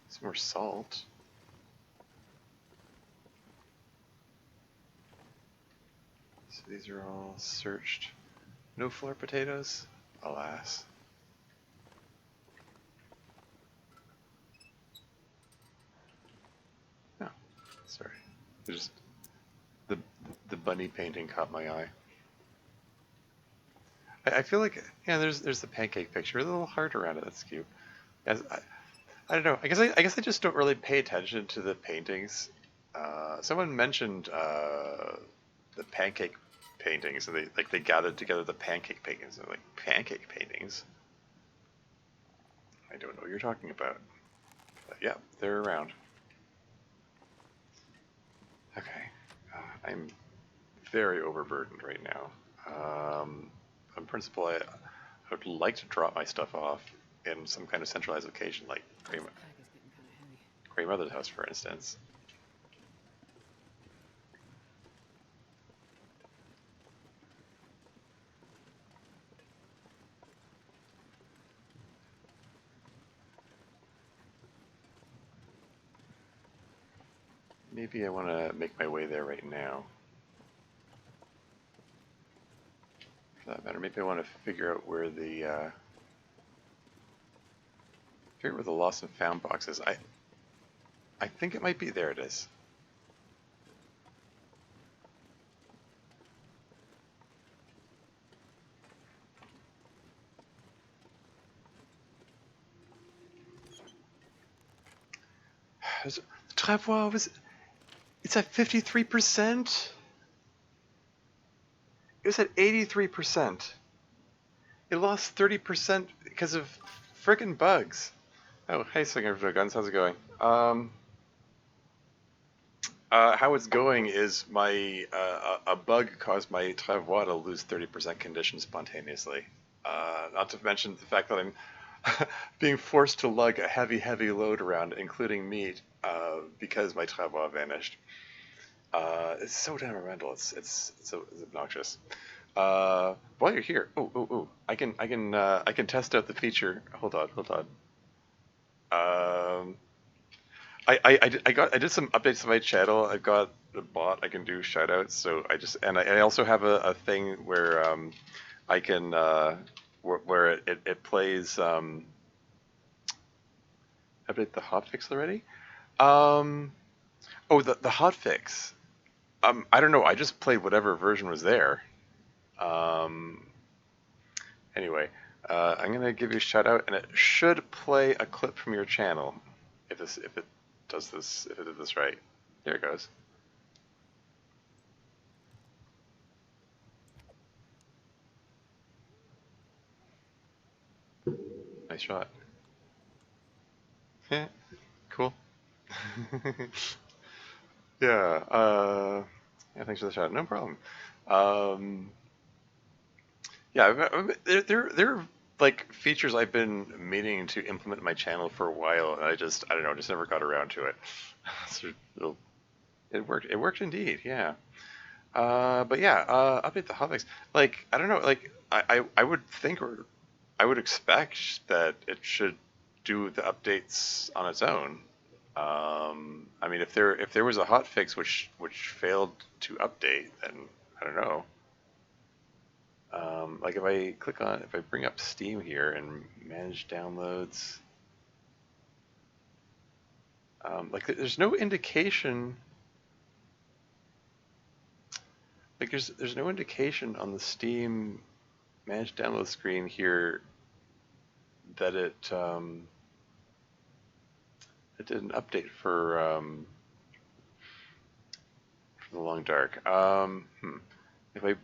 Some more salt. So these are all searched. No floor potatoes? Alas. No, sorry. Just the the bunny painting caught my eye. I feel like yeah, there's the pancake picture, a little heart around it. That's cute. As I don't know. I guess I just don't really pay attention to the paintings. Someone mentioned the pancake paintings, and they gathered together the pancake paintings. And I'm like, pancake paintings? I don't know what you're talking about. But yeah, they're around. Okay, I'm very overburdened right now. In principle, I would like to drop my stuff off in some kind of centralized location, like Grandmother's house, for instance. Maybe I want to make my way there right now. For that matter, maybe I want to figure out where the lost and found box is. I think it might be there. It is. The travois was. It's at 53%. It was at 83%. It lost 30% because of friggin' bugs. Oh, hey, Slinger Guns, how's it going? How it's going is my a bug caused my travois to lose 30% condition spontaneously. Not to mention the fact that I'm being forced to lug a heavy load around, including meat, because my travois vanished. It's so temperamental. It's obnoxious. While you're here, I can test out the feature. Hold on. Um, I did some updates to my channel. I've got a bot I can do shoutouts. So I also have a thing where I can where it plays update the hotfix already. Um, the hotfix. I don't know. I just played whatever version was there. Um, anyway, I'm gonna give you a shout out, and it should play a clip from your channel. if it does this, if it did this right. There it goes. Nice shot. Yeah, cool. Yeah, yeah, thanks for the shot. No problem. Um, yeah, there are like features I've been meaning to implement in my channel for a while, and I don't know, just never got around to it. So it worked. It worked indeed. Yeah. But yeah, update the hotfix. Like, I don't know, like, I would think, or I would expect that it should do the updates on its own. I mean, if there was a hotfix which failed to update, then I don't know. Like if I bring up Steam here and manage downloads, like there's no indication, like there's no indication on the Steam manage download screen here that it did an update for the Long Dark. If I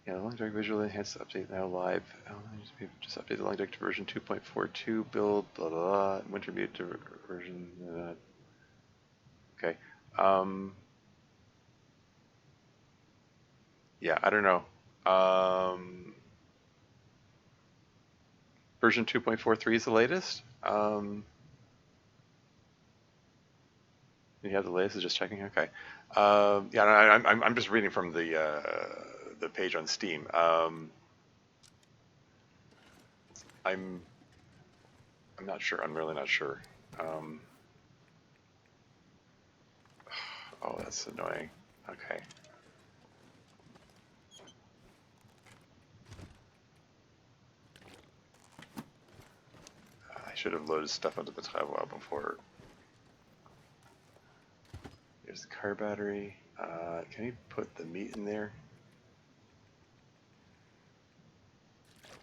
Yeah, the Long Dark visual enhanced update now live. Just update the Long Dark to version 2.42 build. Blah blah blah. Winter mute to version. Okay. Um, yeah, I don't know. Version 2.43 is the latest. You have the latest. Is just checking. Okay. Yeah, no, I'm just reading from the page on Steam. I'm I'm not sure. I'm really not sure. Um, oh, that's annoying. Okay. I should have loaded stuff onto the Travail before. Here's the car battery. Can you put the meat in there?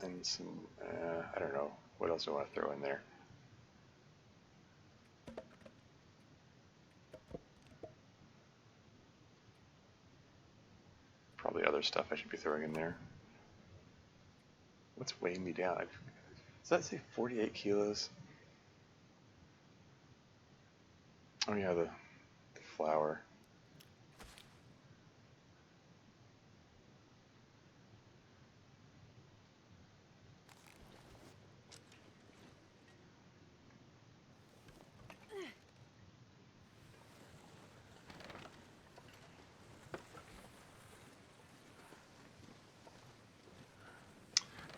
And some, I don't know. What else do I want to throw in there? Probably other stuff I should be throwing in there. What's weighing me down? Does that say 48 kilos? Oh yeah, the flour.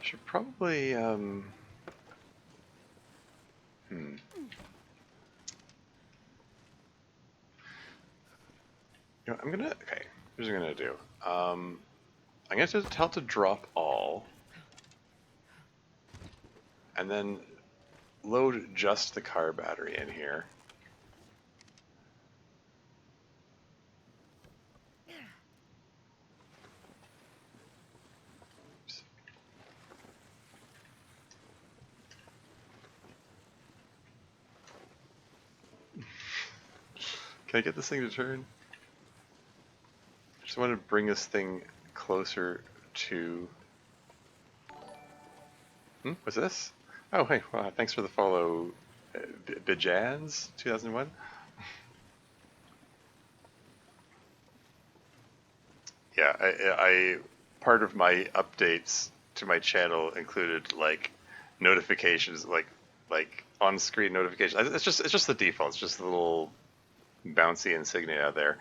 Should probably, hmm. You know, okay, here's what I'm gonna do. I'm gonna tell it to drop all, and then load just the car battery in here. Oops. Can I get this thing to turn? I just want to bring this thing closer to... What's this? Oh, hey, wow, thanks for the follow, Bijans 2001. Yeah, part of my updates to my channel included like notifications, like on-screen notifications. It's just the default. It's just the little bouncy insignia there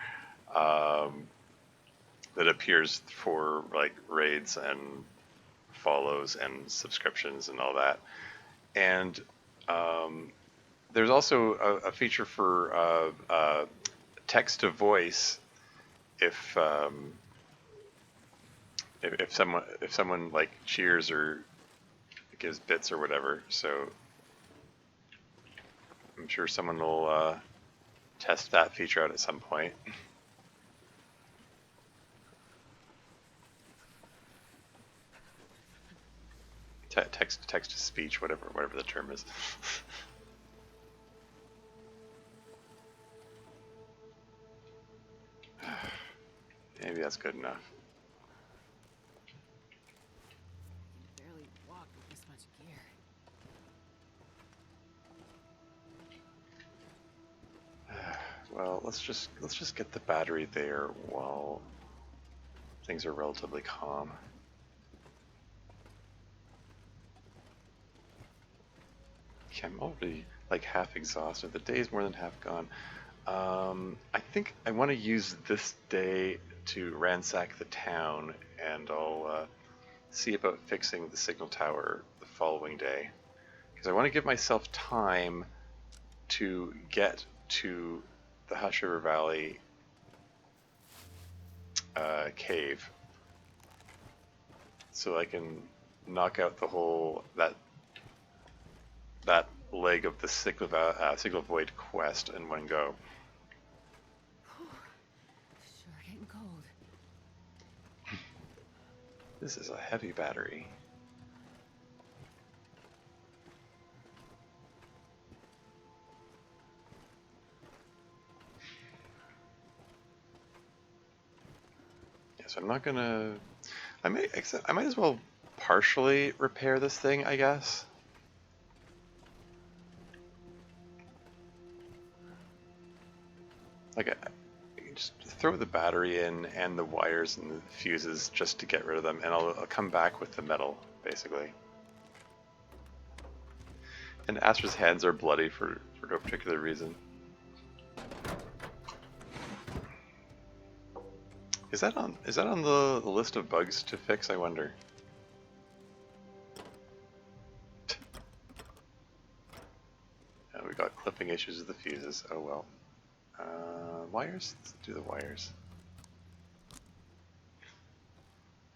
that appears for like raids and follows and subscriptions and all that. And there's also a feature for text to voice if if someone like cheers or gives bits or whatever. So I'm sure someone will test that feature out at some point. text to speech, whatever the term is. Maybe that's good enough. I can barely walk with this much gear. Well, let's just get the battery there while things are relatively calm. Okay, I'm already like half exhausted. The day's more than half gone. I think I want to use this day to ransack the town, and I'll see about fixing the signal tower the following day. Because I want to give myself time to get to the Hush River Valley cave, so I can knock out the whole that leg of the Signal Void quest in one go. Sure getting cold. This is a heavy battery. Yes, I'm not gonna. I might as well partially repair this thing, I guess. Like, I can just throw the battery in and the wires and the fuses just to get rid of them, and I'll come back with the metal, basically. And Astra's hands are bloody for no particular reason. Is that on the list of bugs to fix, I wonder? We got clipping issues with the fuses. Oh well. Wires? Let's do the wires.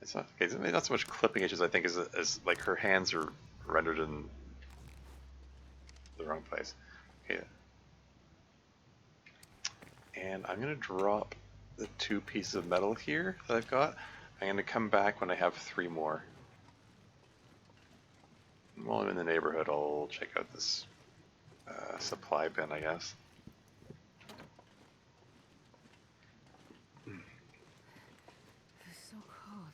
It's not okay. It's not so much clipping issues, I think, as like her hands are rendered in the wrong place. Okay. And I'm gonna drop the 2 pieces of metal here that I've got. I'm gonna come back when I have 3 more. And while I'm in the neighborhood, I'll check out this supply bin, I guess. It's so cold.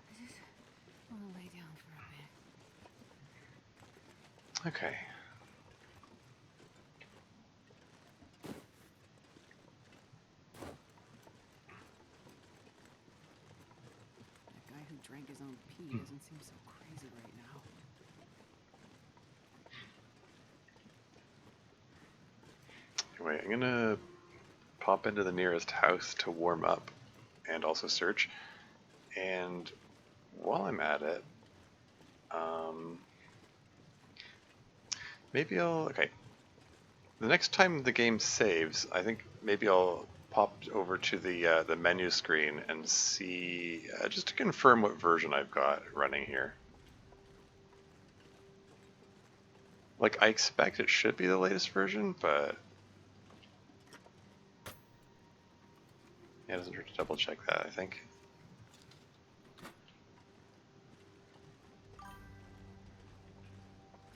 I just want to lay down for a bit. Okay. That guy who drank his own pee doesn't seem so crazy right now. Anyway, I'm gonna pop into the nearest house to warm up and also search. And while I'm at it, maybe okay. The next time the game saves, I think maybe I'll pop over to the menu screen and see just to confirm what version I've got running here. Like, I expect it should be the latest version, but yeah, it doesn't hurt to double check that, I think.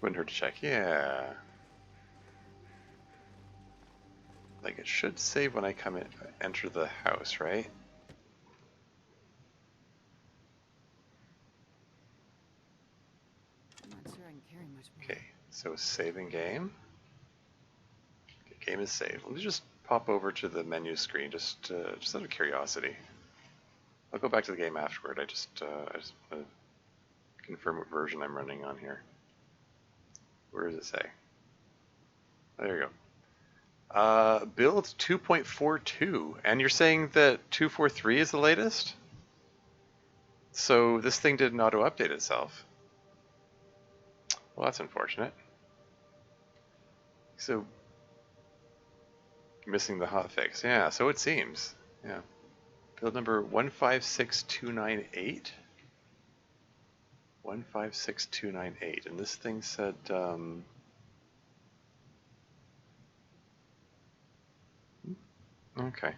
Wouldn't hurt to check, yeah. Like, it should save when I come in, enter the house, right? I'm not sure I can carry much more. Okay, so saving game. Okay, game is saved. Let me just pop over to the menu screen, just out of curiosity. I'll go back to the game afterward. I just want to confirm what version I'm running on here. Where does it say? There you go. Build 2.42, and you're saying that 2.43 is the latest? So this thing didn't auto-update itself. Well, that's unfortunate. So, missing the hotfix. Yeah, so it seems. Yeah. Build number 156298. 156298. And this thing said, okay.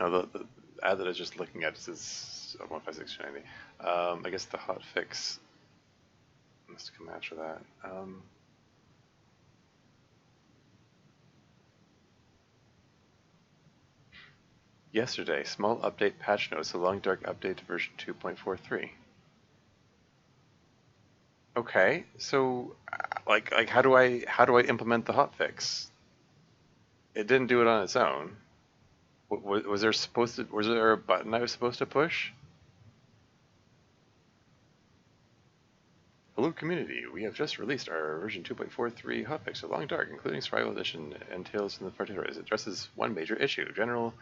Oh, the ad that I was just looking at says is 15690. I guess the hotfix must come after that. Yesterday, small update patch notes, a long dark update to version 2.43. Okay, so like how do I implement the hotfix? It didn't do it on its own. Was there a button I was supposed to push? Hello community, we have just released our version 2.43 hotfix of Long Dark, including Survival Edition and Tales from the Frontiers. It addresses one major issue. General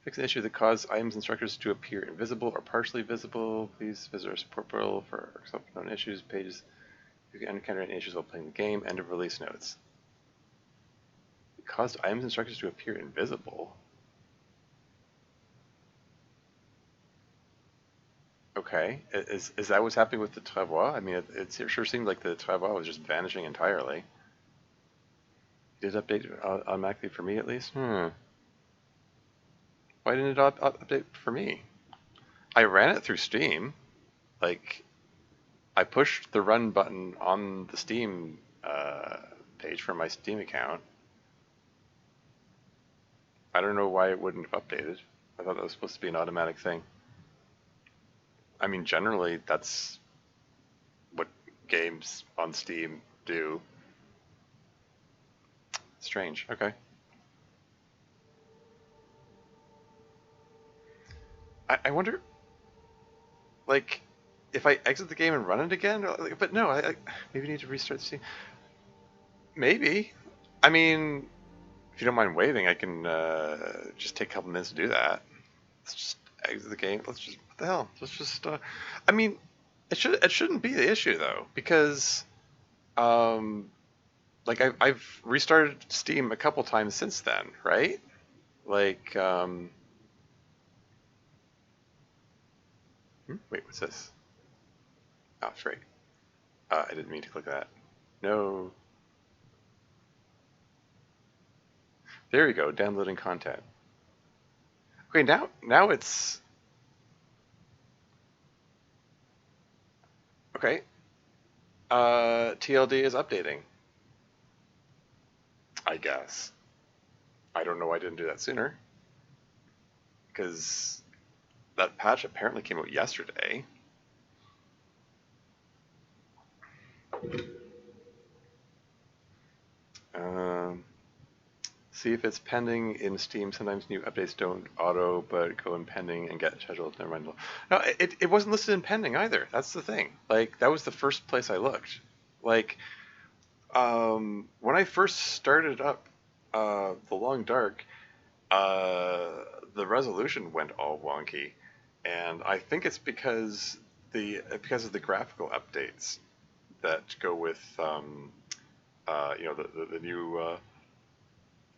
fix an issue that caused items and structures to appear invisible or partially visible. Please visit our support portal for known issues, pages if you encounter any issues while playing the game, end of release notes. It caused items and structures to appear invisible. Okay, is that what's happening with the travois? I mean, it sure seemed like the travois was just vanishing entirely. Did it update automatically for me at least? Why didn't it update for me? I ran it through Steam. Like, I pushed the run button on the Steam page for my Steam account. I don't know why it wouldn't have updated. I thought that was supposed to be an automatic thing. I mean, generally, that's what games on Steam do. Strange. Okay. I wonder, like, if I exit the game and run it again? But no, I maybe need to restart Steam. Maybe. I mean, if you don't mind waiting, I can just take a couple minutes to do that. Let's just exit the game. Let's just, what the hell? Let's just, I mean, it shouldn't be the issue though, because, like I've restarted Steam a couple times since then, right? Like, wait, what's this? Oh, that's right. I didn't mean to click that. No. There we go, downloading content. Okay, now it's okay. TLD is updating. I guess. I don't know why I didn't do that sooner. Because that patch apparently came out yesterday. Um, See if it's pending in Steam. Sometimes new updates don't auto, but go in pending and get scheduled. Never mind. No, it wasn't listed in pending either. That's the thing. Like, that was the first place I looked. Like, when I first started up The Long Dark, the resolution went all wonky, and I think it's because of the graphical updates that go with the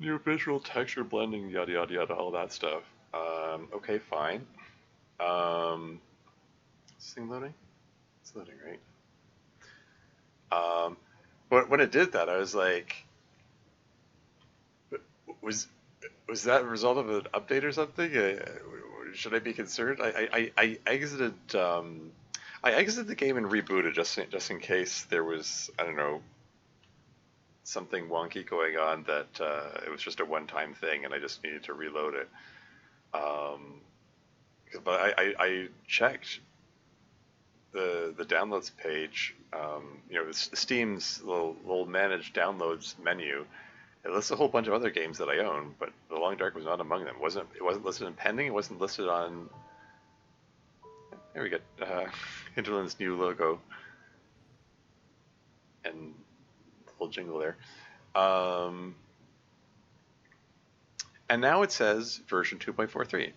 new visual texture blending, yada yada yada, all that stuff. Okay, fine. Is this thing loading? It's loading, right? But when it did that, I was like, was was that a result of an update or something? Should I be concerned? I exited I exited the game and rebooted just in case there was, I don't know, something wonky going on that it was just a one-time thing and I just needed to reload it. But I checked the downloads page. Steam's little managed downloads menu. It lists a whole bunch of other games that I own, but The Long Dark was not among them. It wasn't listed in pending. It wasn't listed on. There we go. Hinterland's new logo and the little jingle there. And now it says version 2.43.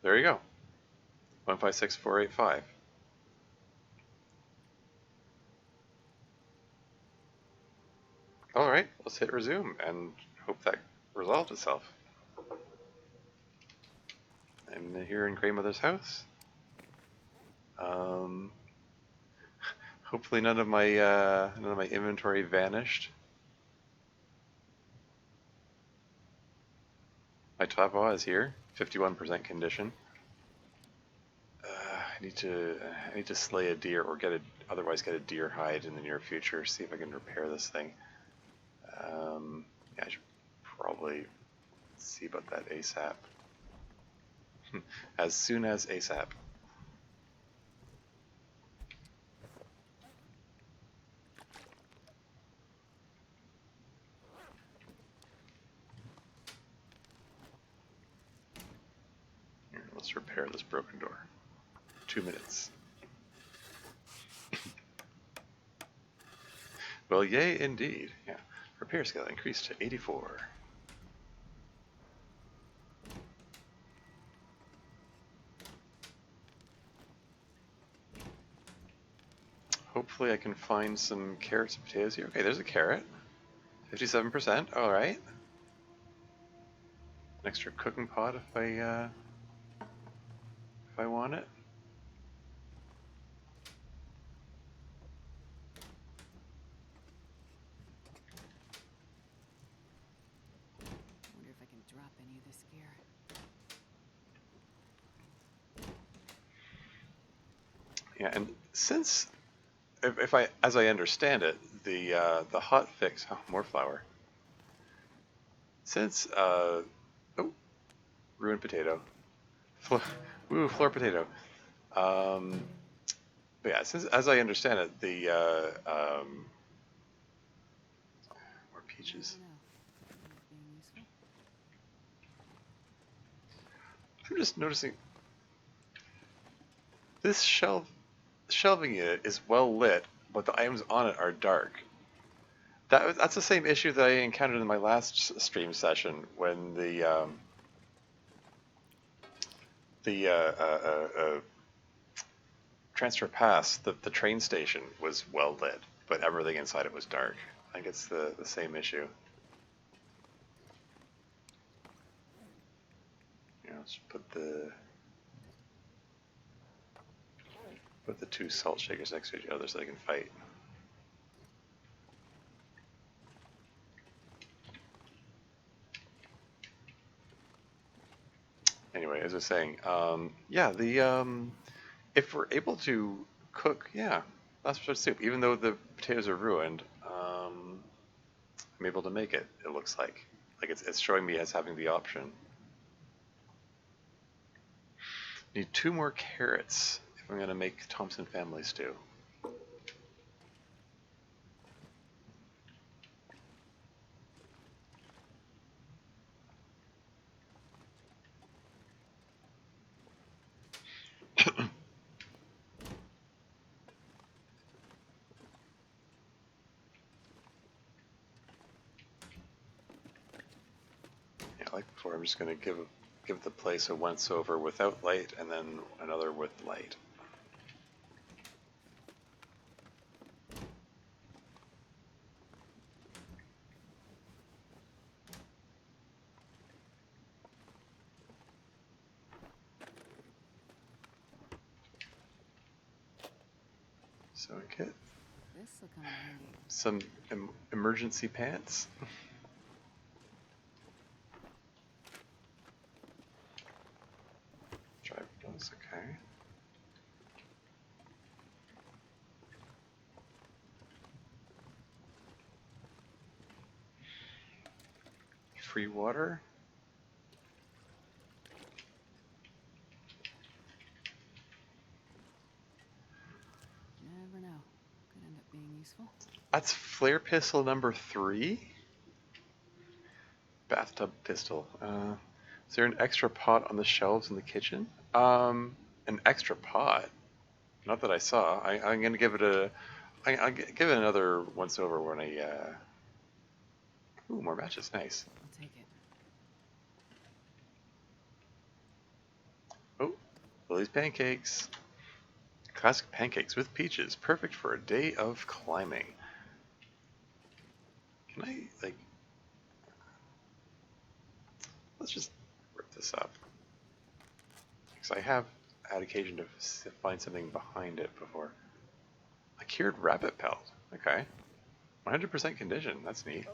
There you go. 156485. All right, let's hit resume and hope that resolves itself. I'm here in Grandmother's house. Hopefully none of my inventory vanished. My travois is here, 51% condition. I need to slay a deer or otherwise get a deer hide in the near future. See if I can repair this thing. Yeah, I should probably see about that ASAP. As soon as ASAP. Here, let's repair this broken door. 2 minutes. Well, yay indeed. Yeah. Repair skill increased to 84. Hopefully I can find some carrots and potatoes here. Okay, there's a carrot. 57%, alright. An extra cooking pot if I want it. Wonder if I can drop any of this gear. Yeah, and since, if I, as I understand it, the hot fix, oh, more flour. Since, oh, ruined potato. Ooh, floor potato. But yeah, since, as I understand it, more peaches. I don't know. Being useful. I'm just noticing this shelving unit is well lit, but the items on it are dark. That's the same issue that I encountered in my last stream session when the transfer pass, the train station was well lit, but everything inside it was dark. I think it's the same issue. You know, let's put the two salt shakers next to each other so they can fight. Anyway, as I was saying, yeah, if we're able to cook, yeah, last resort soup, even though the potatoes are ruined, I'm able to make it. It looks like it's showing me as having the option. Need 2 more carrots if I'm gonna make Thompson family stew. Yeah, like before, I'm just gonna give the place a once over without light, and then another with light. So I get This will come in handy. some emergency pants. Drive those, okay. Free water. Never know. Could end up being useful. That's flare pistol number 3. Bathtub pistol. Is there an extra pot on the shelves in the kitchen? An extra pot? Not that I saw. I'm gonna give it I'll give it another once over when I. Ooh, more matches. Nice. I'll take it. Oh, Lily's pancakes. Classic pancakes with peaches, perfect for a day of climbing. Can I like? Let's just rip this up because I have had occasion to find something behind it before. A cured rabbit pelt. Okay. 100% condition. That's neat.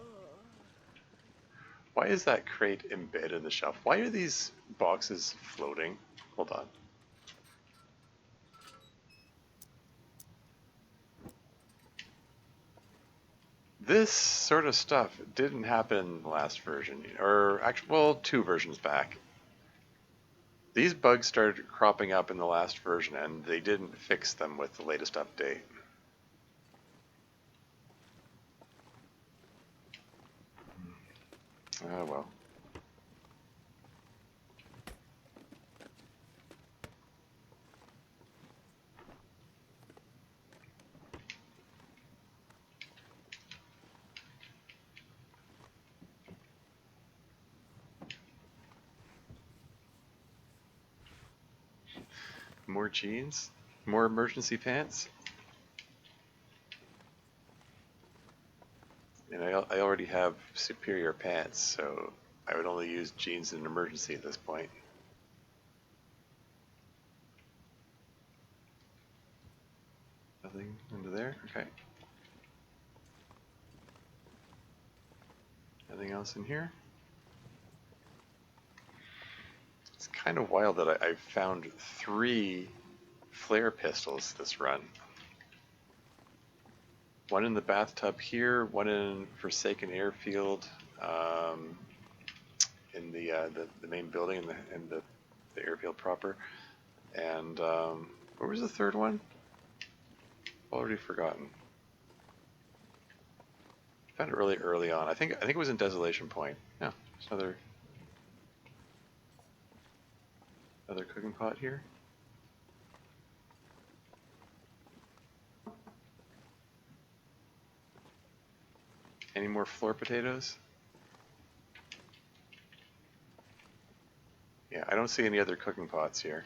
Why is that crate embedded in the shelf? Why are these boxes floating? Hold on. This sort of stuff didn't happen in the last version, or actually, well, 2 versions back. These bugs started cropping up in the last version, and they didn't fix them with the latest update. Oh well. More jeans? More emergency pants? And I already have superior pants, so I would only use jeans in an emergency at this point. Nothing under there? Okay. Nothing else in here? It's kind of wild that I found 3 flare pistols this run. One in the bathtub here, one in Forsaken Airfield, in the main building in the airfield proper, and where was the third one? Already forgotten. Found it really early on. I think it was in Desolation Point. Yeah, there's another cooking pot here. Any more floor potatoes? Yeah, I don't see any other cooking pots here.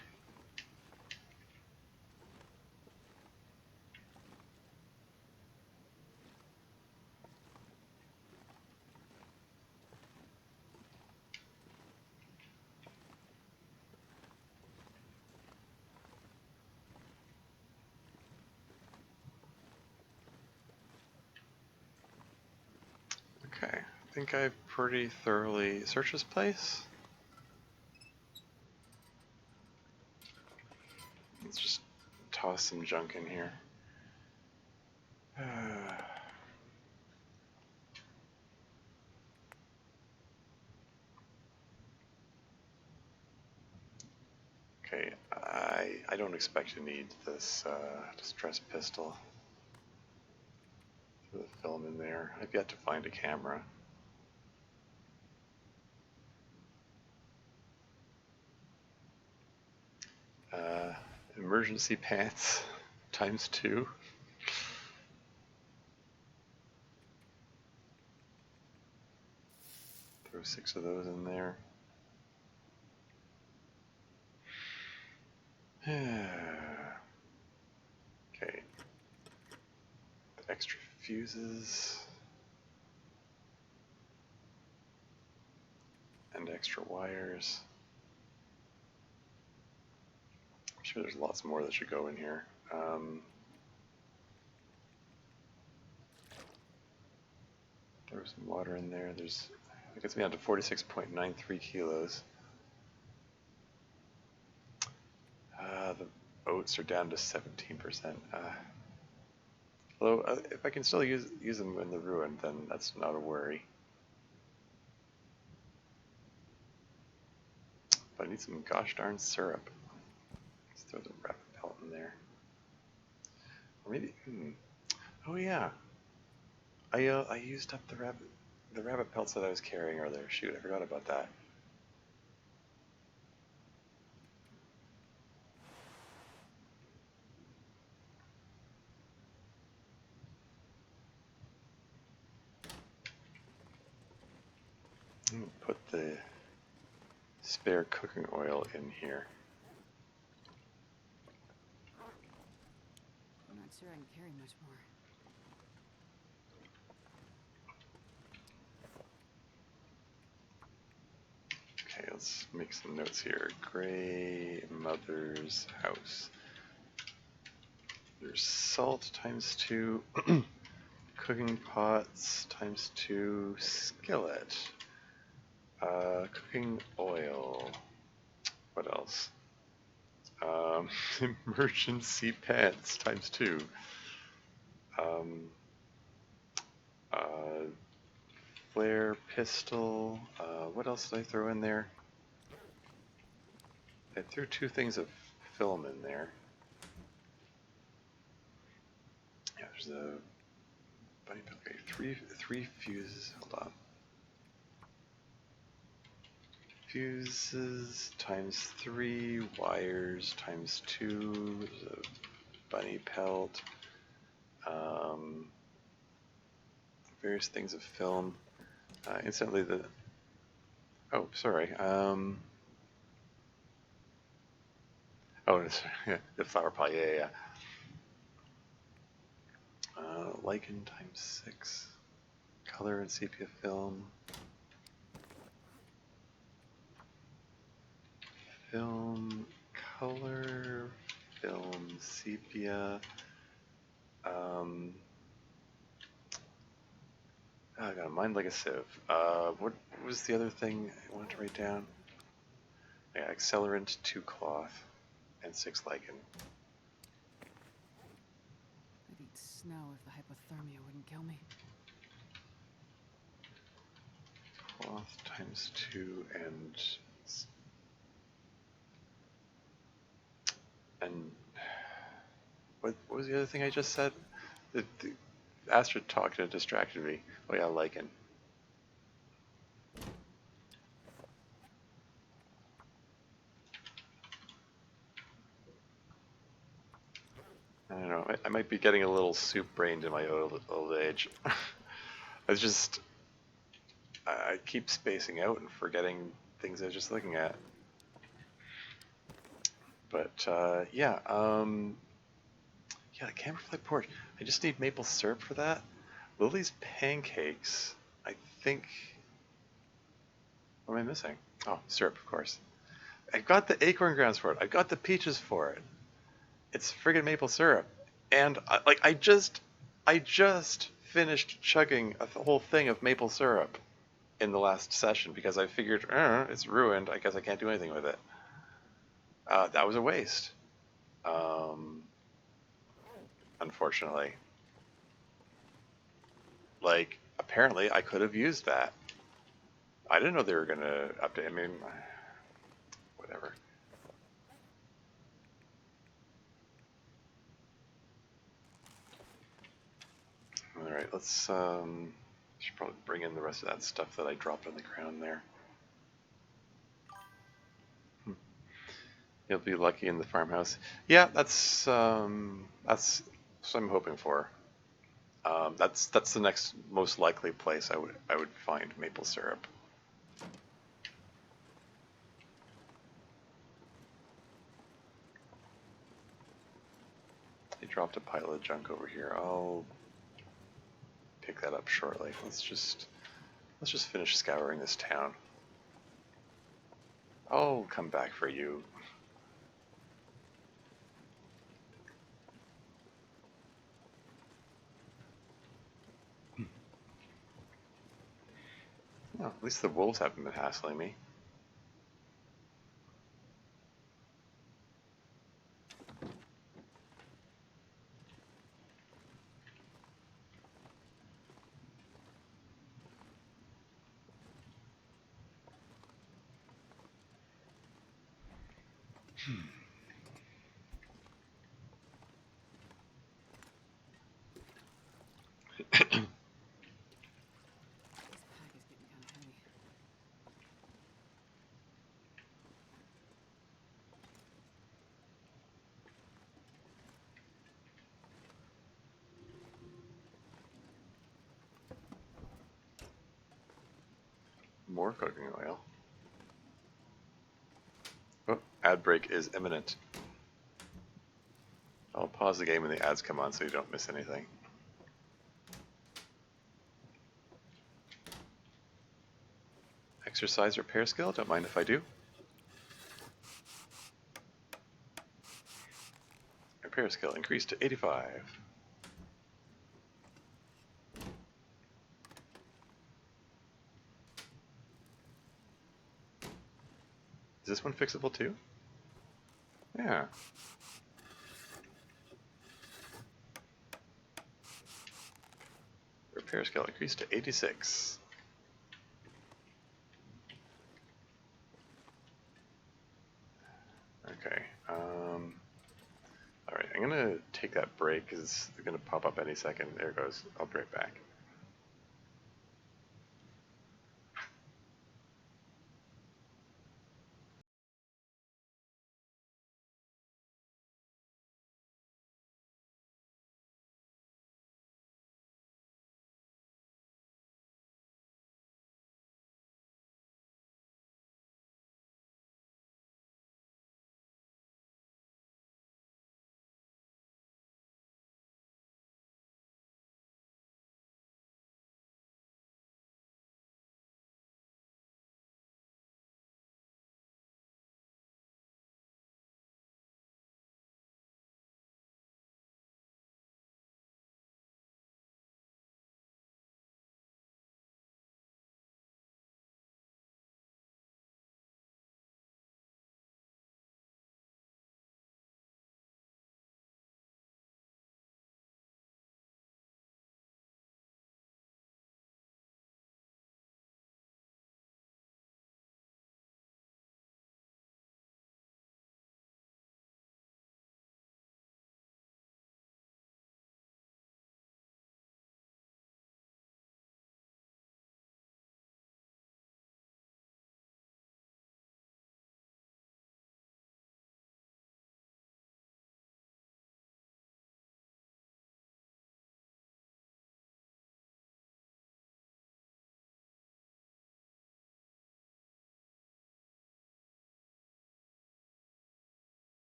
Okay, I think I've pretty thoroughly searched this place. Let's just toss some junk in here. Okay, I don't expect to need this distress pistol. Throw the film in there. I've yet to find a camera. Emergency pants times 2. Throw 6 of those in there. Okay. Extra fuses. And extra wires. I'm sure there's lots more that should go in here. Throw some water in there. That gets me down to 46.93 kilos. The oats are down to 17%. Although, if I can still use them in the ruin, then that's not a worry. But I need some gosh darn syrup. Let's throw the rabbit pelt in there. Or maybe, oh yeah. I used up the rabbit pelts that I was carrying earlier. Shoot, I forgot about that. I'm gonna put the spare cooking oil in here. I'm not sure I can carry much more. Okay, let's make some notes here. Gray Mother's house. There's salt times 2, cooking pots times 2, skillet, cooking oil. What else? Emergency pants times 2. Flare pistol. What else did I throw in there? I threw 2 things of film in there. Yeah, there's a bunny. Okay, three fuses. Hold on. Fuses times 3, wires times 2. There's a bunny pelt. Various things of film. Instantly the. Oh, sorry. Oh, the flower pot. Yeah. Lichen times 6. Color and sepia film. Film, color, film, sepia. I got a mind like a sieve. What was the other thing I wanted to write down? Yeah, accelerant, 2 cloth, and 6 lichen. I'd eat snow if the hypothermia wouldn't kill me. Cloth times 2 and what was the other thing I just said? The Astrid talked and it distracted me. Oh yeah, lichen. I don't know. I might be getting a little soup-brained in my old age. I keep spacing out and forgetting things I was just looking at. But yeah, the Camberfly porch. I just need maple syrup for that. Lily's pancakes. I think. What am I missing? Oh, syrup, of course. I've got the acorn grounds for it. I've got the peaches for it. It's friggin' maple syrup, and I just finished chugging a whole thing of maple syrup in the last session because I figured it's ruined. I guess I can't do anything with it. That was a waste. Unfortunately. Like, apparently I could have used that. I didn't know they were going to update. I mean, whatever. Alright, let's, should probably bring in the rest of that stuff that I dropped on the ground there. You'll be lucky in the farmhouse. Yeah, that's what I'm hoping for. That's the next most likely place I would find maple syrup. They dropped a pile of junk over here. I'll pick that up shortly. Let's just finish scouring this town. I'll come back for you. Oh, at least the wolves haven't been hassling me. This pack is getting kind of heavy. More cooking oil. Oh, ad break is imminent. I'll pause the game when the ads come on so you don't miss anything. Exercise repair skill, don't mind if I do. Repair skill increased to 85. Is this one fixable too? Yeah. repair skill increased to 86. Okay. Alright, I'm gonna take that break because it's gonna pop up any second. There it goes. I'll be right back.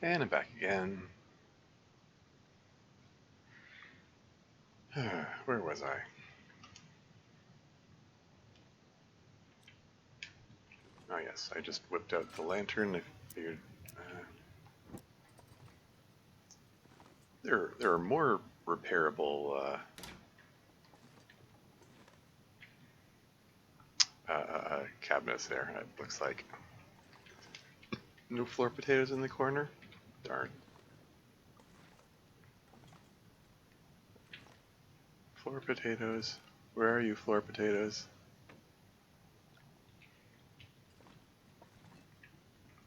And I'm back again. Where was I? Oh yes, I just whipped out the lantern. I figured there are more repairable cabinets there. It looks like no floor potatoes in the corner. Darn. Floor potatoes. Where are you, floor potatoes?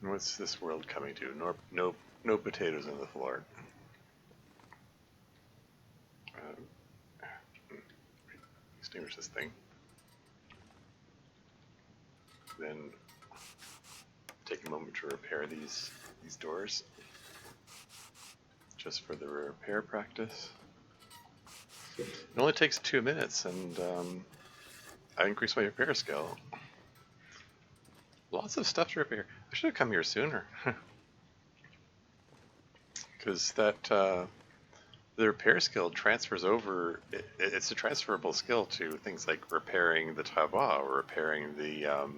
And what's this world coming to? No potatoes on the floor. Extinguish this thing. Then take a moment to repair these doors, just for the repair practice. It only takes 2 minutes, and I increased my repair skill. Lots of stuff to repair. I should have come here sooner. Because the repair skill transfers over. It's a transferable skill to things like repairing the tawa or repairing the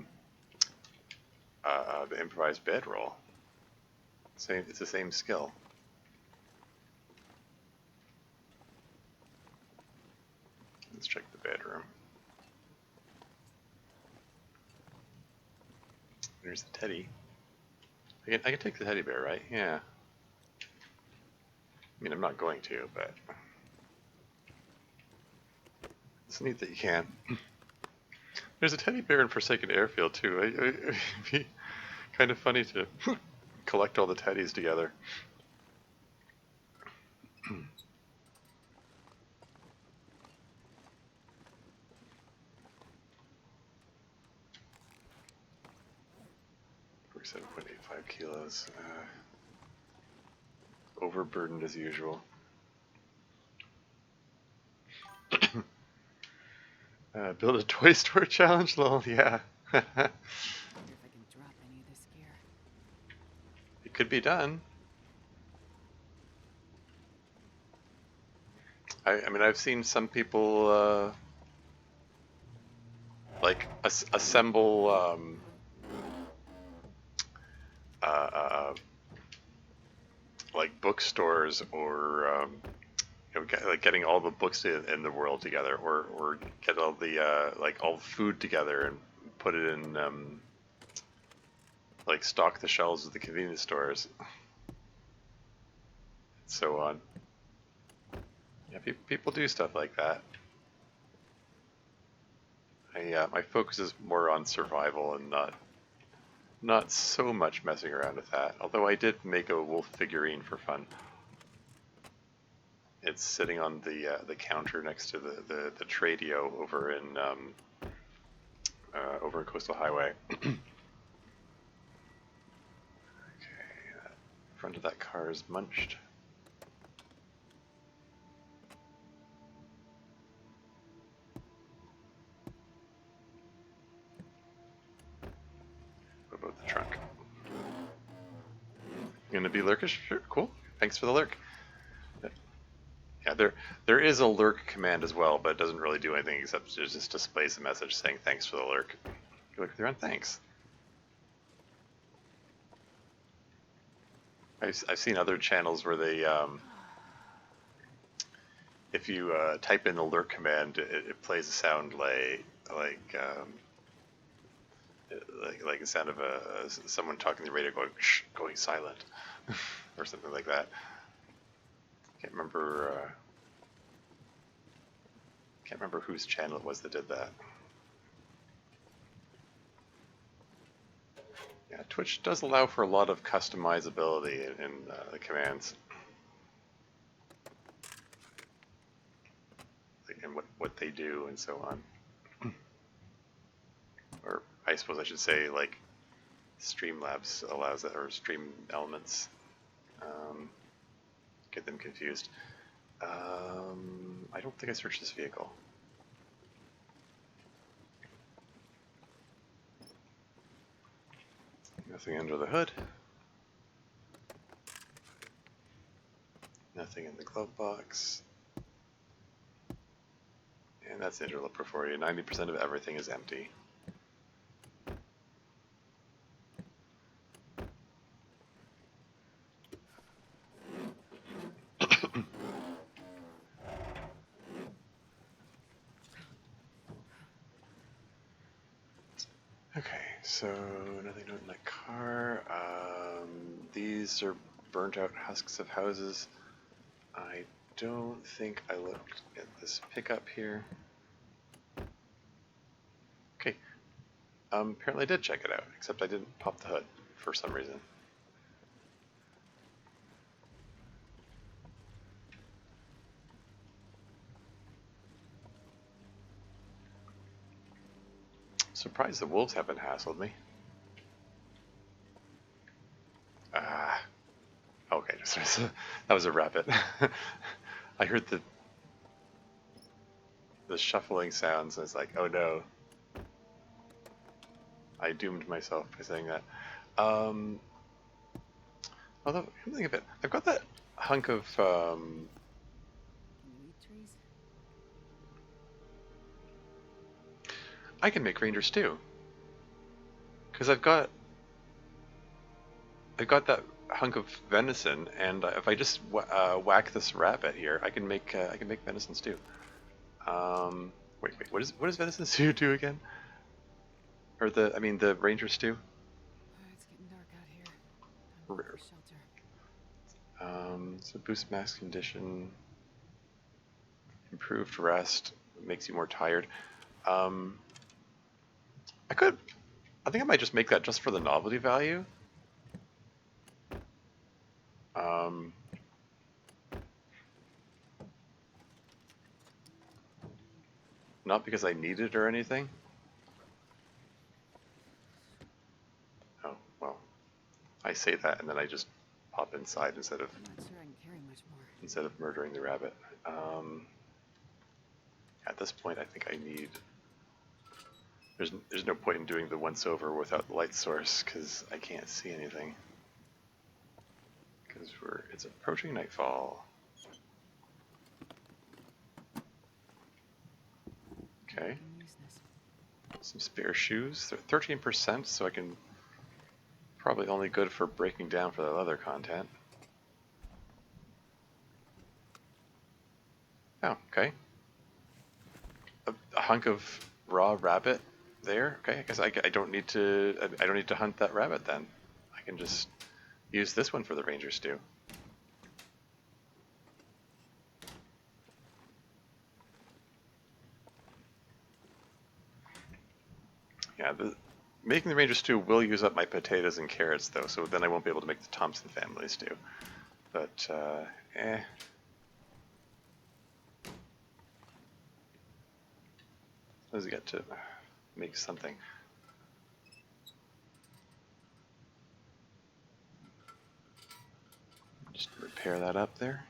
improvised bedroll. It's the same skill. Let's check the bedroom. There's the teddy. I can take the teddy bear, right? Yeah. I mean, I'm not going to, but it's neat that you can. There's a teddy bear in Forsaken Airfield too. It'd be kind of funny to collect all the teddies together. For 7.85 kilos. Overburdened as usual. Build a toy store challenge? Lol, yeah. Wonder if I can drop any of this gear. It could be done. I mean, I've seen some people like assemble like bookstores or like getting all the books in the world together, or get all the like all the food together and put it in like stock the shelves of the convenience stores, and so on. Yeah, people do stuff like that. My focus is more on survival and not so much messing around with that. Although I did make a wolf figurine for fun. It's sitting on the counter next to the Tradio over in Coastal Highway. Okay, front of that car is munched. What about the trunk? Gonna be lurkish? Sure, cool. Thanks for the lurk. Yeah, there is a lurk command as well, but it doesn't really do anything except it just displays a message saying thanks for the lurk. You look around, thanks. I've seen other channels where they if you type in the lurk command, it plays a sound like the sound of someone talking to the radio going shh, going silent, or something like that. Can't remember whose channel it was that did that. Yeah, Twitch does allow for a lot of customizability in the commands, and what they do and so on. Or I suppose I should say like Streamlabs allows that, or Stream Elements. Get them confused. I don't think I searched this vehicle. Nothing under the hood. Nothing in the glove box. And that's Interloper for you. 90% of everything is empty. Okay, so nothing in the car. These are burnt out husks of houses. I don't think I looked at this pickup here. Okay, apparently I did check it out, except I didn't pop the hood for some reason. Surprised the wolves haven't hassled me. Ah, okay, that was a rabbit. I heard the shuffling sounds, and it's like, oh no. I doomed myself by saying that. Although, come think of it, I've got that hunk of Can you eat trees? I can make reindeer stew, because I've got that hunk of venison, and if I just whack this rabbit here, I can make venison stew. Wait, what does venison stew do again? Or the ranger stew? It's getting dark out here. Time to look for shelter. So boost max condition, improved rest, makes you more tired. Um, I think I might just make that just for the novelty value. Um, Not because I need it or anything. Oh, well, I say that and then I just pop inside instead I'm not sure I can carry much more. of murdering the rabbit. At this point, I think I need. There's no point in doing the once over without the light source because I can't see anything. Because it's approaching nightfall. Okay. I can use this. Some spare shoes. They're 13%, so I can probably only good for breaking down for the leather content. Oh, okay. A hunk of raw rabbit there. Okay, I guess I don't need to. I don't need to hunt that rabbit then. I can just use this one for the ranger stew. Yeah, making the ranger stew will use up my potatoes and carrots though, so then I won't be able to make the Thompson family stew. But eh. Does it get to make something? Just repair that up there,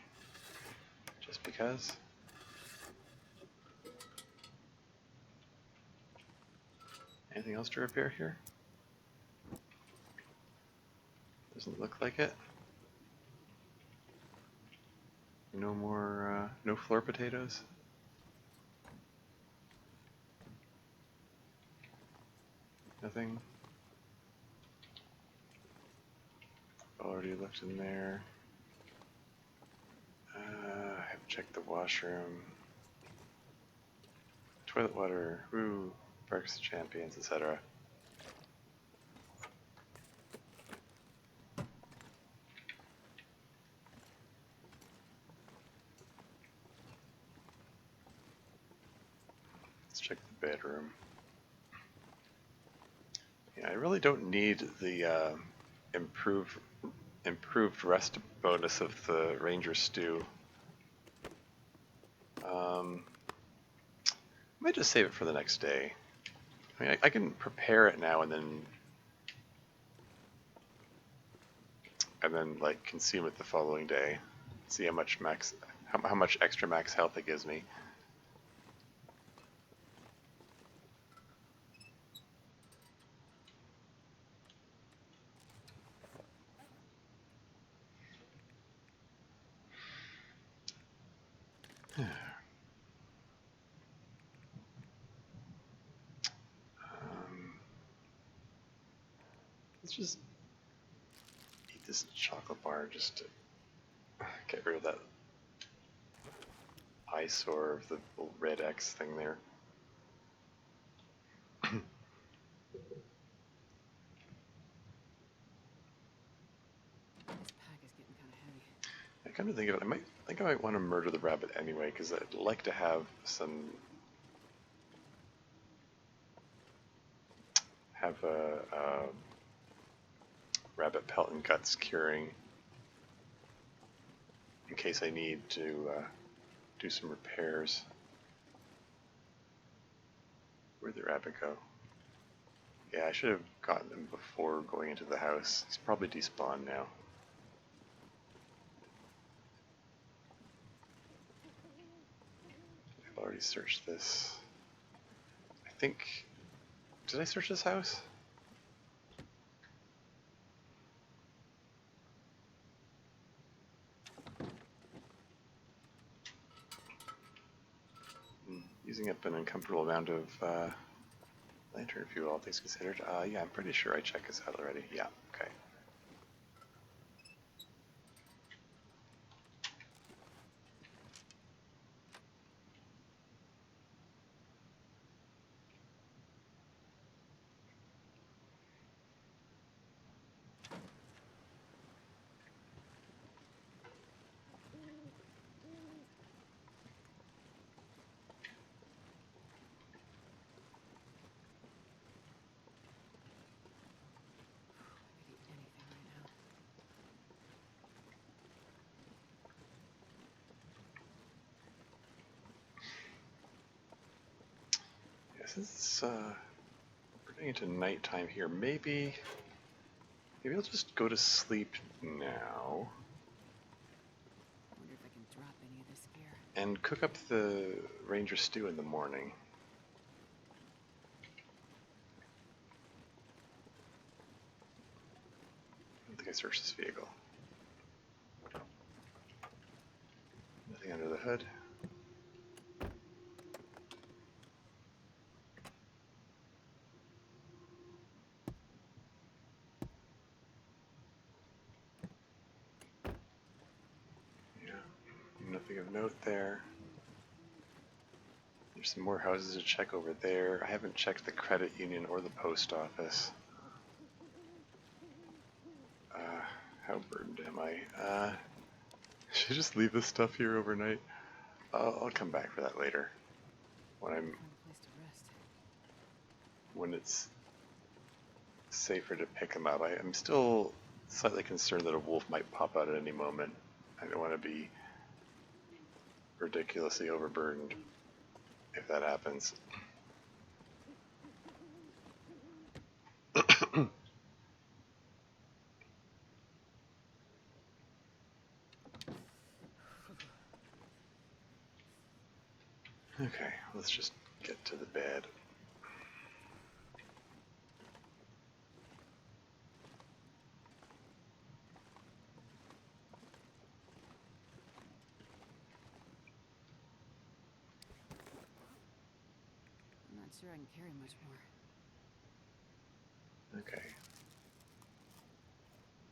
just because. Anything else to repair here? Doesn't look like it. No more, no floor potatoes. Nothing. Already looked in there. I have checked the washroom. Toilet water. Woo. Breakfast champions, etc. Let's check the bedroom. Yeah, I really don't need the improved rest bonus of the ranger stew. I might just save it for the next day. I mean, I can prepare it now and then like consume it the following day. See how much how much extra max health it gives me. Let's just eat this chocolate bar just to get rid of that eyesore of the red X thing there. This pack is getting kind of heavy. I come to think of it, I might want to murder the rabbit anyway because I'd like to have a rabbit pelt and guts curing in case I need to do some repairs. Where'd the rabbit go? Yeah, I should have gotten him before going into the house. He's probably despawned now. I've already searched this. I think... Did I search this house? Using up an uncomfortable amount of lantern fuel, all things considered. Yeah, I'm pretty sure I checked this out already. Yeah, okay. Since we're getting into nighttime here, maybe I'll just go to sleep now I wonder if I can drop any of this gear. and cook up the ranger stew in the morning. I don't think I searched this vehicle. Nothing under the hood. Yeah, nothing of note there. There's some more houses to check over there. I haven't checked the credit union or the post office. How burdened am I? Should I just leave this stuff here overnight? I'll come back for that later. When Find a place to rest. when it's safer to pick them up. I'm still slightly concerned that a wolf might pop out at any moment. I don't want to be ridiculously overburdened if that happens. Okay, let's just get to the bed. I'm not sure I can carry much more. Okay.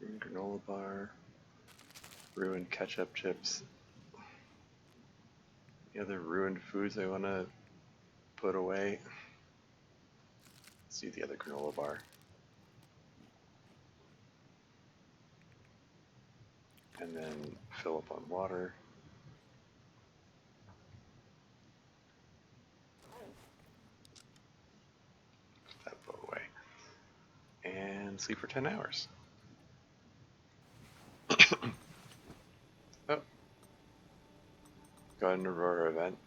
Ruined granola bar. Ruined ketchup chips. Any other ruined foods I want to put away? Let's see the other granola bar. And then fill up on water. Put that bow away. And sleep for 10 hours. Oh. Got an Aurora event.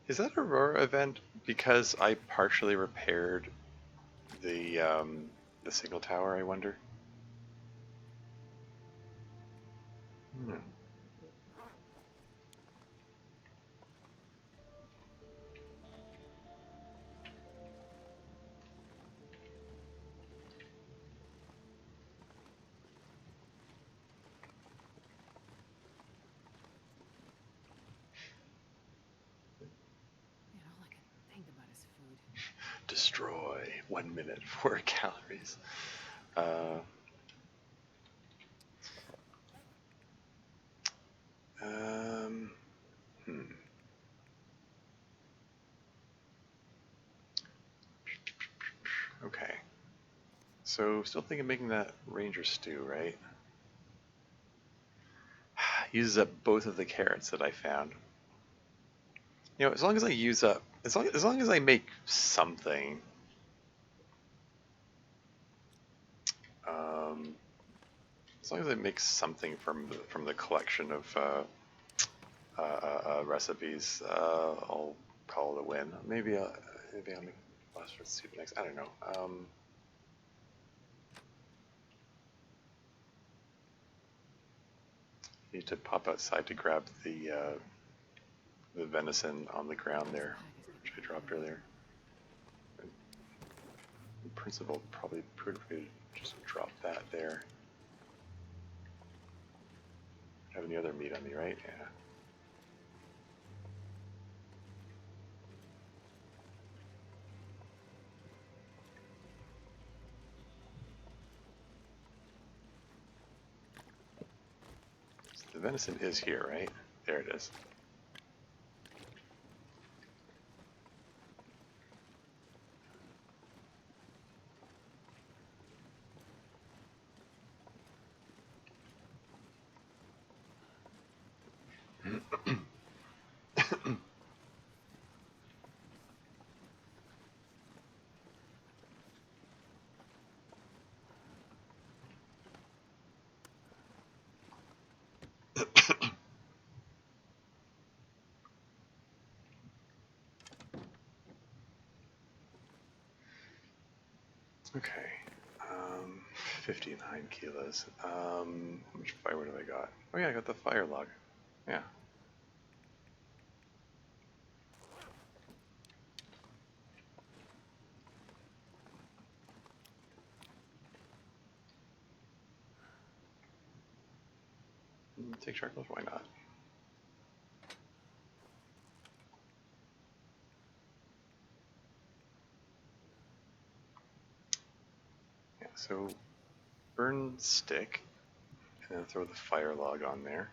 Is that Aurora event because I partially repaired the signal tower, I wonder? Hmm. Man, all I can think about is food. Destroy 1 minute, 4 calories. Uh, um, hmm. Okay. So, still thinking of making that ranger stew, right? Uses up both of the carrots that I found. You know, as long as I use up, as long as I make something, um, as long as I make something from the collection of recipes, I'll call it a win. Maybe I'll make phosphorus soup next. I don't know. Need to pop outside to grab the venison on the ground there, which I dropped earlier. In principle, probably prudent for me to just drop that there. Have any other meat on me, right? Yeah. So the venison is here, right? There it is. Okay. 59 kilos. How much firewood have I got? Oh yeah, I got the fire log. Yeah. Take charcoal? Why not? Yeah, so burn stick, and then throw the fire log on there.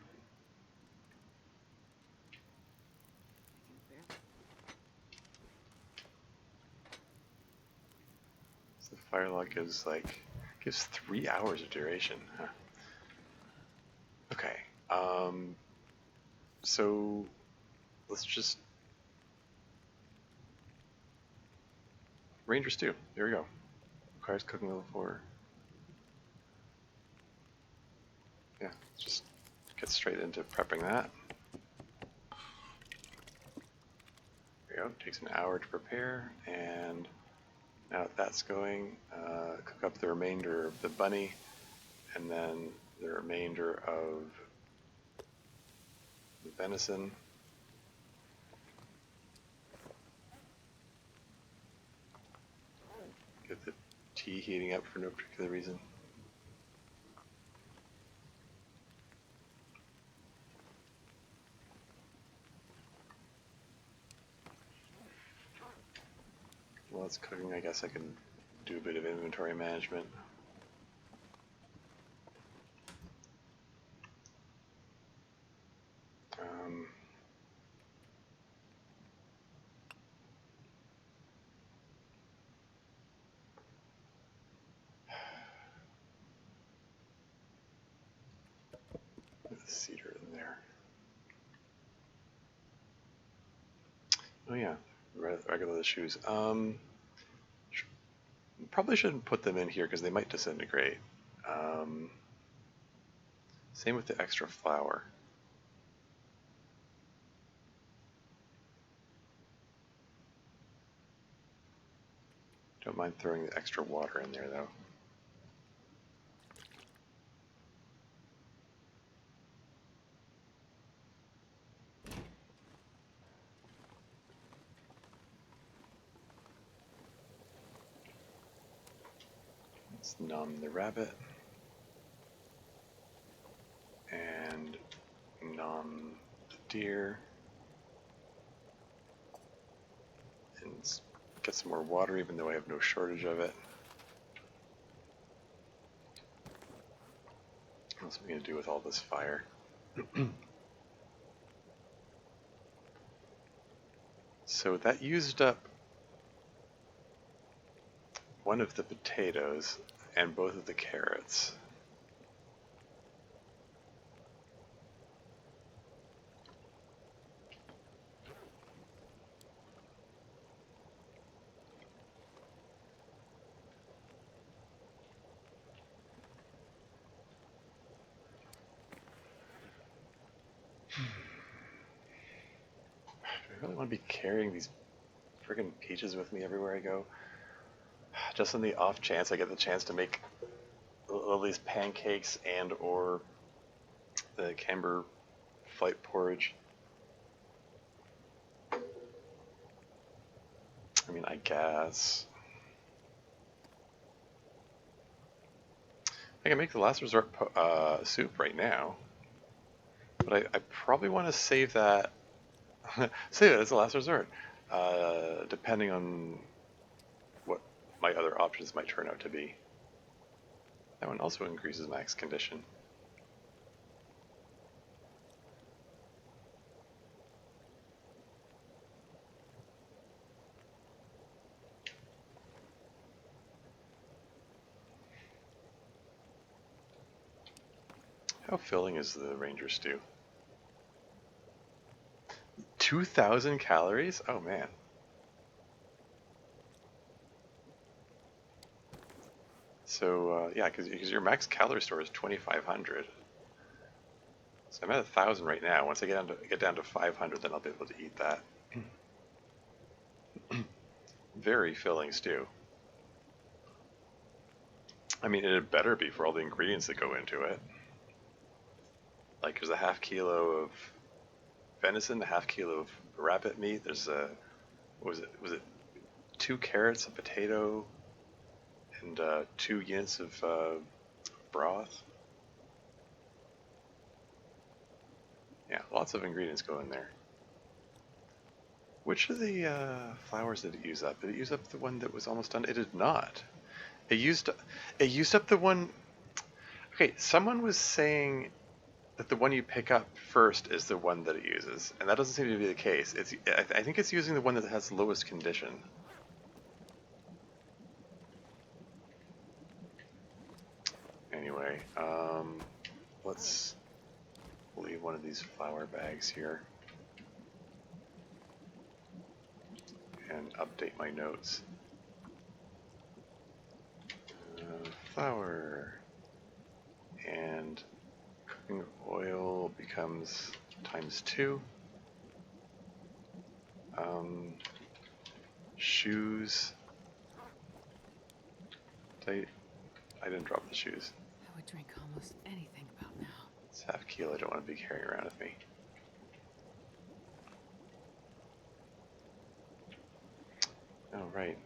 So the fire log gives 3 hours of duration. Huh. Okay. So let's just Ranger stew. There we go. Requires cooking level 4. Yeah, let's just get straight into prepping that. There we go. Takes an hour to prepare, and now that that's going, cook up the remainder of the bunny, and then the remainder of the venison. Get the tea heating up for no particular reason. While it's cooking, I guess I can do a bit of inventory management. Um, put the cedar in there. Oh yeah, regular shoes. Probably shouldn't put them in here because they might disintegrate. Um, Same with the extra flour. Don't mind throwing the extra water in there though. Let's numb the rabbit and numb the deer and get some more water even though I have no shortage of it. What else am I going to do with all this fire? So that used up one of the potatoes and both of the carrots. I really want to be carrying these friggin' peaches with me everywhere I go. Just on the off chance I get the chance to make Lily's pancakes and or the camber flight porridge. I mean, I guess. I can make the last resort soup right now. But I probably want to save that. Save it as a last resort. Depending on what my other options might turn out to be. That one also increases max condition. How filling is the Ranger stew? 2,000 calories? Oh man. So yeah, because your max calorie store is 2,500. So I'm at 1,000 right now. Once I get down to 500, then I'll be able to eat that. Very filling stew. I mean, it better be for all the ingredients that go into it. Like, there's a half kilo of venison, a half kilo of rabbit meat. There's a, what was it 2 carrots, a potato, and 2 units of broth. Yeah, lots of ingredients go in there. Which of the flours did it use up? Did it use up the one that was almost done? It did not. It used up the one. Okay, someone was saying that the one you pick up first is the one that it uses, and that doesn't seem to be the case. I think it's using the one that has the lowest condition. Anyway, let's leave one of these flour bags here and update my notes. Flour and cooking oil becomes ×2. Shoes. I didn't drop the shoes. I would drink almost anything about now. It's half kilo. I don't want to be carrying around with me. Oh right.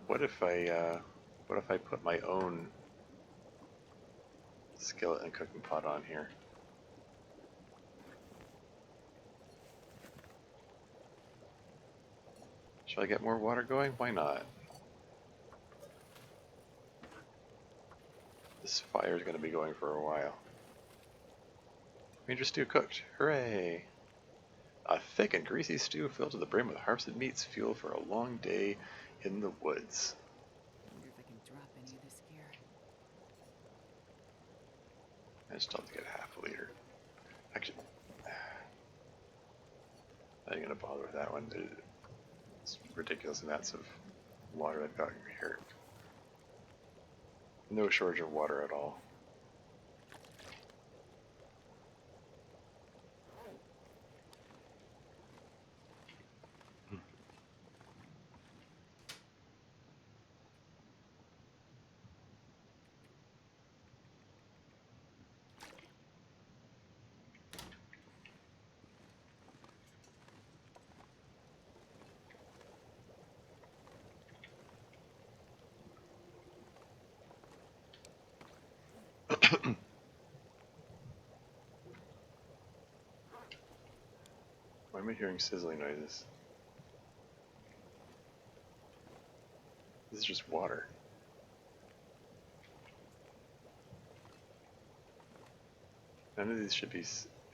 What if I put my own skillet and cooking pot on here? Shall I get more water going? Why not? This fire is going to be going for a while. Ranger stew cooked. Hooray! A thick and greasy stew filled to the brim with harvested meats, fuel for a long day in the woods. I wonder if I can drop any of this gear. I just have to get half a liter. Actually, I ain't gonna bother with that one. It's ridiculous amounts of water I've got here. No shortage of water at all. Why am I hearing sizzling noises? This is just water. None of these should be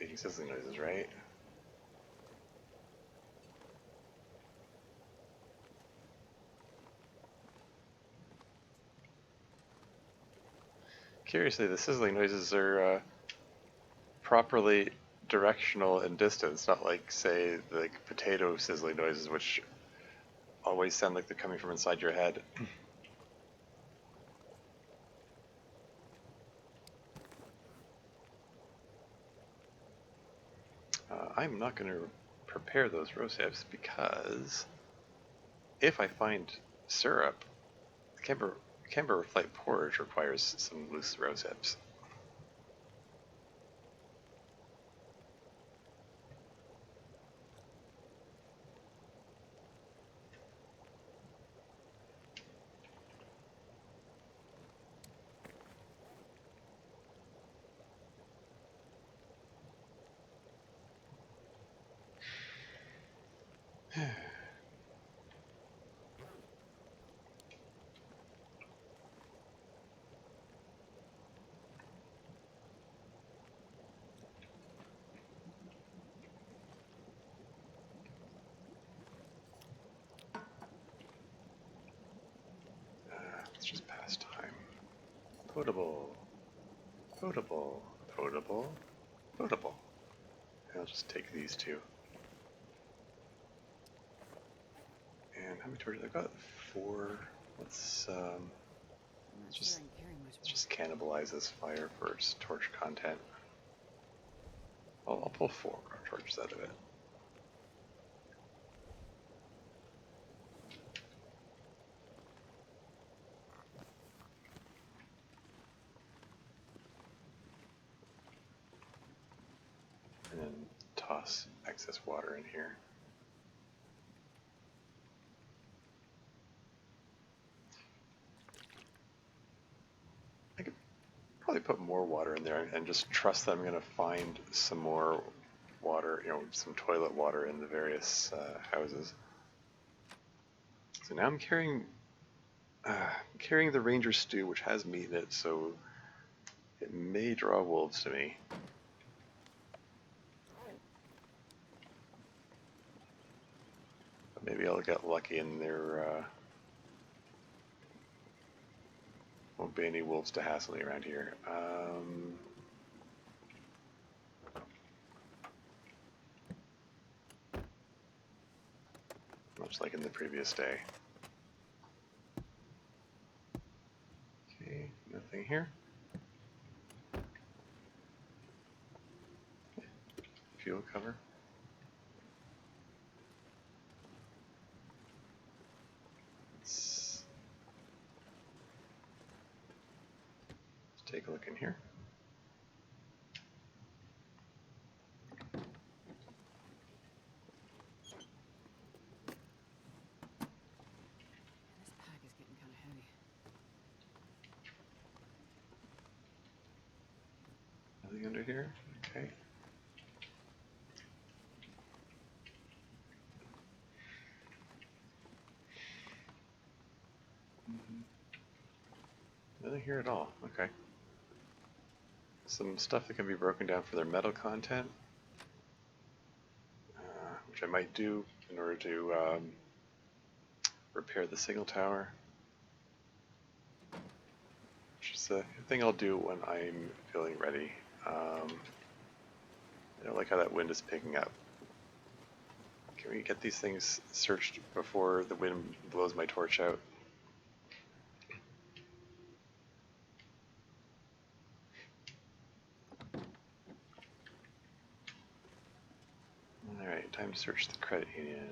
making sizzling noises, right? Curiously, the sizzling noises are properly directional in distance, not like, say, the potato sizzling noises, which always sound like they're coming from inside your head. I'm not going to prepare those rose hips because if I find syrup, Camber Flight porridge requires some loose rose hips. It's just past time. Potable. Potable. Potable. Potable. And I'll just take these two. And how many torches? I got 4. Let's I'm not sure I can carry much more. just cannibalize this fire for its torch content. I'll pull 4 torches out of it. toss excess water in here. I could probably put more water in there and just trust that I'm going to find some more water, some toilet water in the various houses. So now I'm carrying the ranger stew, which has meat in it, so it may draw wolves to me. But maybe I'll get lucky and there won't be any wolves to hassle me around here. Much like in the previous day. Okay, nothing here. Fuel cover. Let's take a look in here. This pack is getting kind of heavy. Nothing under here? Okay. Nothing here at all. Okay. Some stuff that can be broken down for their metal content, which I might do in order to repair the signal tower. Which is a thing I'll do when I'm feeling ready. I like how that wind is picking up. Can we get these things searched before the wind blows my torch out? Alright, time to search the credit union.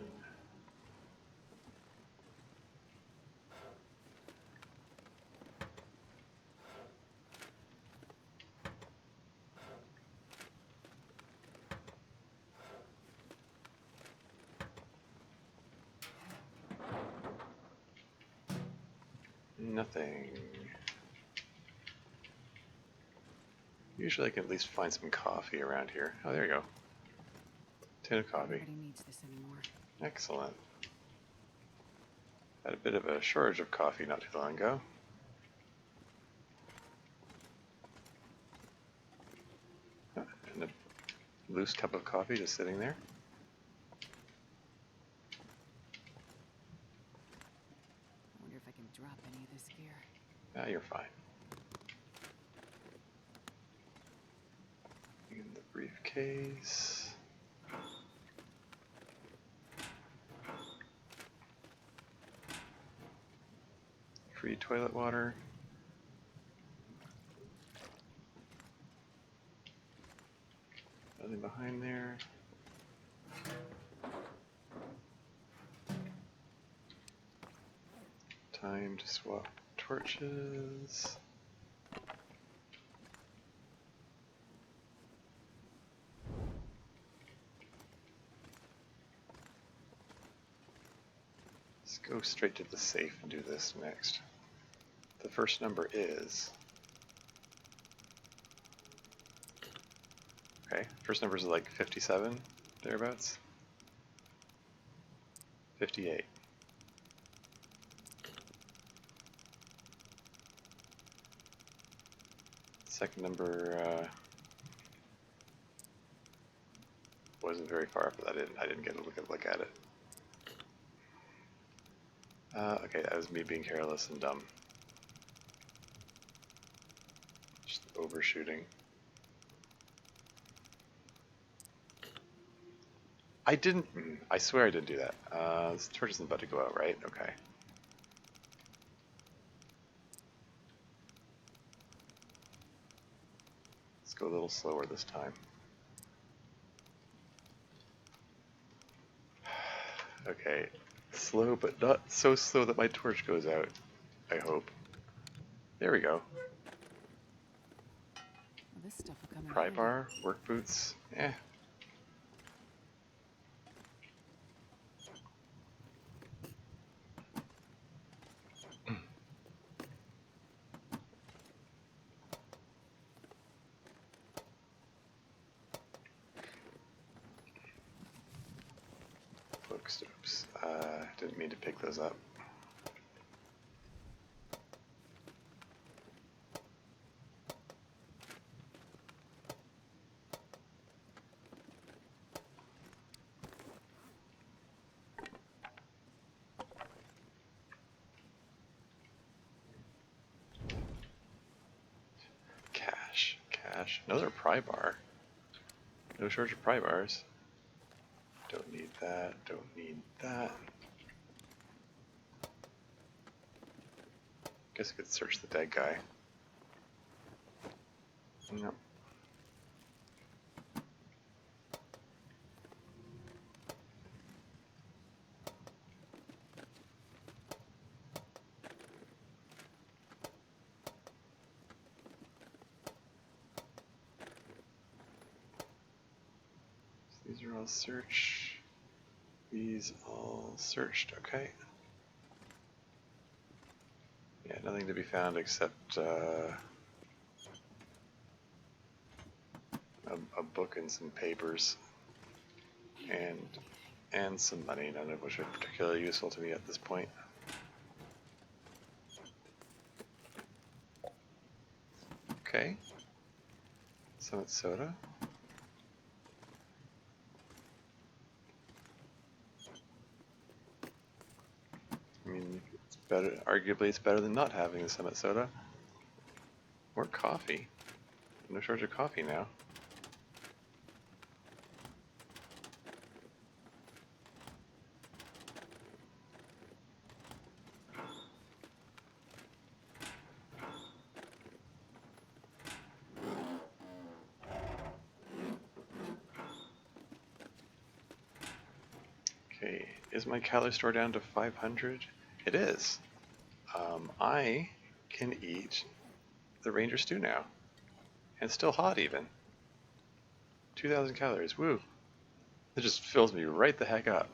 Nothing. Usually I can at least find some coffee around here. Oh, there you go. Tin of coffee. Nobody needs this anymore. Excellent. Had a bit of a shortage of coffee not too long ago. And a loose cup of coffee just sitting there. I wonder if I can drop any of this gear. Ah, you're fine. In the briefcase. Free toilet water. Nothing behind there. Time to swap torches. Let's go straight to the safe and do this next. The first number is... Okay, first numbers are like 57, thereabouts. 58. Second number wasn't very far up, but I didn't get a look at it. Okay, that was me being careless and dumb. Just overshooting. I swear I didn't do that. This torch isn't about to go out, right? Okay. Let's go a little slower this time. Okay. Slow, but not so slow that my torch goes out, I hope. There we go. Well, this stuff will come in Pry handy. bar, work boots, eh. Oops. Didn't mean to pick those up. Cash. Another pry bar. No shortage of pry bars. Don't need that. Don't need that. Guess I could search the dead guy. No. These are all searched. These all searched. Okay. Yeah, nothing to be found except a book and some papers, and some money, none of which are particularly useful to me at this point. Okay. Summit soda. I mean, it's better. Arguably, it's better than not having the Summit soda. More coffee. No shortage of coffee now. Okay, is my calorie store down to 500? It is. I can eat the Ranger stew now. And it's still hot even. 2,000 calories, woo. It just fills me right the heck up.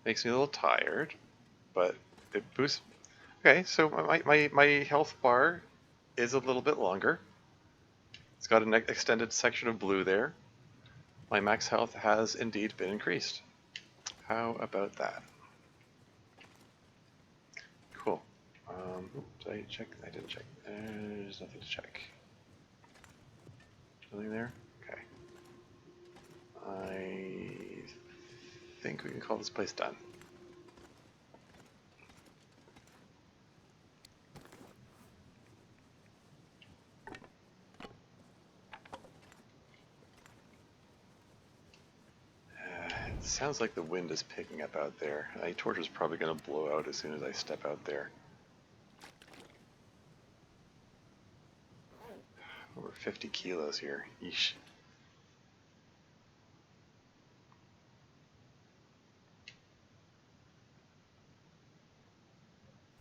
Makes me a little tired, but it boosts. Okay, so my health bar is a little bit longer. It's got an extended section of blue there. My max health has indeed been increased. How about that? Cool. Did I check? I didn't check. There's nothing to check. Nothing there? Okay. I think we can call this place done. It sounds like the wind is picking up out there. My torch is probably going to blow out as soon as I step out there. Over 50 kilos here. Yeesh.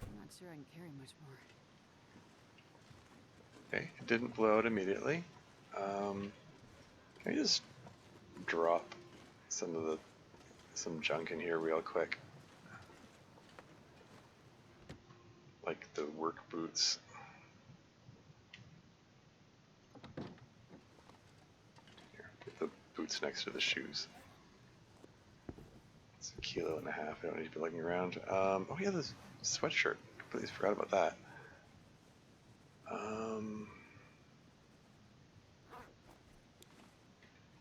I'm not sure I can carry much more. Okay, it didn't blow out immediately. Can we just drop some junk in here real quick? Like the work boots. Here, put the boots next to the shoes. It's 1.5 kilos. I don't need to be looking around. Oh yeah, this sweatshirt. Completely forgot about that.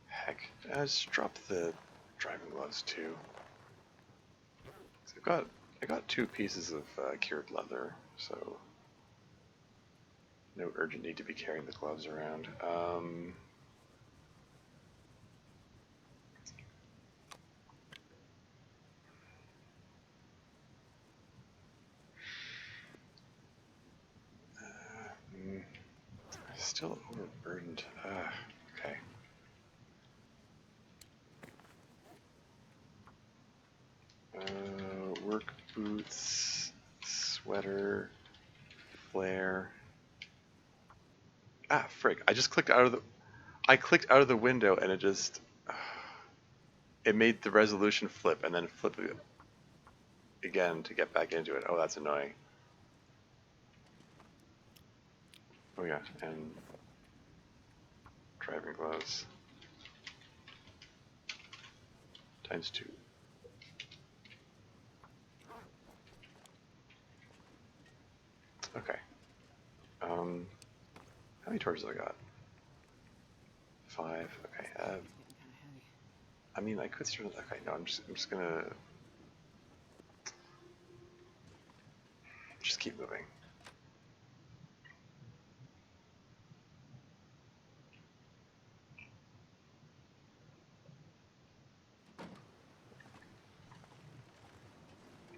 Heck, just drop the driving gloves too. So I got 2 pieces of cured leather, so no urgent need to be carrying the gloves around. Still overburdened. Okay. Work boots, sweater, flare. Ah, frig! I clicked out of the window and it made the resolution flip and then flip it again to get back into it. Oh, that's annoying. Oh yeah, and driving gloves times 2. Okay. How many torches have I got? 5. Okay. It's getting kind of heavy. I mean, I could start. Okay, no, I'm just gonna just keep moving.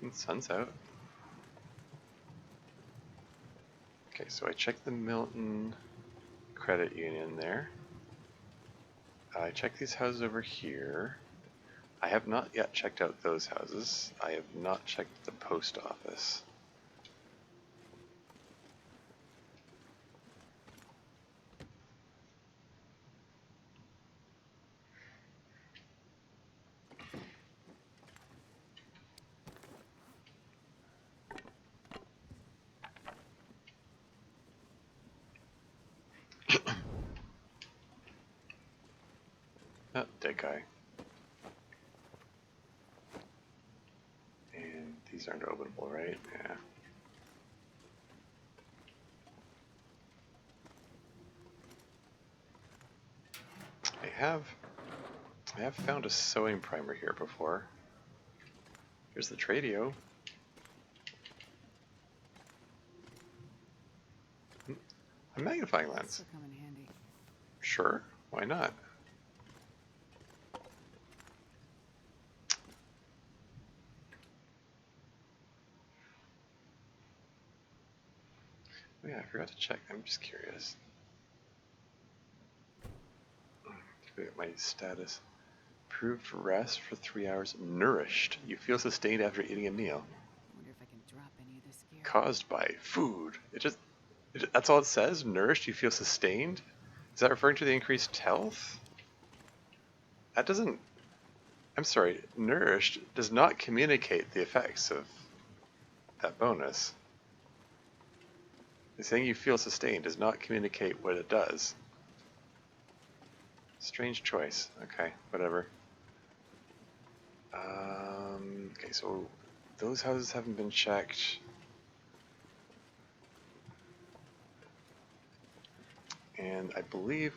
And the sun's out. Okay, so I checked the Milton Credit Union there. I checked these houses over here. I have not yet checked out those houses. I have not checked the post office. Oh, dead guy. And these aren't openable, right? Yeah. I have found a sewing primer here before. Here's the Tradio. A magnifying lens. This will come in handy. Sure, why not? Oh yeah, I forgot to check. I'm just curious. Look at my status. Approved rest for 3 hours. Nourished. You feel sustained after eating a meal. I wonder if I can drop any of this gear. Caused by food. That's all it says? Nourished, you feel sustained? Is that referring to the increased health? That doesn't... I'm sorry, nourished does not communicate the effects of that bonus. The saying you feel sustained does not communicate what it does. Strange choice. Okay, whatever. Okay, so those houses haven't been checked. And I believe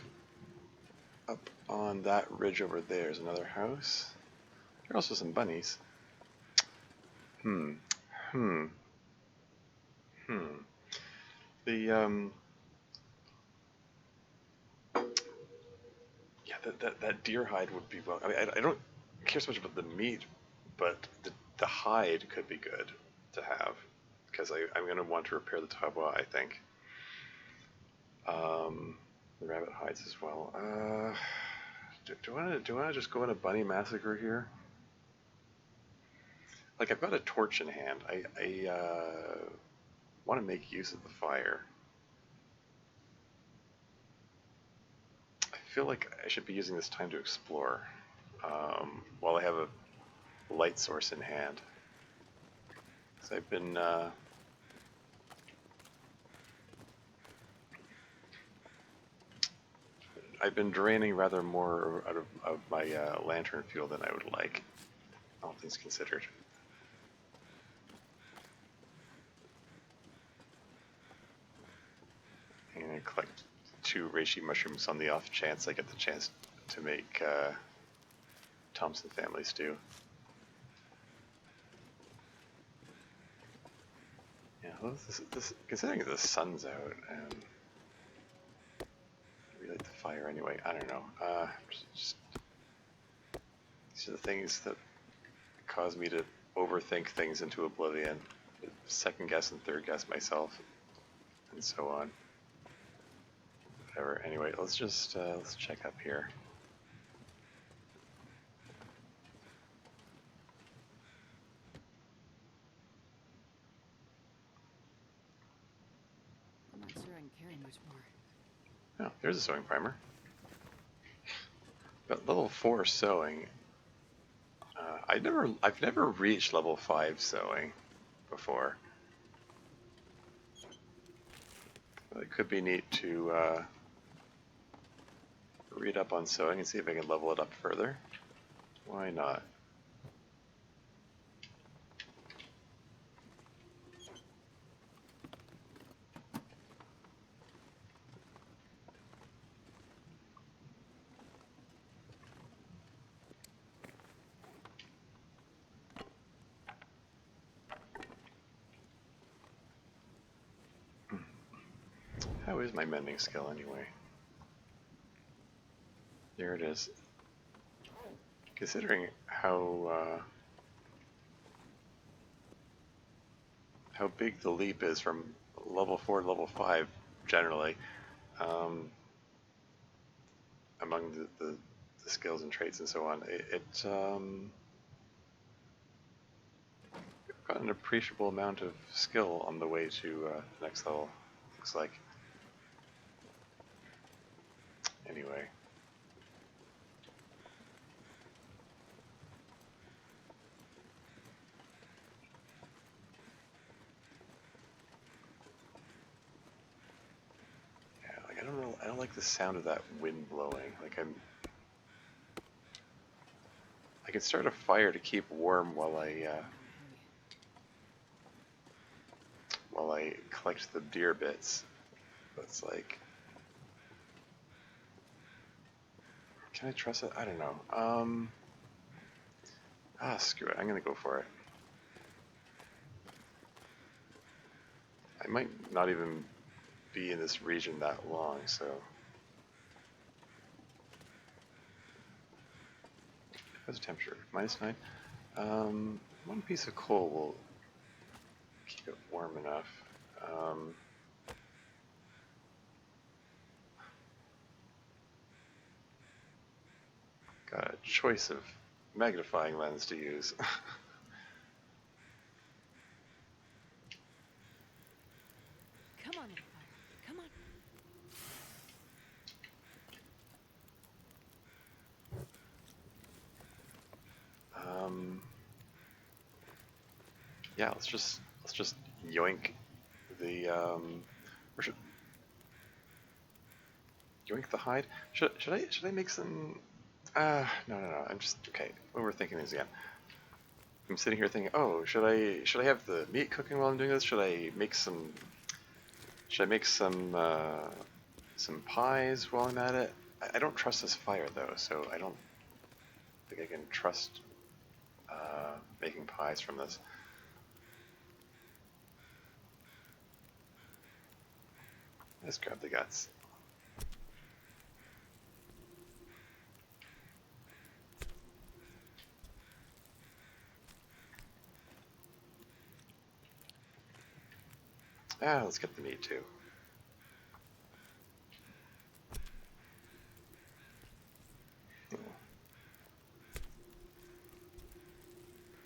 up on that ridge over there is another house. There are also some bunnies. The, yeah, that deer hide would be well. I mean, I don't care so much about the meat, but the hide could be good to have because I'm going to want to repair the tabwa, I think. The rabbit hides as well. Do I want to just go on a bunny massacre here? Like, I've got a torch in hand. I want to make use of the fire. I feel like I should be using this time to explore while I have a light source in hand. So I've been draining rather more out of my lantern fuel than I would like, all things considered. I'm going to collect 2 reishi mushrooms on the off chance I get the chance to make Thompson family stew. Yeah, well, considering the sun's out and relight the fire anyway, I don't know. Just these are the things that cause me to overthink things into oblivion, second guess and third guess myself, and so on. Whatever. Anyway, let's check up here. I'm not sure I can carry much more. Oh, there's a sewing primer. But level 4 sewing. I've never reached level 5 sewing before. It could be neat to read up on sewing and see if I can level it up further. Why not? How is my mending skill anyway? There it is. Considering how big the leap is from level 4 to level 5 generally, um, among the skills and traits and so on, got an appreciable amount of skill on the way to the next level, looks like. Anyway. Yeah, like I don't like the sound of that wind blowing. Like I can start a fire to keep warm while I collect the deer bits. But it's like, can I trust it? I don't know. Screw it. I'm gonna go for it. I might not even be in this region that long, so. How's the temperature? -9. One piece of coal will keep it warm enough. Got a choice of magnifying lens to use. Come on, little fire. Come um, yeah, let's just yoink the or should yoink the hide. Should I make some? No. I'm just okay. Overthinking this again. I'm sitting here thinking, oh, should I have the meat cooking while I'm doing this? Should I make some? Should I make some pies while I'm at it? I don't trust this fire though, so I don't think I can trust making pies from this. Let's grab the guts. Let's get the meat too.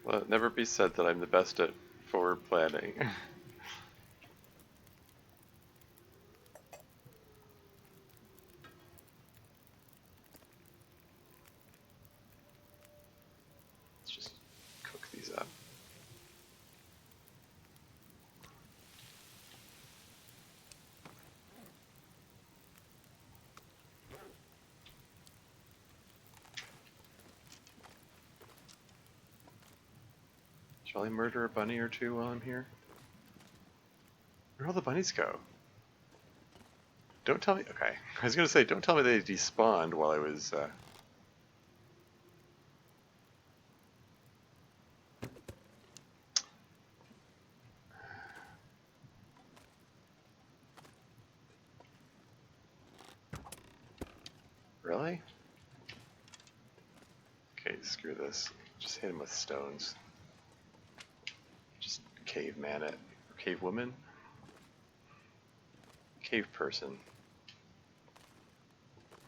Well, it never be said that I'm the best at forward planning. Let's just cook these up. Shall I murder a bunny or two while I'm here? Where'd all the bunnies go? Don't tell me. Okay. I was going to say, don't tell me they despawned while I was. Really? Okay, screw this. Just hit him with stones. Just caveman it. Or cave woman? Cave person.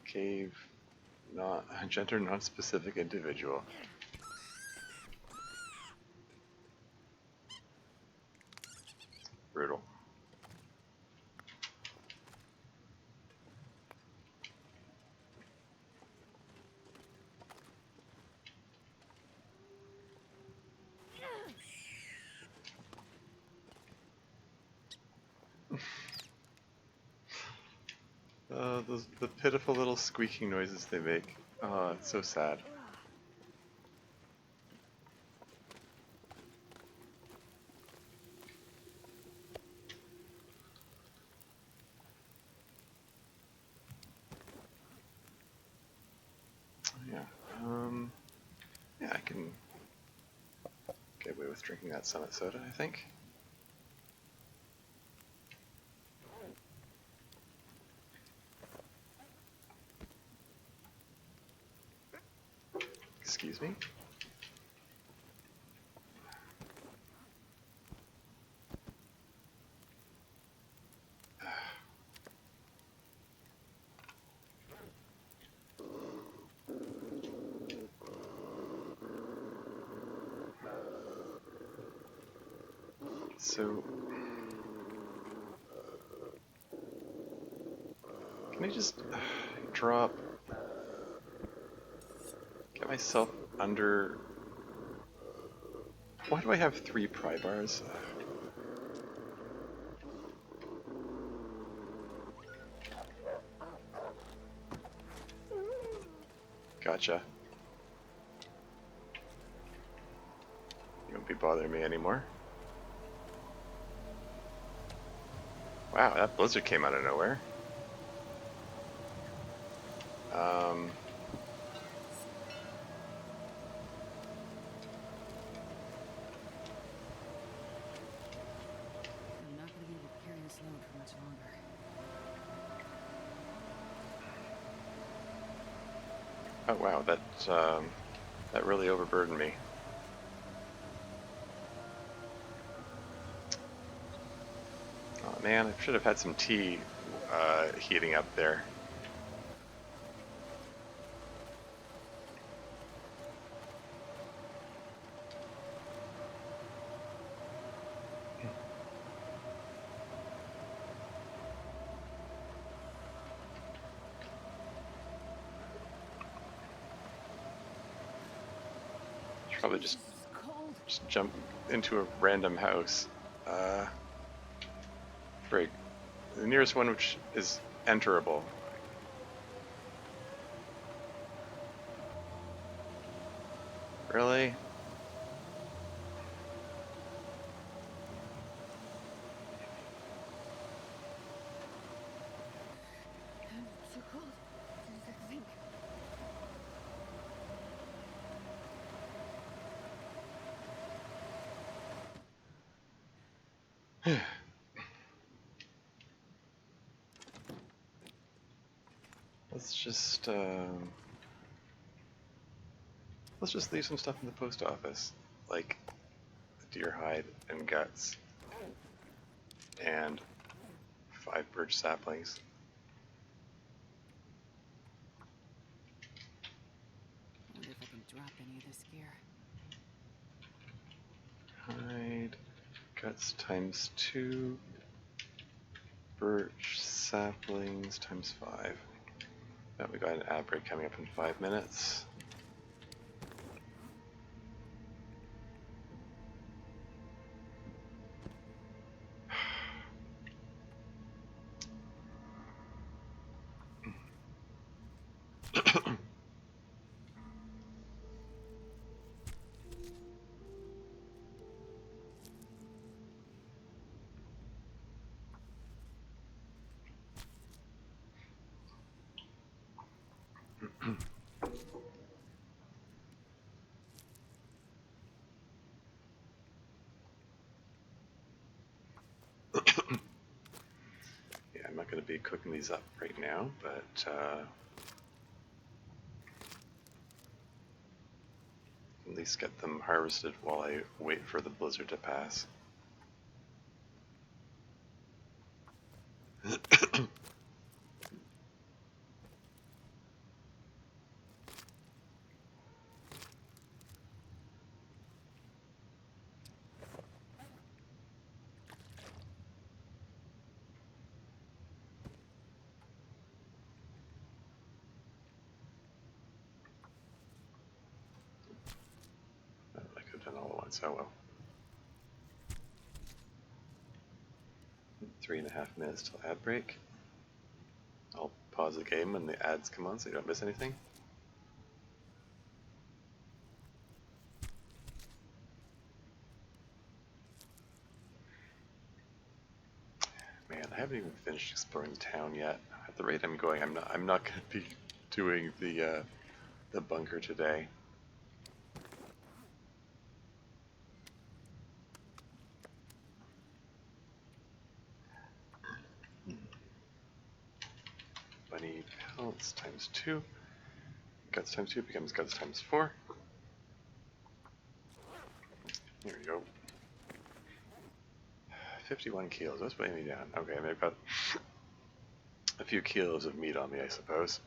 Cave not gender non-specific individual. Brutal. The pitiful little squeaking noises they make. Oh, it's so sad. Yeah. Yeah, I can get away with drinking that Summit soda, I think. Excuse me? So, can I just drop, get myself under, why do I have 3 pry bars? Gotcha. You won't be bothering me anymore. Wow, that blizzard came out of nowhere. I'm not gonna be able to carry this load for much longer. Oh wow, that really overburdened me. Oh man, I should have had some tea heating up there. Should probably Jesus, it's cold. just jump into a random house. Frig. The nearest one which is enterable. Really? I'm so cold. I think. Let's just leave some stuff in the post office, like deer hide and guts, and 5 birch saplings. I wonder if I can drop any of this gear. Hide, guts times 2, birch saplings times 5. Now we got an ad break coming up in 5 minutes. Yeah, I'm not going to be cooking these up right now, but at least get them harvested while I wait for the blizzard to pass. I could have done all at once, oh well. 3.5 minutes till ad break. I'll pause the game when the ads come on so you don't miss anything. Man, I haven't even finished exploring the town yet. At the rate I'm going, I'm not going to be doing the bunker today. Bunny pelts times 2. Guts times 2 becomes guts times 4. Here we go. 51 kilos. That's weighing me down. Okay, I mean, I've got a few kilos of meat on me, I suppose.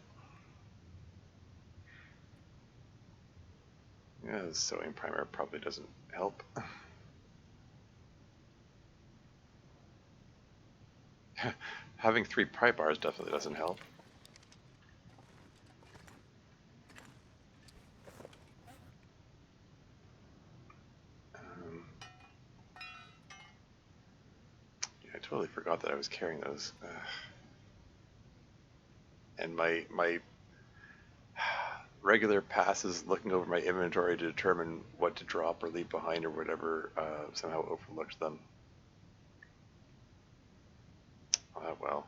Yeah, the sodium primer probably doesn't help. Having 3 pry bars definitely doesn't help. Yeah, I totally forgot that I was carrying those. And my regular passes looking over my inventory to determine what to drop or leave behind or whatever somehow overlooked them. Well.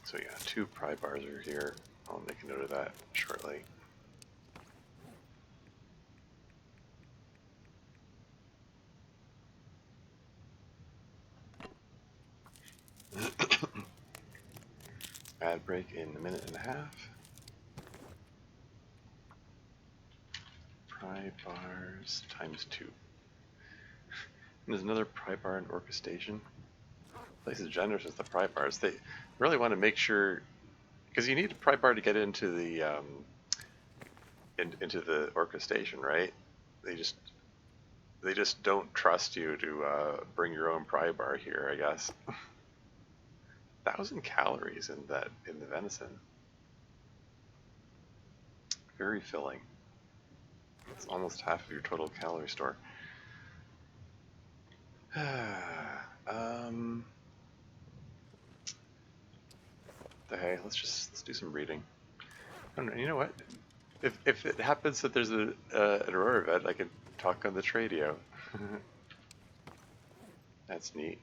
So yeah, 2 pry bars are here. I'll make a note of that shortly. Ad break in a minute and a half. Pry bars times 2. And there's another pry bar in Orca Station. Place is generous with the pry bars. They really want to make sure, because you need a pry bar to get into the into the Orca Station, right? They just don't trust you to bring your own pry bar here, I guess. 1,000 calories in the venison. Very filling. It's almost half of your total calorie store. Hey, let's do some reading. I don't know, you know what? If it happens that there's an Aurora event, I could talk on the tradio. That's neat.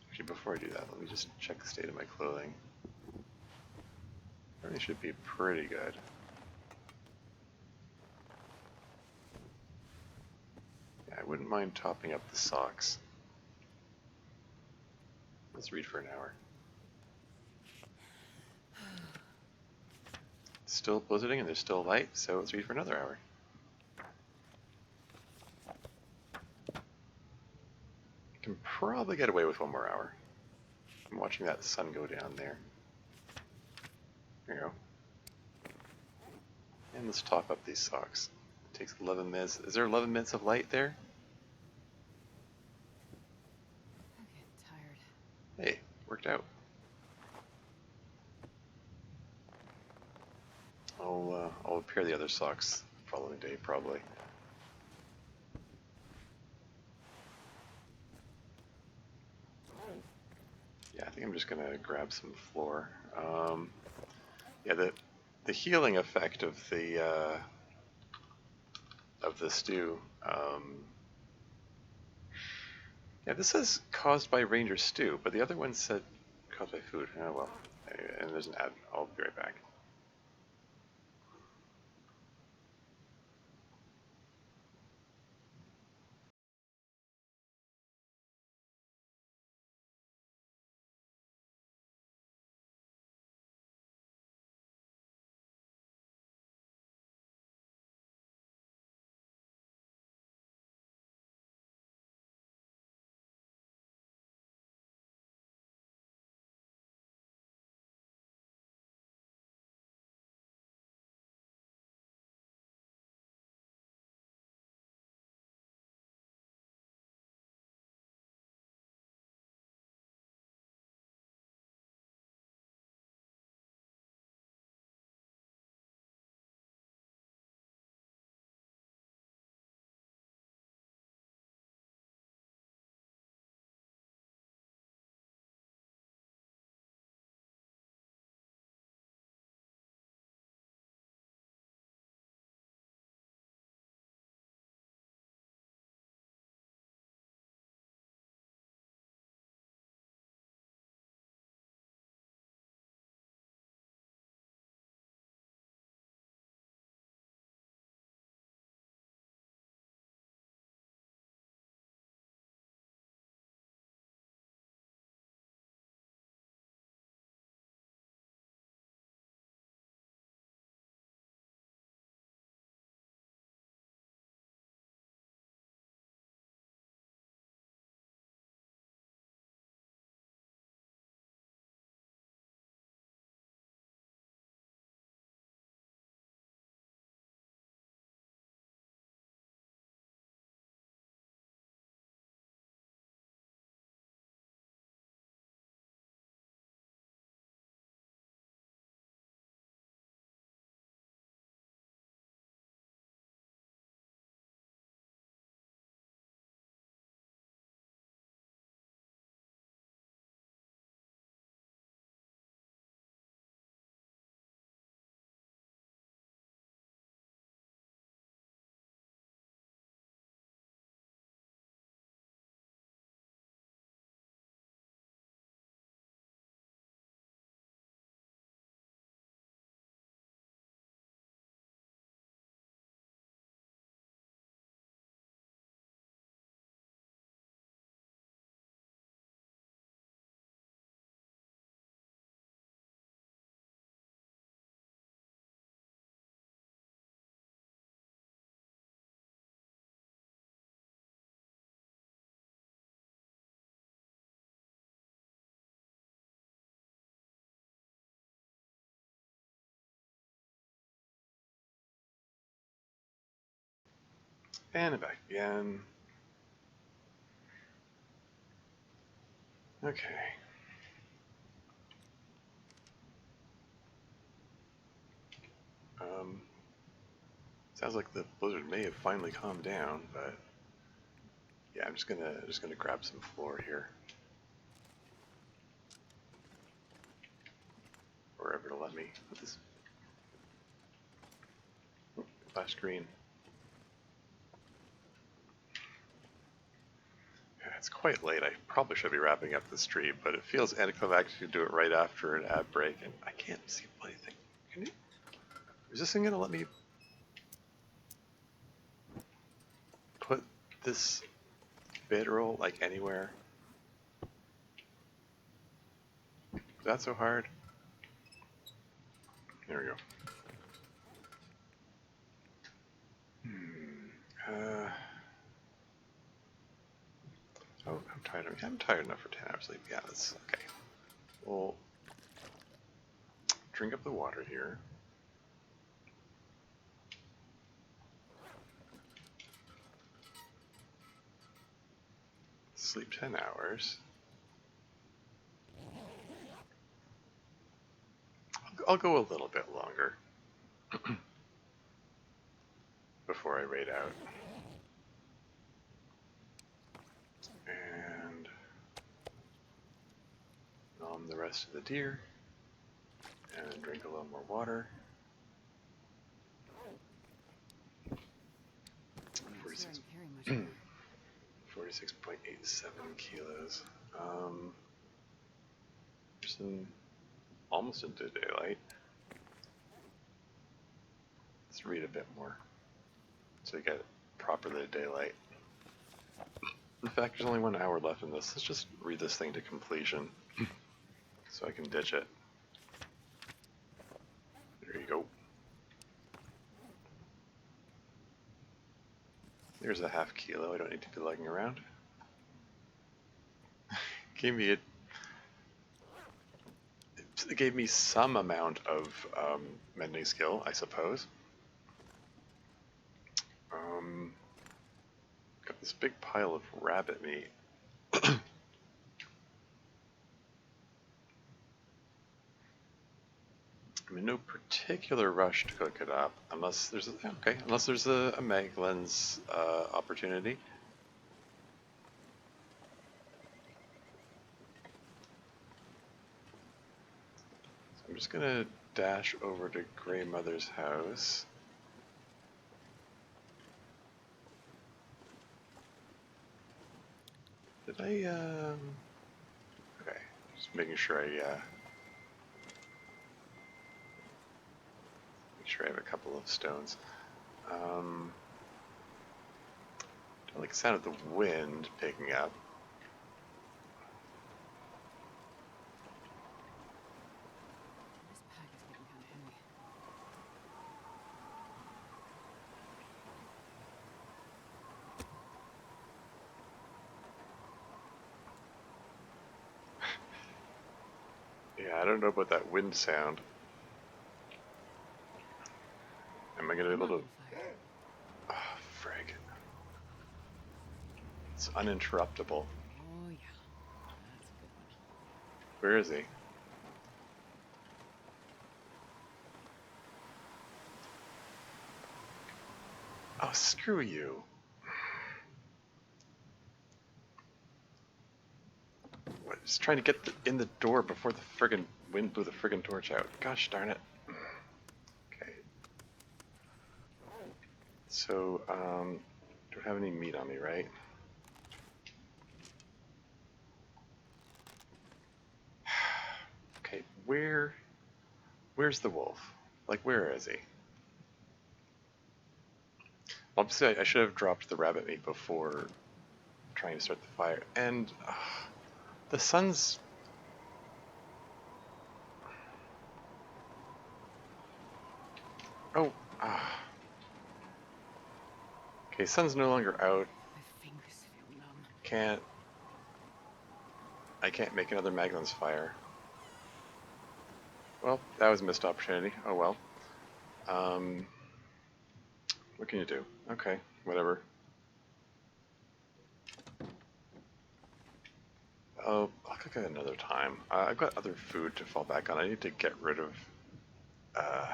Actually, before I do that, let me just check the state of my clothing. Everything should be pretty good. Yeah, I wouldn't mind topping up the socks. Let's read for an hour. It's still blizzarding and there's still light, so let's read for another hour. I can probably get away with 1 more hour. I'm watching that sun go down there. There you go. And let's top up these socks. It takes 11 minutes. Is there 11 minutes of light there? I'm getting tired. Hey, worked out. I'll repair the other socks the following day, probably. Yeah, I think I'm just gonna grab some floor. Yeah, the healing effect of the stew. Yeah, this says caused by Ranger stew, but the other one said caused by food. Oh well. And there's an ad. I'll be right back. And back again. Okay. Sounds like the blizzard may have finally calmed down, but yeah, I'm just gonna grab some floor here. Wherever to let me put this. Oh, flash green. Yeah, it's quite late. I probably should be wrapping up the stream, but it feels anticlimactic to do it right after an ad break, and I can't see anything. Can you? Is this thing gonna let me put this bedroll like anywhere? Is that so hard? There we go. Oh, I'm tired. I'm tired enough for 10 hours sleep. Yeah, that's okay. We'll drink up the water here. Sleep 10 hours. I'll go a little bit longer before I raid out. And nom the rest of the deer. And then drink a little more water. 46.87 kilos. Just almost into daylight. Let's read a bit more so we get properly daylight. In fact, there's only 1 hour left in this. Let's just read this thing to completion so I can ditch it. There you go. There's a ½ kilo. I don't need to be lugging around. It gave me some amount of mending skill, I suppose. Got this big pile of rabbit meat. I'm in no particular rush to cook it up, unless there's a mag lens opportunity. So I'm just gonna dash over to Grey Mother's house. Did I, okay, just making sure I, make sure I have a couple of stones. Don't like the sound of the wind picking up. This pack is getting kind of heavy. Yeah, I don't know about that wind sound. Am I gonna be able to? Oh, frig. It's uninterruptible. Oh yeah, that's a good one. Where is he? Oh, screw you. What, just trying to get in the door before the friggin' wind blew the friggin' torch out. Gosh darn it. Okay. So, don't have any meat on me, right? Okay, where's the wolf? Like, where is he? Obviously, I should have dropped the rabbit meat before trying to start the fire. And the sun's... Oh, okay, sun's no longer out. My fingers feel numb. I can't make another Magnum's fire. Well, that was a missed opportunity. Oh well. What can you do? Okay, whatever. Oh, I'll cook it another time. I've got other food to fall back on. I need to get rid of uh,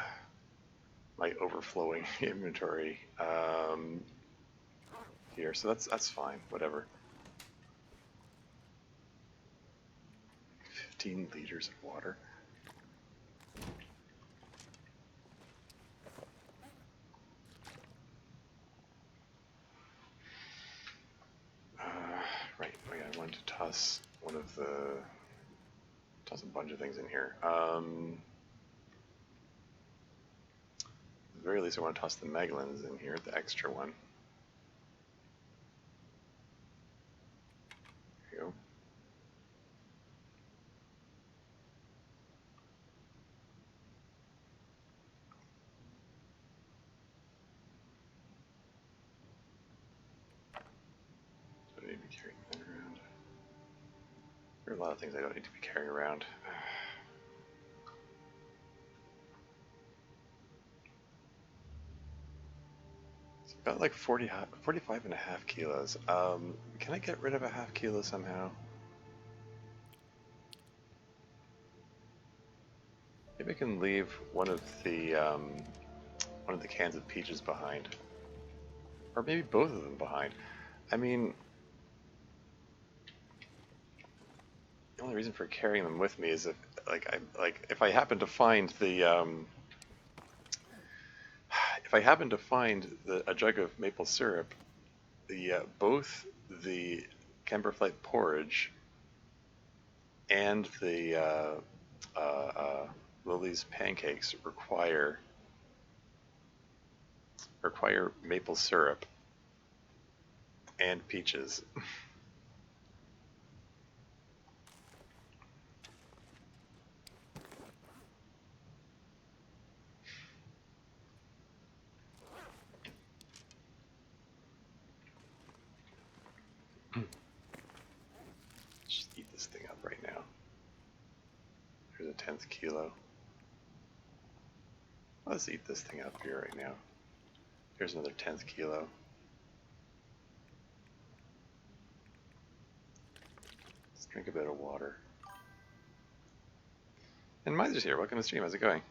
my overflowing inventory here, so that's fine. Whatever. 15 liters of water. Right. Oh yeah, I wanted to toss toss a bunch of things in here. At the very least, I want to toss the Megalins in here, the extra one. There you go. So I need to be carrying that around. There are a lot of things I don't need to be carrying around. Got like 45 and a half kilos. Can I get rid of a half kilo somehow? Maybe I can leave one of the cans of peaches behind, or maybe both of them behind. I mean, the only reason for carrying them with me is if I happen to find a jug of maple syrup, both the camberflight porridge and the Lily's pancakes require maple syrup and peaches. Just eat this thing up right now. Here's a 10th kilo. Let's eat this thing up here right now. Here's another 10th kilo. Let's drink a bit of water. And Miser's here. Welcome to the stream. How's it going?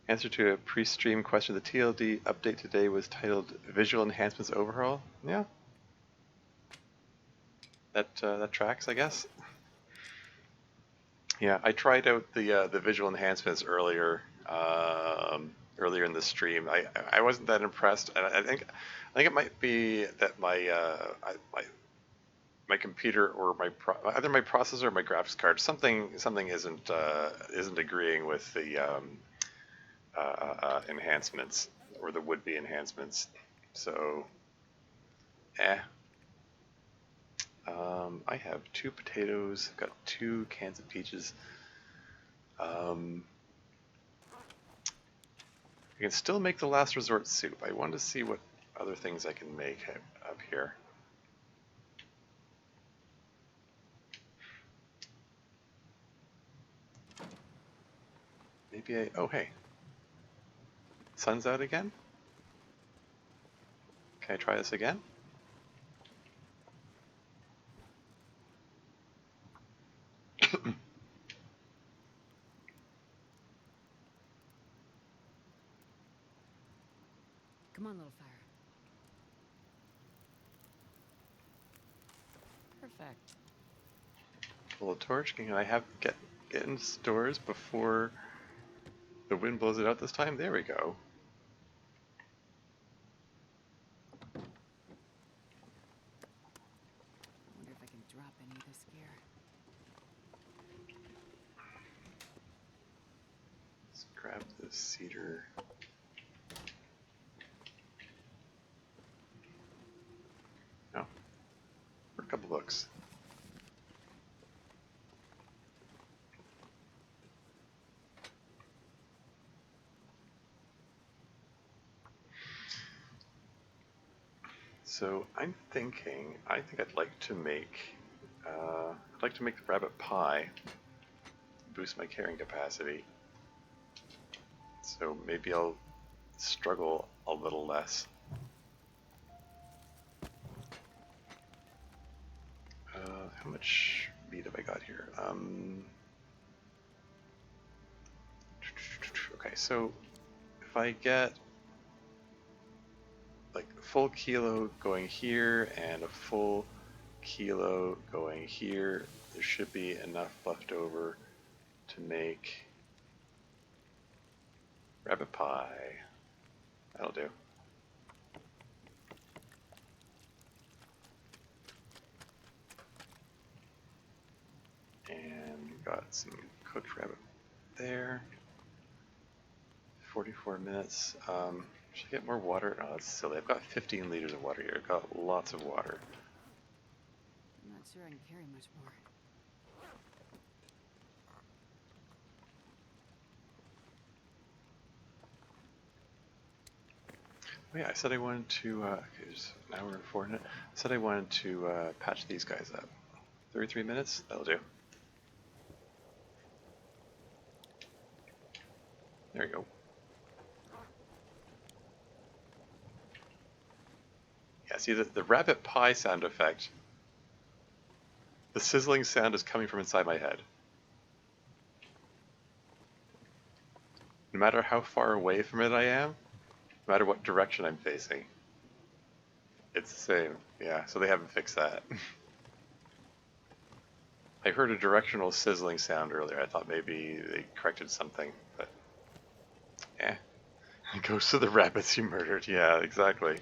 Answer to a pre-stream question. The TLD update today was titled Visual Enhancements Overhaul. Yeah. That tracks, I guess. Yeah, I tried out the visual enhancements earlier in the stream. I wasn't that impressed, and I think it might be that my computer or either my processor or my graphics card something isn't agreeing with the enhancements or the would-be enhancements. So, I have 2 potatoes. I've got 2 cans of peaches. I can still make the last resort soup. I want to see what other things I can make up here. Maybe oh hey. Sun's out again? Can I try this again? Come on, little fire. Perfect. Pull a torch. Can I get in stores before the wind blows it out this time? There we go. I wonder if I can drop any of this gear. Let's grab the cedar. No. For a couple bucks. So I think I'd like to make the rabbit pie, boost my carrying capacity. So maybe I'll struggle a little less. How much meat have I got here? Okay, so if I get like a full kilo going here and a full kilo going here, there should be enough left over to make rabbit pie. That'll do. And got some cooked rabbit there. 44 minutes. Should I get more water? Oh, that's silly. I've got 15 liters of water here. I've got lots of water. I'm not sure I can carry much more. Oh yeah, I said I wanted to, okay, now we're in 400. I said I wanted to patch these guys up. 33 minutes? That'll do. There you go. Yeah, see the rabbit pie sound effect. The sizzling sound is coming from inside my head. No matter how far away from it I am, no matter what direction I'm facing, it's the same. Yeah, so they haven't fixed that. I heard a directional sizzling sound earlier. I thought maybe they corrected something, but eh. Ghosts of the rabbits you murdered. Yeah, exactly.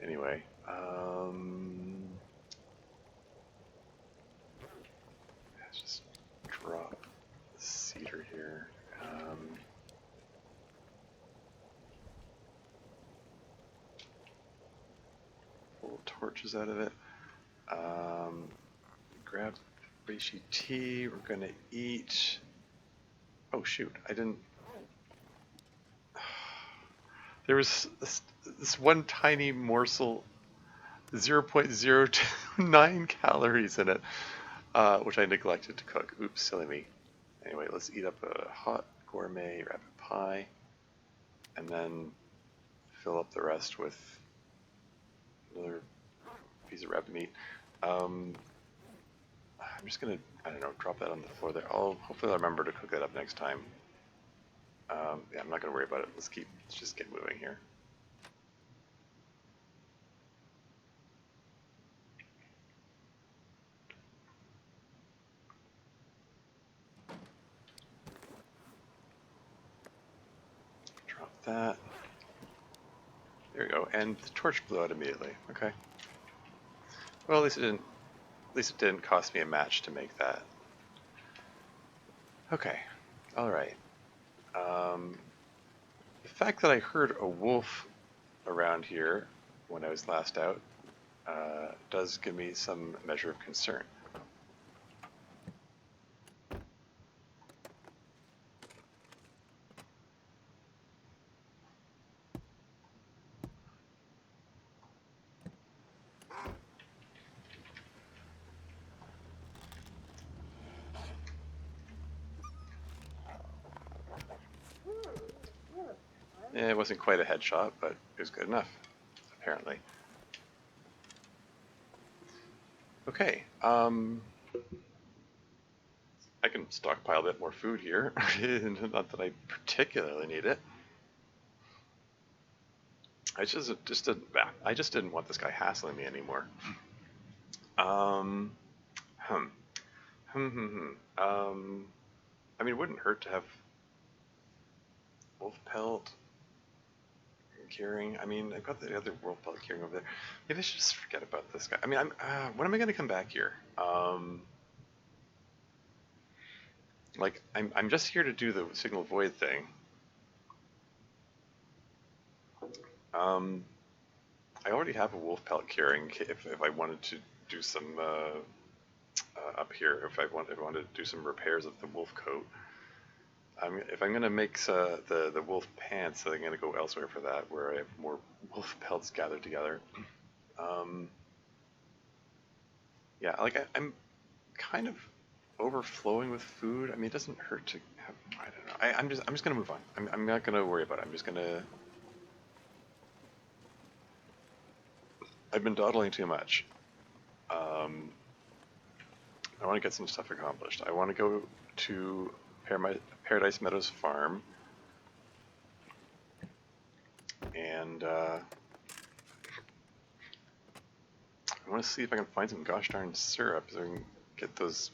Anyway, let's just drop the cedar here. Pull torches out of it. Grab reishi tea. We're gonna eat. Oh shoot! I didn't. There was this one tiny morsel, 0.029 calories in it, which I neglected to cook. Oops, silly me. Anyway, let's eat up a hot gourmet rabbit pie, and then fill up the rest with another piece of rabbit meat. I'm just gonna, I don't know, drop that on the floor there. Hopefully I'll remember to cook that up next time. Yeah, I'm not gonna worry about it. Let's just get moving here. Drop that. There we go, and the torch blew out immediately. Okay. Well, at least it didn't cost me a match to make that. Okay. All right. The fact that I heard a wolf around here when I was last out does give me some measure of concern. It wasn't quite a headshot, but it was good enough, apparently. Okay, I can stockpile a bit more food here. Not that I particularly need it. I just didn't want this guy hassling me anymore. Um, hmm. I mean, it wouldn't hurt to have wolf pelt curing. I mean, I've got the other wolf pelt curing over there. Maybe I should just forget about this guy. I mean, when am I going to come back here? Like, I'm just here to do the signal void thing. I already have a wolf pelt curing if I wanted to do some up here. If I wanted to do some repairs of the wolf coat. If I'm going to make the wolf pants, I'm going to go elsewhere for that, where I have more wolf pelts gathered together. Yeah, like I'm kind of overflowing with food. I mean, it doesn't hurt to have. I don't know. I'm just going to move on. I'm not going to worry about it. I'm just going to. I've been dawdling too much. Um, I want to get some stuff accomplished. I want to go to Paradise Meadows Farm, and I want to see if I can find some gosh darn syrup so I can get those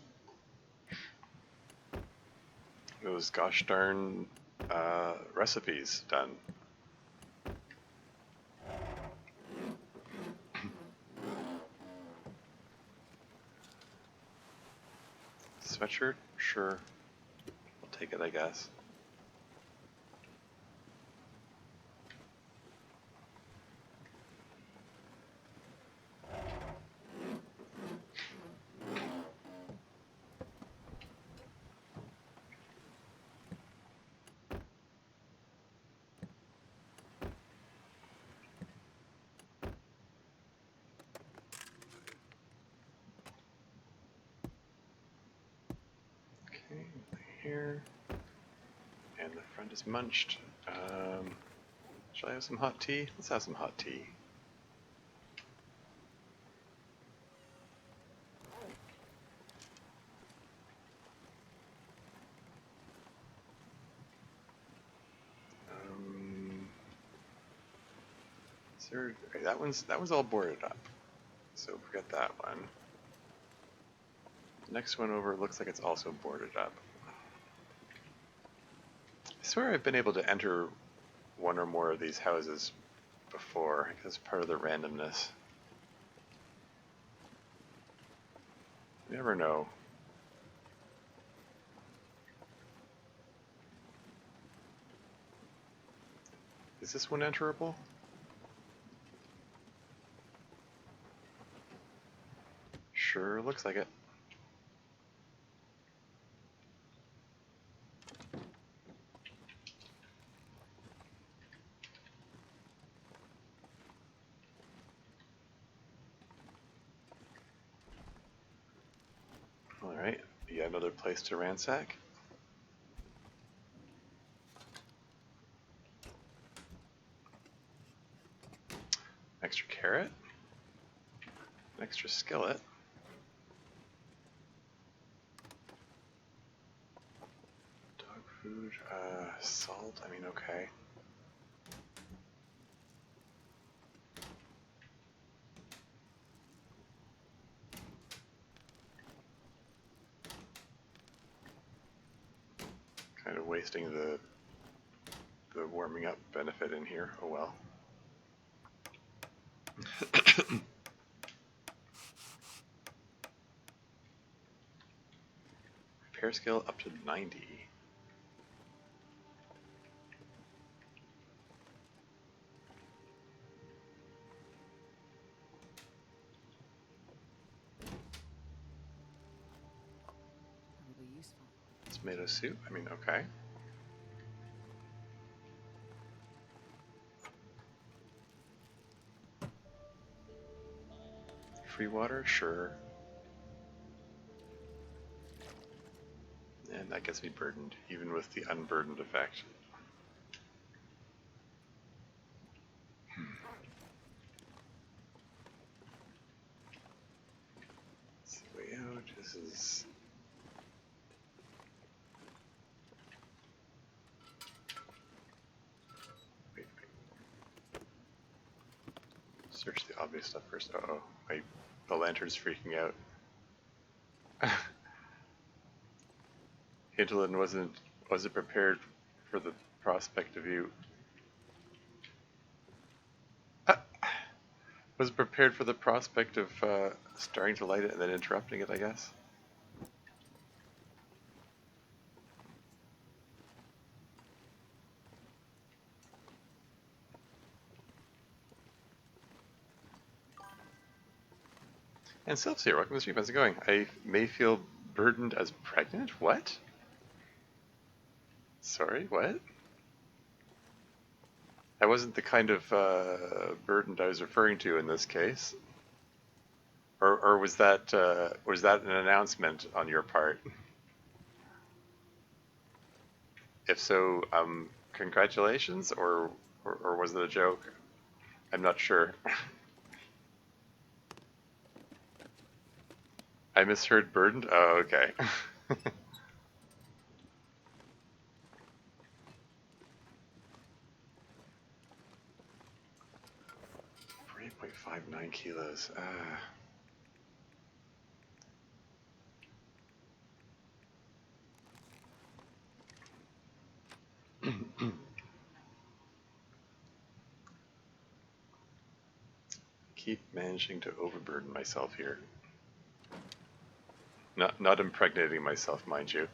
gosh darn recipes done. Sweatshirt? Sure. I'll take it, I guess. Okay, here. And the front is munched. Shall I have some hot tea? Let's have some hot tea. Is there, okay, that one's all boarded up, so forget that one. The next one over looks like it's also boarded up. I swear I've been able to enter one or more of these houses before, because part of the randomness. You never know. Is this one enterable? Sure looks like it. Alright, yet another place to ransack. Extra carrot. An extra skillet. Dog food, salt, I mean, okay. Kind of wasting the warming up benefit in here, oh well. Repair skill up to 90. Probably useful. Tomato soup, I mean, okay. Free water, sure. And that gets me burdened, even with the unburdened effect. It's the way out, this is... Wait. Search the obvious stuff first. Uh-oh, the lantern's freaking out. Hinterland wasn't prepared for the prospect of you. Wasn't prepared for the prospect of starting to light it and then interrupting it, I guess. And Sylph's here. Welcome to the stream. How's it going? I may feel burdened as pregnant? What? Sorry, what? That wasn't the kind of burden I was referring to in this case. Or was that an announcement on your part? If so, congratulations, or was it a joke? I'm not sure. I misheard burdened? Oh, okay. 48.59 kilos. Keep managing to overburden myself here. Not impregnating myself, mind you.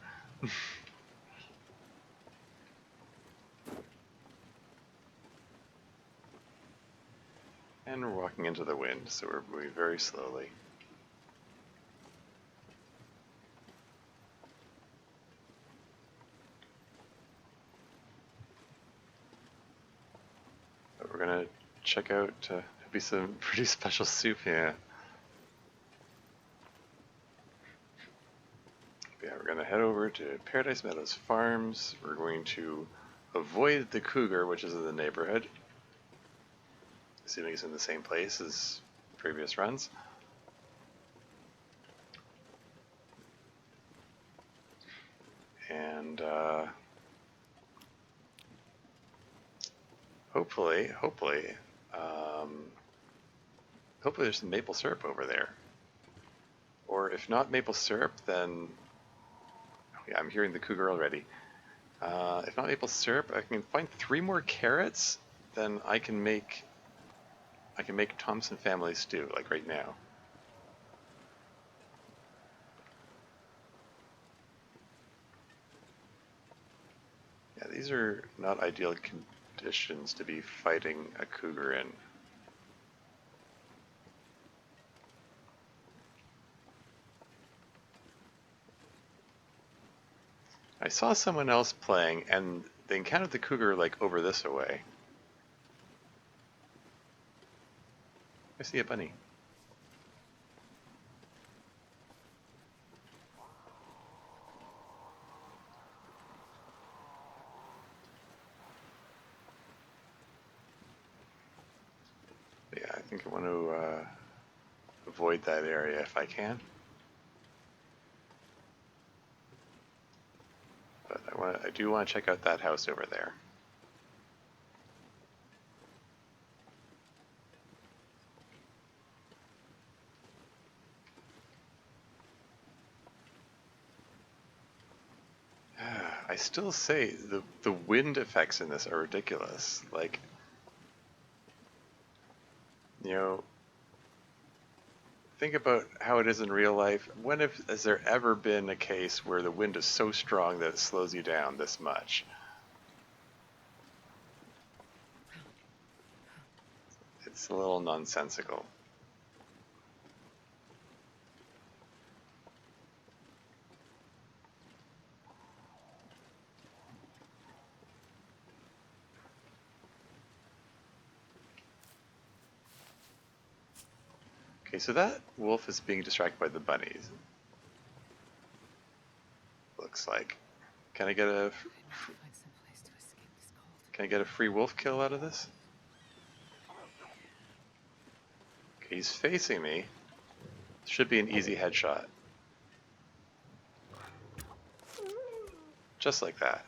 And we're walking into the wind, so we're moving very slowly. But we're gonna check out, be some pretty special soup here. Yeah, we're gonna head over to Paradise Meadows Farms. We're going to avoid the cougar, which is in the neighborhood, assuming it's in the same place as previous runs. And hopefully, um, hopefully there's some maple syrup over there. Or if not maple syrup, then yeah, I'm hearing the cougar already. If not maple syrup, I can find 3 more carrots. Then I can make Thompson family stew like right now. Yeah, these are not ideal conditions to be fighting a cougar in. I saw someone else playing, and they encountered the cougar like over this away. I see a bunny. Yeah, I think I want to avoid that area if I can. But I do want to check out that house over there. I still say the wind effects in this are ridiculous. Like, you know, think about how it is in real life. Has there ever been a case where the wind is so strong that it slows you down this much? It's a little nonsensical. Okay, so that wolf is being distracted by the bunnies. Looks like. Can I get a can I get a free wolf kill out of this? Okay, he's facing me. Should be an easy headshot. Just like that.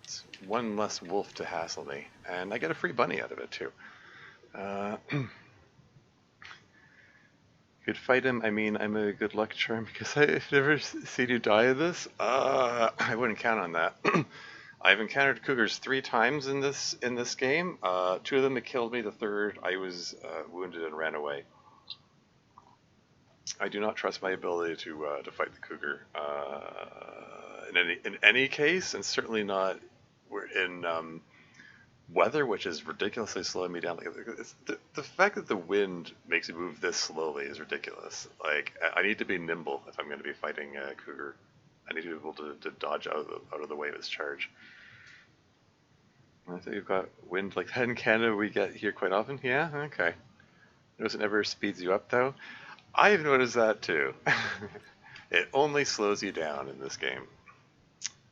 It's one less wolf to hassle me, and I get a free bunny out of it too. Could fight him. I mean, I'm a good luck charm because I've never seen you die of this. I wouldn't count on that. I've encountered cougars 3 times in this game. 2 of them have killed me. The third, I was wounded and ran away. I do not trust my ability to fight the cougar in any case, and certainly not in weather, which is ridiculously slowing me down. Like the fact that the wind makes you move this slowly is ridiculous. Like I need to be nimble if I'm going to be fighting a cougar. I need to be able to dodge out of the way of its charge. I think we've got wind like that in Canada. We get here quite often. Yeah, okay. Notice it never speeds you up though. I've noticed that too. It only slows you down in this game.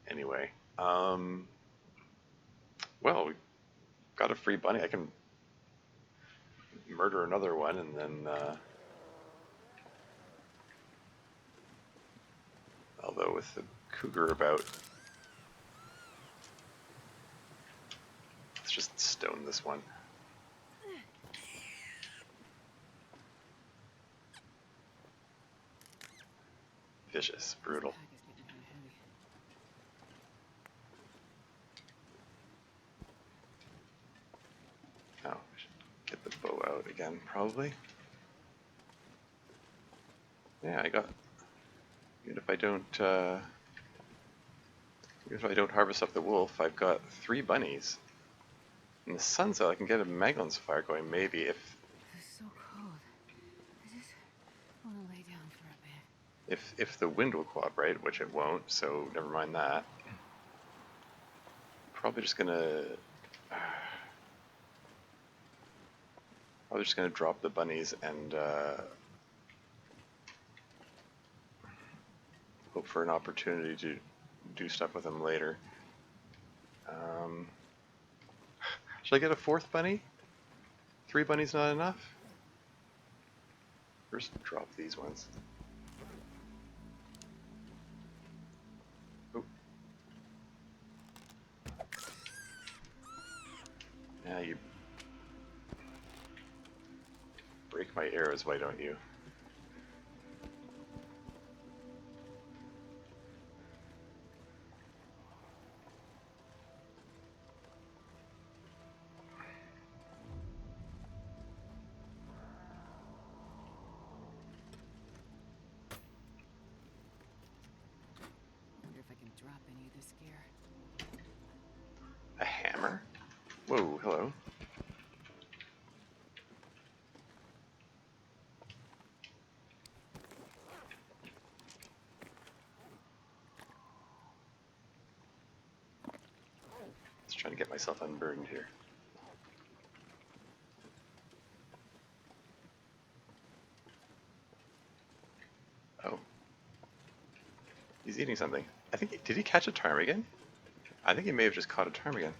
Anyway, well, we got a free bunny. I can murder another one and then Although with the cougar about, let's just stone this one. Vicious, brutal. Pack is getting kind of heavy. Oh, I should get the bow out again, probably. Yeah, I got. Even if I don't harvest up the wolf, I've got 3 bunnies. In the sun's out, I can get a Maglon's fire going, maybe, if It's so cold. I just want to lay down for a bit. if the wind will cooperate, which it won't, so never mind that. Probably just gonna drop the bunnies and hope for an opportunity to do stuff with them later. Should I get a 4th bunny? 3 bunnies not enough? First, drop these ones. Oh. Yeah, you break my arrows, why don't you? I wonder if I can drop any of this gear. A hammer? Whoa, hello. Just trying to get myself unburdened here. Oh. He's eating something. I think, did he catch a ptarmigan? I think he may have just caught a ptarmigan.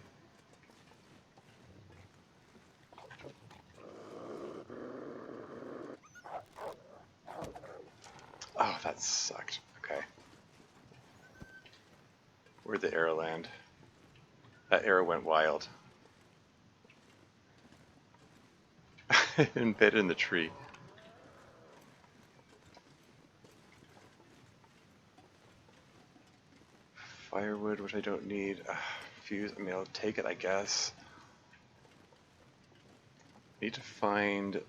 Oh, that sucked. Okay. Where'd the arrow land? That arrow went wild. Embedded in the tree. Firewood, which I don't need. Fuse, I mean, I'll take it, I guess. Need to find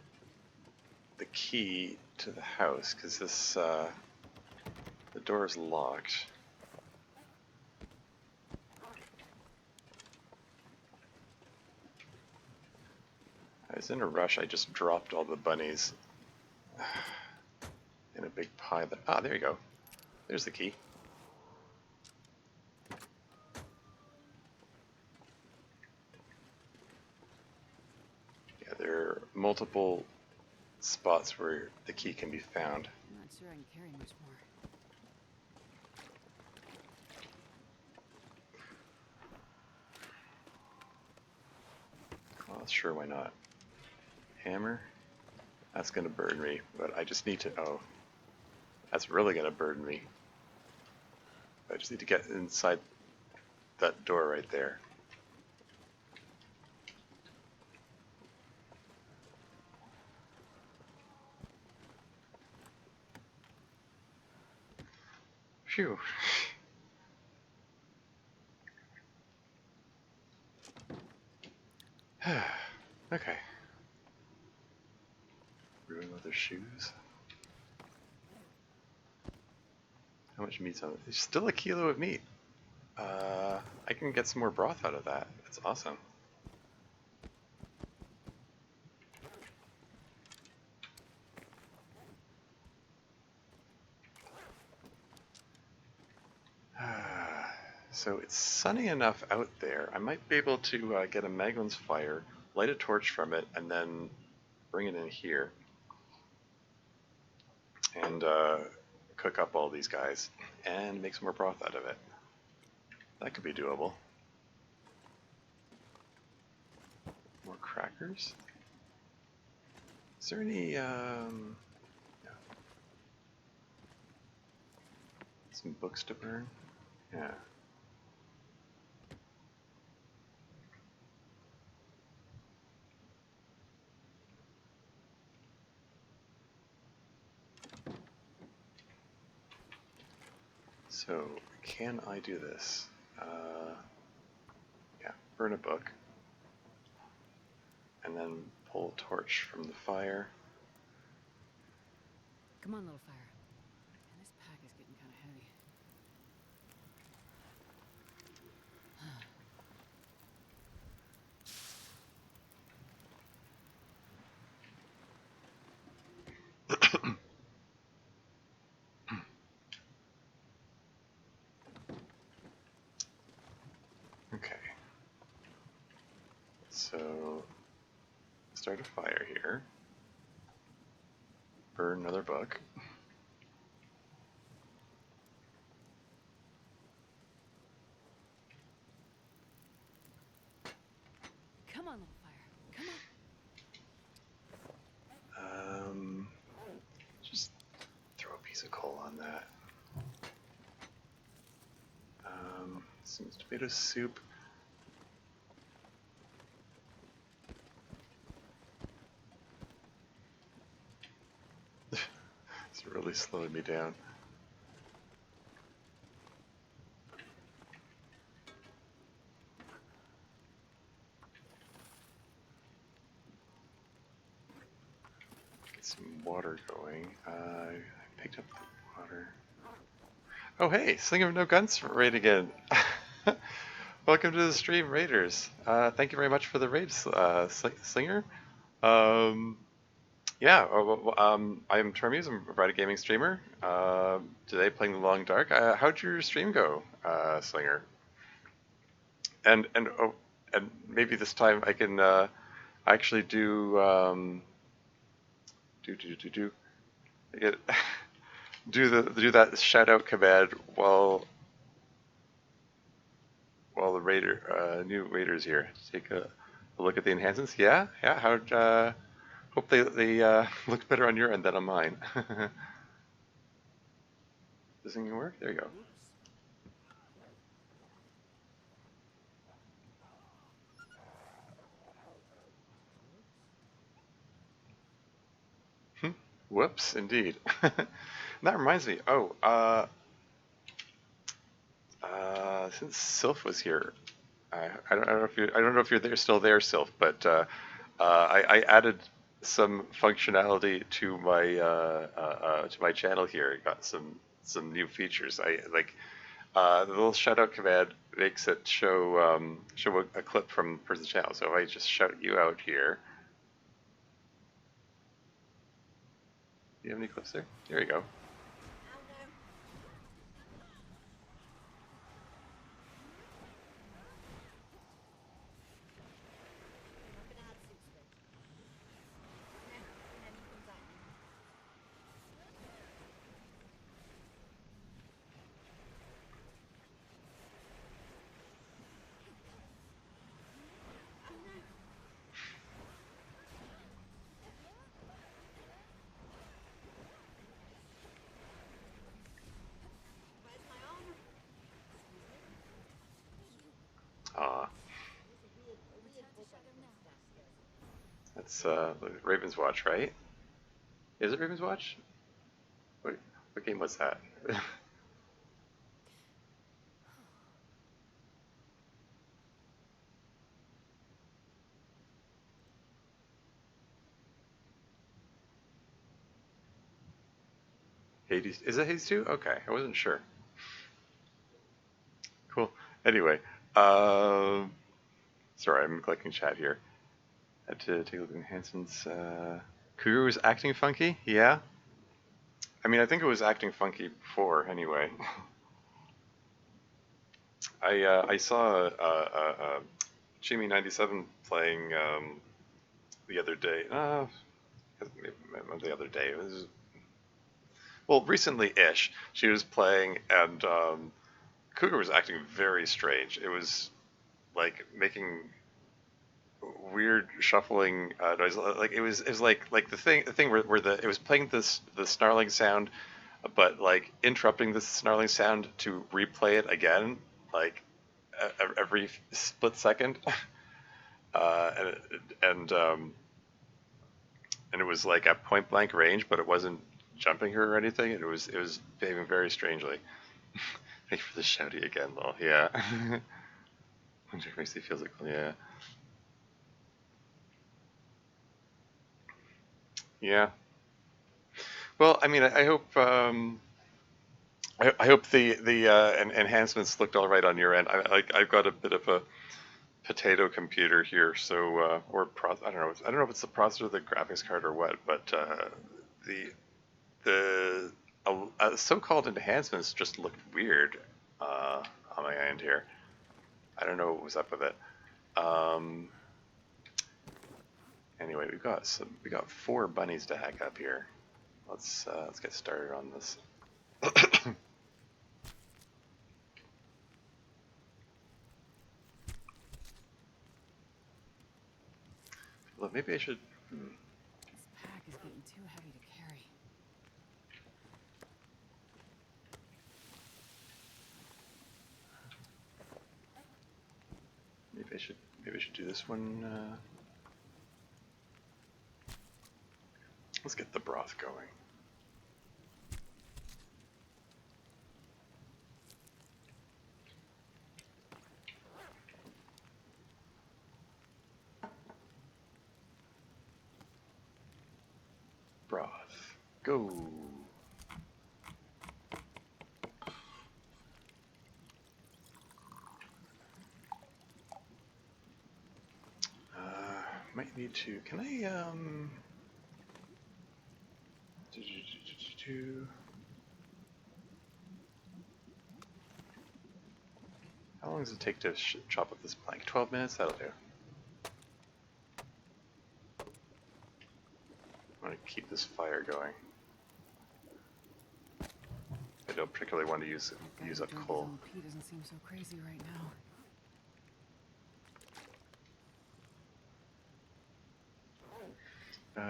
the key to the house, because this, the door is locked. I was in a rush, I just dropped all the bunnies in a big pile. Ah, there you go. There's the key. Yeah, there are multiple spots where the key can be found. I'm not sure I can carry much more. Well, sure, why not? Hammer? That's gonna burn me, but I just need to, oh. That's really gonna burn me. I just need to get inside that door right there. Phew. Okay. Ruin leather shoes. How much meat's on it? There's still a kilo of meat. I can get some more broth out of that. That's awesome. So it's sunny enough out there. I might be able to get a Maglon's fire, light a torch from it, and then bring it in here. And cook up all these guys and make some more broth out of it. That could be doable. More crackers? Is there any, Some books to burn? Yeah. So, can I do this? Yeah, burn a book. And then pull a torch from the fire. Come on, little fire. And this pack is getting kind of heavy. Okay. So, start a fire here. Burn another book. Come on, little fire. Come on. Just throw a piece of coal on that. Some tomato soup. It's really slowing me down. Get some water going. I picked up the water. Oh hey, Slinger of No Guns raid again. Welcome to the stream, Raiders. Thank you very much for the raid, Slinger. Yeah, I'm Termes. I'm a Variety Gaming streamer. Today playing The Long Dark. How'd your stream go, Slinger? And maybe this time I can actually get do that shout out command while the new raiders here. Take a look at the enhancements. Yeah, yeah. How hope they look better on your end than on mine. This thing can work. There you go. Whoops, indeed. That reminds me. Oh, since Sylph was here, I don't know if I don't know if you're still there, Sylph, but I added some functionality to my channel here. It got some new features. I like the little shout out command makes it show a clip from the person's channel. So if I just shout you out here, do you have any clips there? There you go. Ah, that's Raven's Watch, right? Is it Raven's Watch? What game was that? Hades? Is it Hades 2? Okay, I wasn't sure. Cool. Anyway, sorry, I'm collecting chat here. Had to take a look at enhancements. Kuru was acting funky? Yeah. I mean, I think it was acting funky before, anyway. I saw Jimmy97 playing the other day. The other day. It was, well, recently-ish. She was playing, and Cougar was acting very strange. It was like making weird shuffling noise. Like it was like the thing where it was playing the snarling sound but like interrupting the snarling sound to replay it again, like every split second, uh, and and it was like at point blank range, but it wasn't jumping her or anything. And it was behaving very strangely. Thank you for the shouty again, lol. Yeah. It makes me feel like, yeah. Yeah. Well, I mean, I hope I hope the enhancements looked all right on your end. I've got a bit of a potato computer here, so I don't know if it's the processor, or the graphics card, or what, but the the so-called enhancements just looked weird on my end here. I don't know what was up with it. Um, anyway, we got 4 bunnies to hack up here. Let's get started on this. Well, maybe I should. This pack is getting too heavy to carry. Maybe I should do this one. Let's get the broth going. Broth. Go. Might need to. Can I How long does it take to chop up this plank? 12 minutes? That'll do. I want to keep this fire going. I don't particularly want to use up coal. He doesn't seem so crazy right now.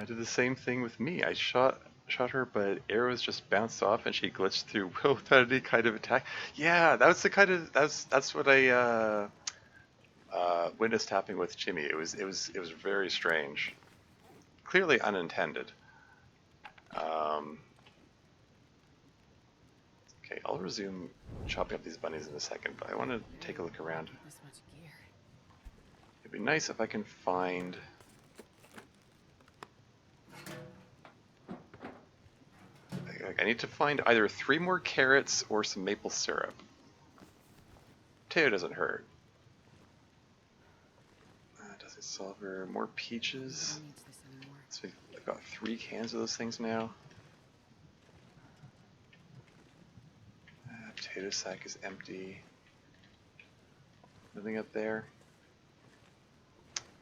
Did the same thing with me. I shot her, but arrows just bounced off, and she glitched through without any kind of attack. Yeah, that was the kind of that's what I witnessed happening with Jimmy. It was very strange, clearly unintended. Okay, I'll resume chopping up these bunnies in a second, but I want to take a look around. This much gear. It'd be nice if I can find. I need to find either 3 more carrots or some maple syrup. Potato doesn't hurt. Doesn't solver. More peaches. Who needs this anymore? So I've got 3 cans of those things now. Potato sack is empty. Nothing up there.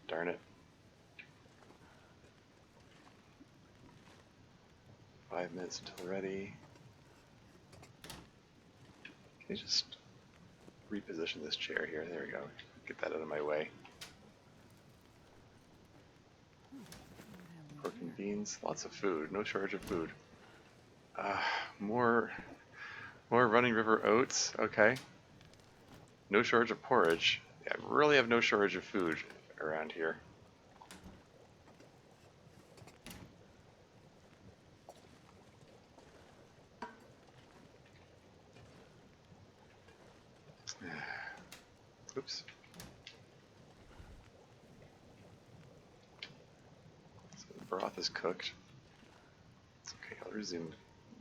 Darn it. 5 minutes until ready. Can you just reposition this chair here? There we go. Get that out of my way. Pork and beans. Lots of food. No shortage of food. More Running River oats. Okay. No shortage of porridge. Yeah, I really have no shortage of food around here. Oops. So the broth is cooked. Okay, I'll resume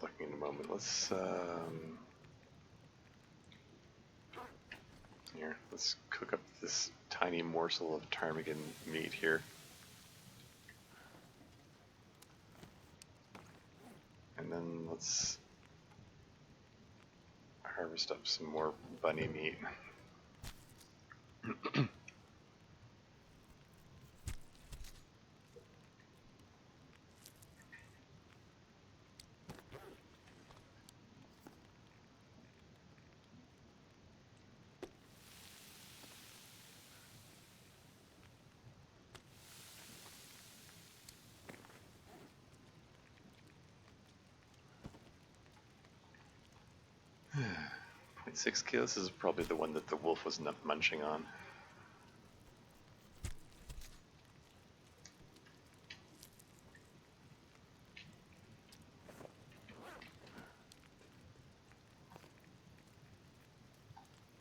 looking in a moment. Let's cook up this tiny morsel of ptarmigan meat here. And then let's harvest up some more bunny meat. 0.6 kilos. This is probably the one that the wolf was munching on.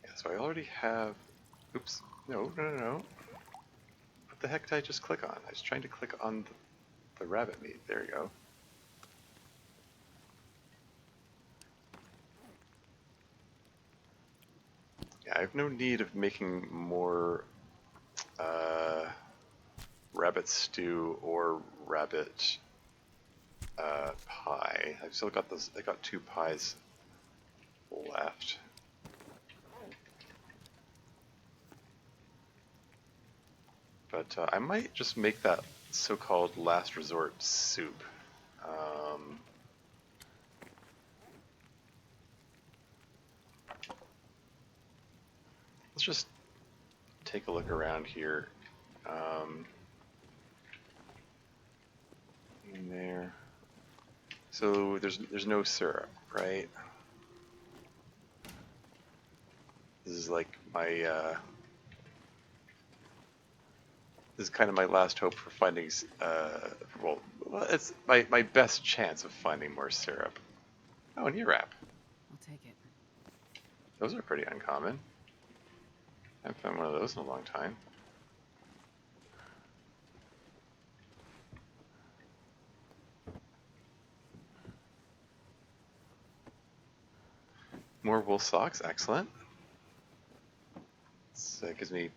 Yeah, so I already have... Oops. No. What the heck did I just click on? I was trying to click on the rabbit meat. There you go. Yeah, I have no need of making more rabbit stew or rabbit pie. I've still got those. I got 2 pies left. But I might just make that so-called last resort soup. Let's just take a look around here. In there. So there's no syrup, right? This is like my this is kind of my last hope for finding well, it's my best chance of finding more syrup. Oh, an ear wrap. I'll take it. Those are pretty uncommon. I haven't found one of those in a long time. More wool socks, excellent. That gives me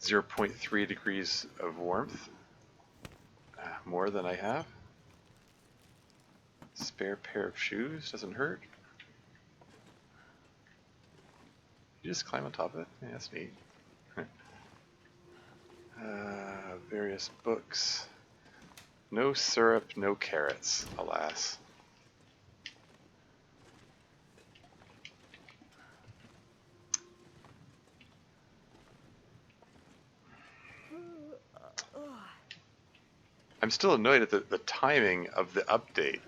0.3 degrees of warmth. More than I have. Spare pair of shoes, doesn't hurt. You just climb on top of it? Yeah, that's neat. Various books. No syrup, no carrots, alas. I'm still annoyed at the timing of the update,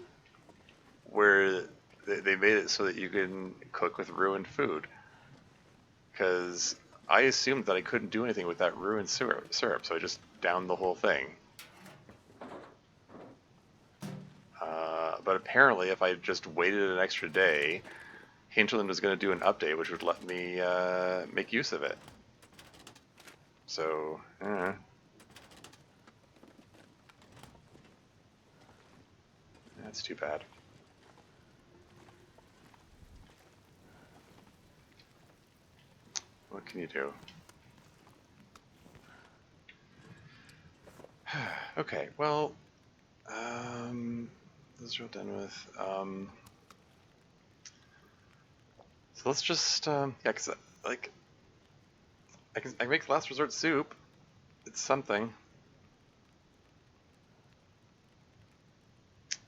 where they made it so that you can cook with ruined food. Because I assumed that I couldn't do anything with that ruined syrup, so I just downed the whole thing. But apparently, if I just waited an extra day, Hinterland was going to do an update which would let me make use of it. So, that's too bad. What can you do? Okay, well, those are all done with. So let's just, yeah, because like, I make last resort soup. It's something.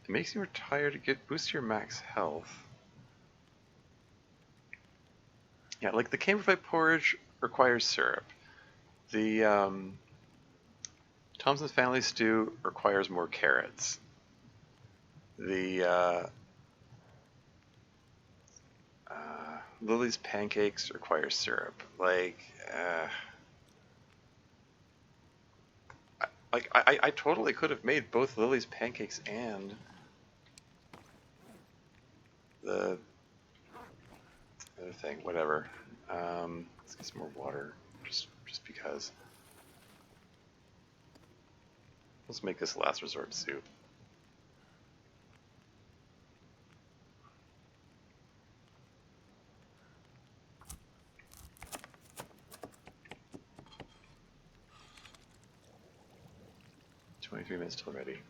It makes you more tired. Boosts your max health. Yeah, like the camphor porridge requires syrup. The Thompson's Family Stew requires more carrots. The Lily's Pancakes require syrup. I totally could have made both Lily's Pancakes and the other thing, whatever. Let's get some more water, just because. Let's make this last resort soup. "23 minutes till ready."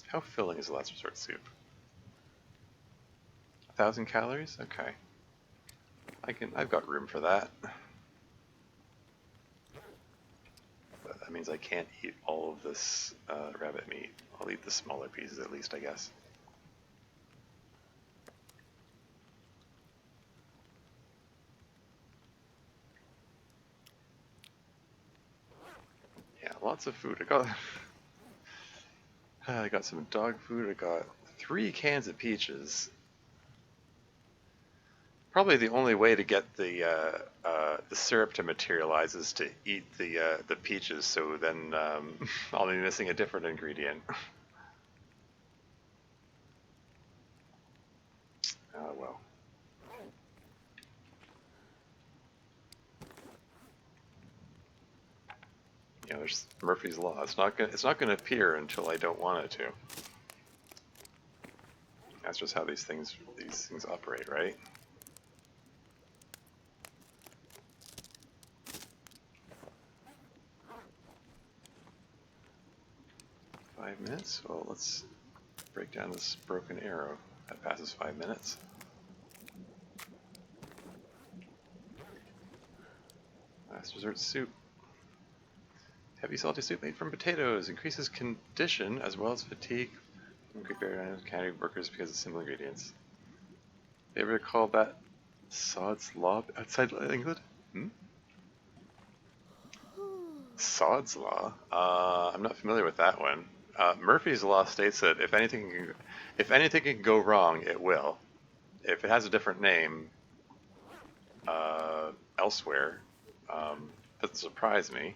How filling is the last resort soup? 1,000 calories? Okay. I've got room for that. But that means I can't eat all of this rabbit meat. I'll eat the smaller pieces at least, I guess. Yeah, lots of food. I got some dog food. I got 3 cans of peaches. Probably the only way to get the syrup to materialize is to eat the peaches. So then I'll be missing a different ingredient. Oh well. You know, there's Murphy's Law. It's not gonna appear until I don't want it to. That's just how these things operate, right? Five minutes? Well, let's break down this broken arrow. That passes 5 minutes. Last dessert soup. Heavy salty soup made from potatoes increases condition as well as fatigue from county workers because of simple ingredients. You ever call that Sod's Law outside England? Hmm? Sod's Law? I'm not familiar with that one. Murphy's Law states that if anything can go wrong, it will. If it has a different name elsewhere, doesn't surprise me.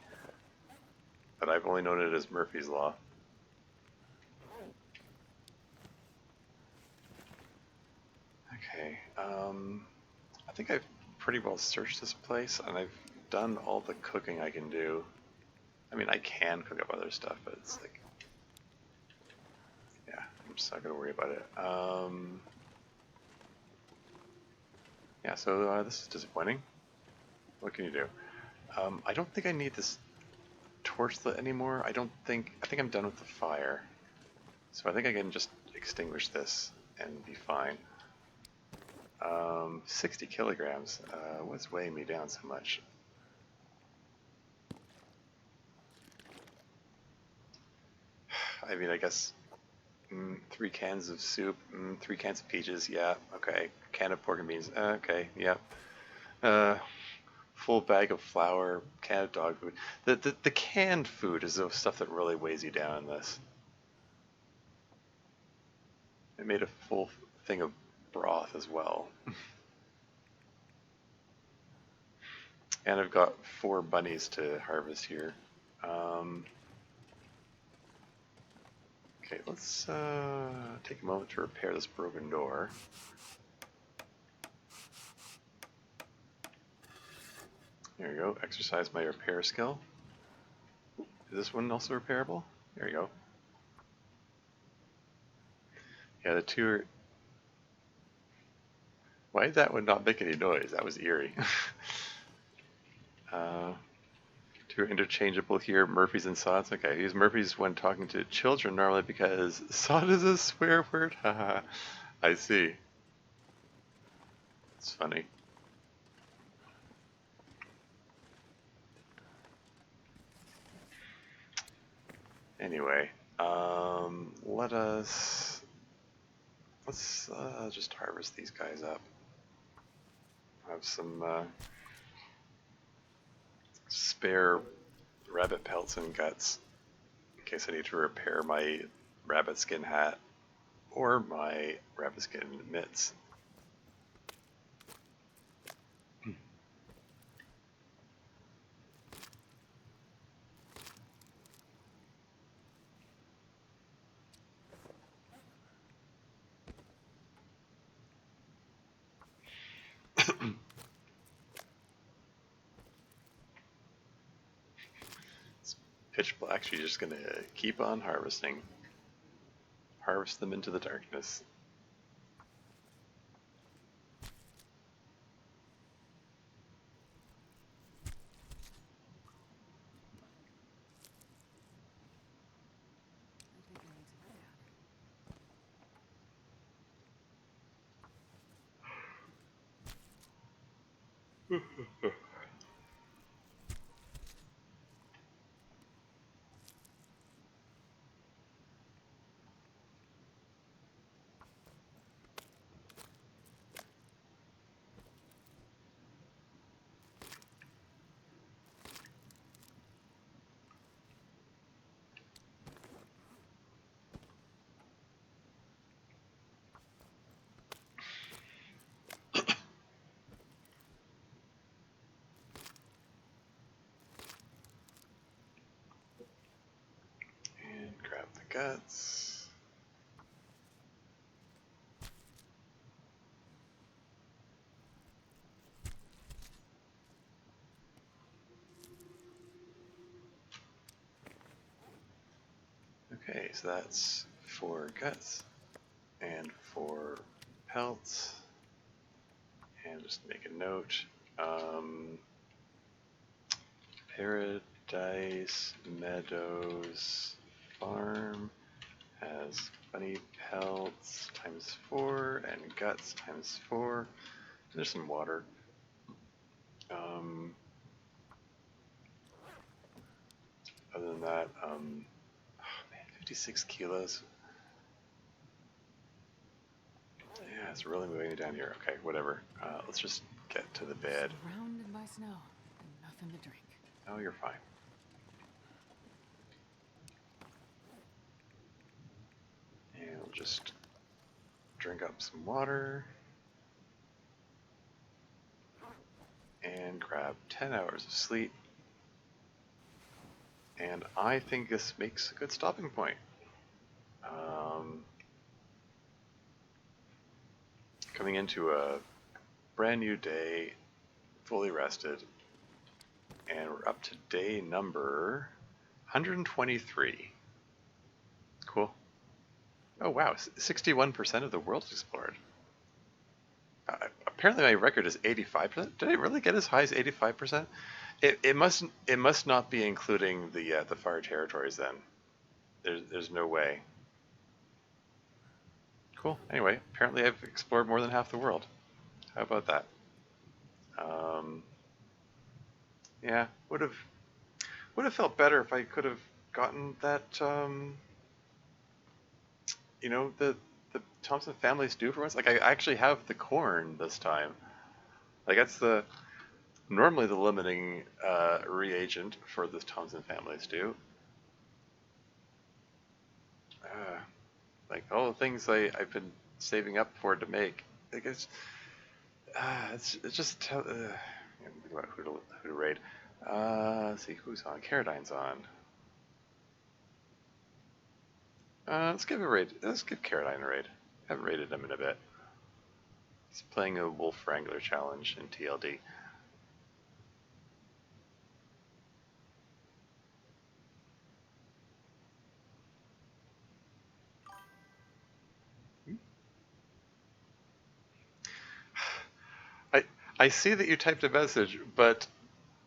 But I've only known it as Murphy's Law. Okay, I think I've pretty well searched this place, and I've done all the cooking I can do. I mean, I can cook up other stuff, but it's like, yeah, I'm just not gonna worry about it. Yeah, so this is disappointing. What can you do? I don't think I need this torch lit anymore. I think I'm done with the fire. So I think I can just extinguish this and be fine. 60 kilograms. What's weighing me down so much? I mean, I guess 3 cans of soup, 3 cans of peaches, yeah, okay. Can of pork and beans, okay, yeah. Full bag of flour, can of dog food. The canned food is the stuff that really weighs you down in this. I made a full thing of broth as well. And I've got 4 bunnies to harvest here. Okay, let's take a moment to repair this broken door. There you go, exercise my repair skill. Is this one also repairable? There you go. Yeah, the two are... Why did that one not make any noise? That was eerie. Two are interchangeable here, Murphy's and Sods. Okay, I use Murphy's when talking to children normally because Sod is a swear word. Haha, I see. It's funny. Anyway, let's just harvest these guys up. Have some spare rabbit pelts and guts in case I need to repair my rabbit skin hat or my rabbit skin mitts. It's pitch black, she's just gonna keep on harvesting. Harvest them into the darkness. guts. Okay, so that's 4 guts and 4 pelts. And just make a note. Paradise Meadows Farm has bunny pelts times 4 and guts times 4. There's some water. Other than that, oh man, 56 kilos. Yeah, it's really moving down here. Okay, whatever. Let's just get to the bed. Surrounded by snow and nothing to drink. Oh, you're fine. And we'll just drink up some water. And grab 10 hours of sleep. And I think this makes a good stopping point. Coming into a brand new day, fully rested, and we're up to day number 123. Cool. Oh wow, 61% of the world's explored. Apparently my record is 85%. Did I really get as high as 85%? It must not be including the far territories then. There's no way. Cool. Anyway, apparently I've explored more than half the world. How about that? Yeah, would have felt better if I could have gotten that. The Thompson family stew for once. Like I actually have the corn this time. Like that's the normally the limiting reagent for this Thompson family stew. Uh, like all the things I've been saving up for to make. Like it's just think about who to raid. Let's see who's on. Caradine's on. Let's give a raid. Let's give Caradine a raid. I haven't raided him in a bit. He's playing a Wolf Wrangler challenge in TLD. I I see that you typed a message, but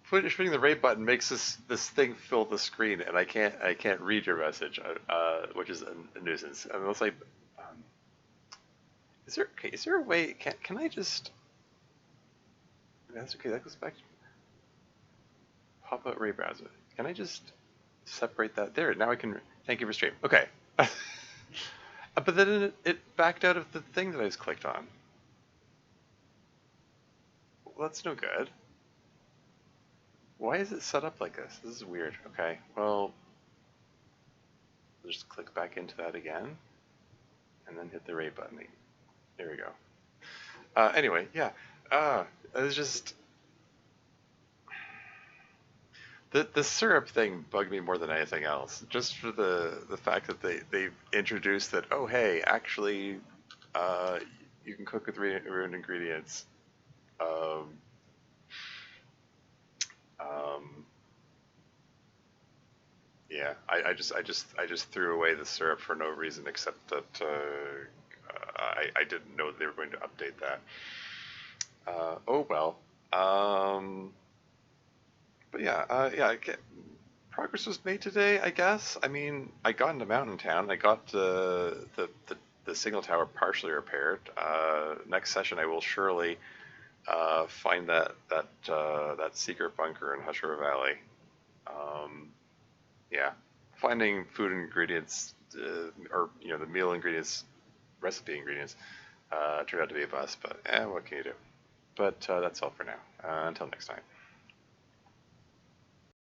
pushing the raid button makes this thing fill the screen, and I can't read your message, which is a nuisance. Unless is there a way? Can I just? That's okay. That goes back to pop out raid browser. Can I just separate that there? Now I can. Thank you for stream. Okay. But then it backed out of the thing that I just clicked on. Well, that's no good. Why is it set up like this? This is weird. Okay, well, just click back into that again, and then hit the rate button. There we go. Anyway, yeah. It's just the syrup thing bugged me more than anything else. Just for the fact that they introduced that. Oh, hey, actually, you can cook with ruined ingredients. Um, um, Yeah, I just threw away the syrup for no reason except that I didn't know they were going to update that. Oh well. But yeah, progress was made today, I guess. I mean, I got into Mountain Town. I got the signal tower partially repaired. Next session, I will surely find that secret bunker in Husher Valley. Yeah, finding food ingredients or the meal ingredients, recipe ingredients turned out to be a bust. But what can you do? But that's all for now. Until next time.